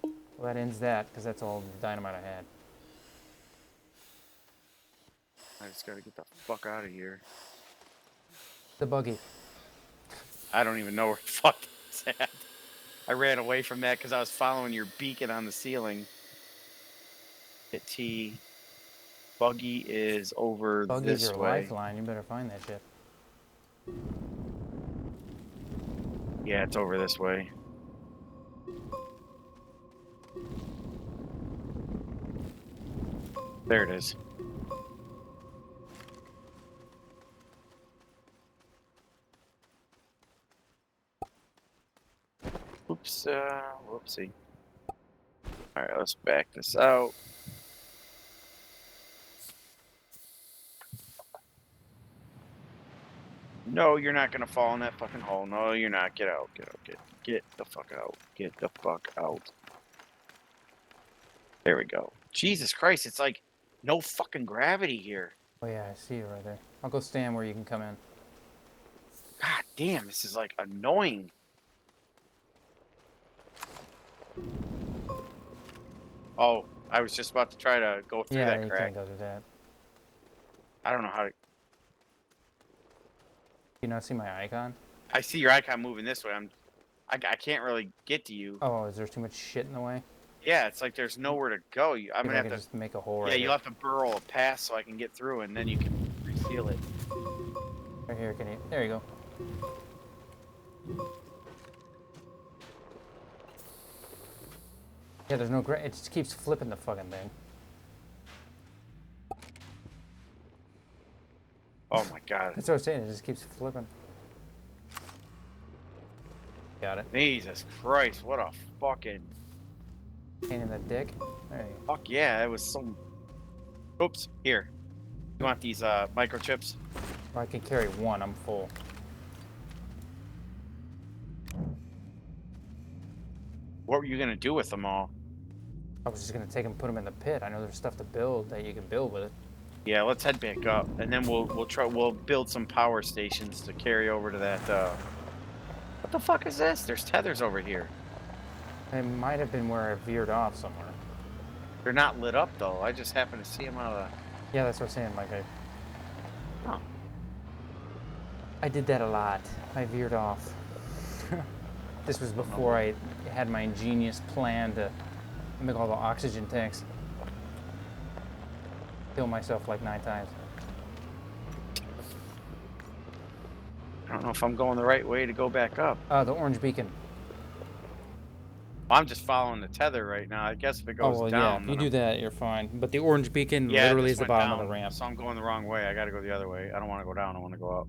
Speaker 1: Well, that ends that because that's all the dynamite I had.
Speaker 2: I just gotta get the fuck out of here.
Speaker 1: The buggy.
Speaker 2: I don't even know where the fuck it's at. I ran away from that because I was following your beacon on the ceiling. Hit T. Buggy is over
Speaker 1: Buggy's
Speaker 2: this
Speaker 1: your
Speaker 2: way.
Speaker 1: lifeline. You better find that shit.
Speaker 2: Yeah, it's over this way. There it is. Oops, whoopsie. Alright, let's back this out. No, you're not gonna fall in that fucking hole. No, you're not. Get out, get out, get the fuck out. Get the fuck out. There we go. Jesus Christ, it's like no fucking gravity here.
Speaker 1: Oh yeah, I see you right there. I'll go stand where you can come in.
Speaker 2: God damn, this is like annoying. Oh, I was just about to try to go through
Speaker 1: Yeah,
Speaker 2: that
Speaker 1: you
Speaker 2: crack.
Speaker 1: can't go through that.
Speaker 2: I don't know how to.
Speaker 1: You not see my icon?
Speaker 2: I see your icon moving this way. I can't really get to you.
Speaker 1: Oh, is there too much shit in the way?
Speaker 2: Yeah, it's like there's nowhere to go. I'm
Speaker 1: Maybe
Speaker 2: gonna
Speaker 1: I
Speaker 2: have
Speaker 1: could
Speaker 2: to.
Speaker 1: just make a hole right
Speaker 2: Yeah,
Speaker 1: here.
Speaker 2: you'll have to burrow a path so I can get through, and then you can reseal it.
Speaker 1: Right here, can you? There you go. Yeah, there's no it just keeps flipping the fucking thing.
Speaker 2: Oh my god.
Speaker 1: That's what I was saying, it just keeps flipping. Got it.
Speaker 2: Jesus Christ, what a fucking.
Speaker 1: Pain in the dick. There you go.
Speaker 2: Fuck yeah, it was some. Oops, here. You want these microchips?
Speaker 1: Well, I can carry 1, I'm full.
Speaker 2: What were you gonna do with them all?
Speaker 1: I was just gonna take them, put them in the pit. I know there's stuff to build that you can build with it.
Speaker 2: Yeah, let's head back up, and then we'll build some power stations to carry over to that. What the fuck is this? There's tethers over here.
Speaker 1: It might have been where I veered off somewhere.
Speaker 2: They're not lit up though. I just happen to see them out of
Speaker 1: Yeah, that's what I'm saying. Like
Speaker 2: Huh.
Speaker 1: I did that a lot. I veered off. This was before I had my ingenious plan to make all the oxygen tanks. Kill myself like 9 times.
Speaker 2: I don't know if I'm going the right way to go back up.
Speaker 1: The orange beacon.
Speaker 2: I'm just following the tether right now. I guess if it goes
Speaker 1: Oh, well,
Speaker 2: down.
Speaker 1: yeah, if you
Speaker 2: then
Speaker 1: do that, you're fine. But the orange beacon
Speaker 2: Yeah,
Speaker 1: literally
Speaker 2: this
Speaker 1: is the
Speaker 2: went
Speaker 1: bottom of
Speaker 2: down,
Speaker 1: the ramp.
Speaker 2: So I'm going the wrong way. I gotta go the other way. I don't want to go down. I want to go up.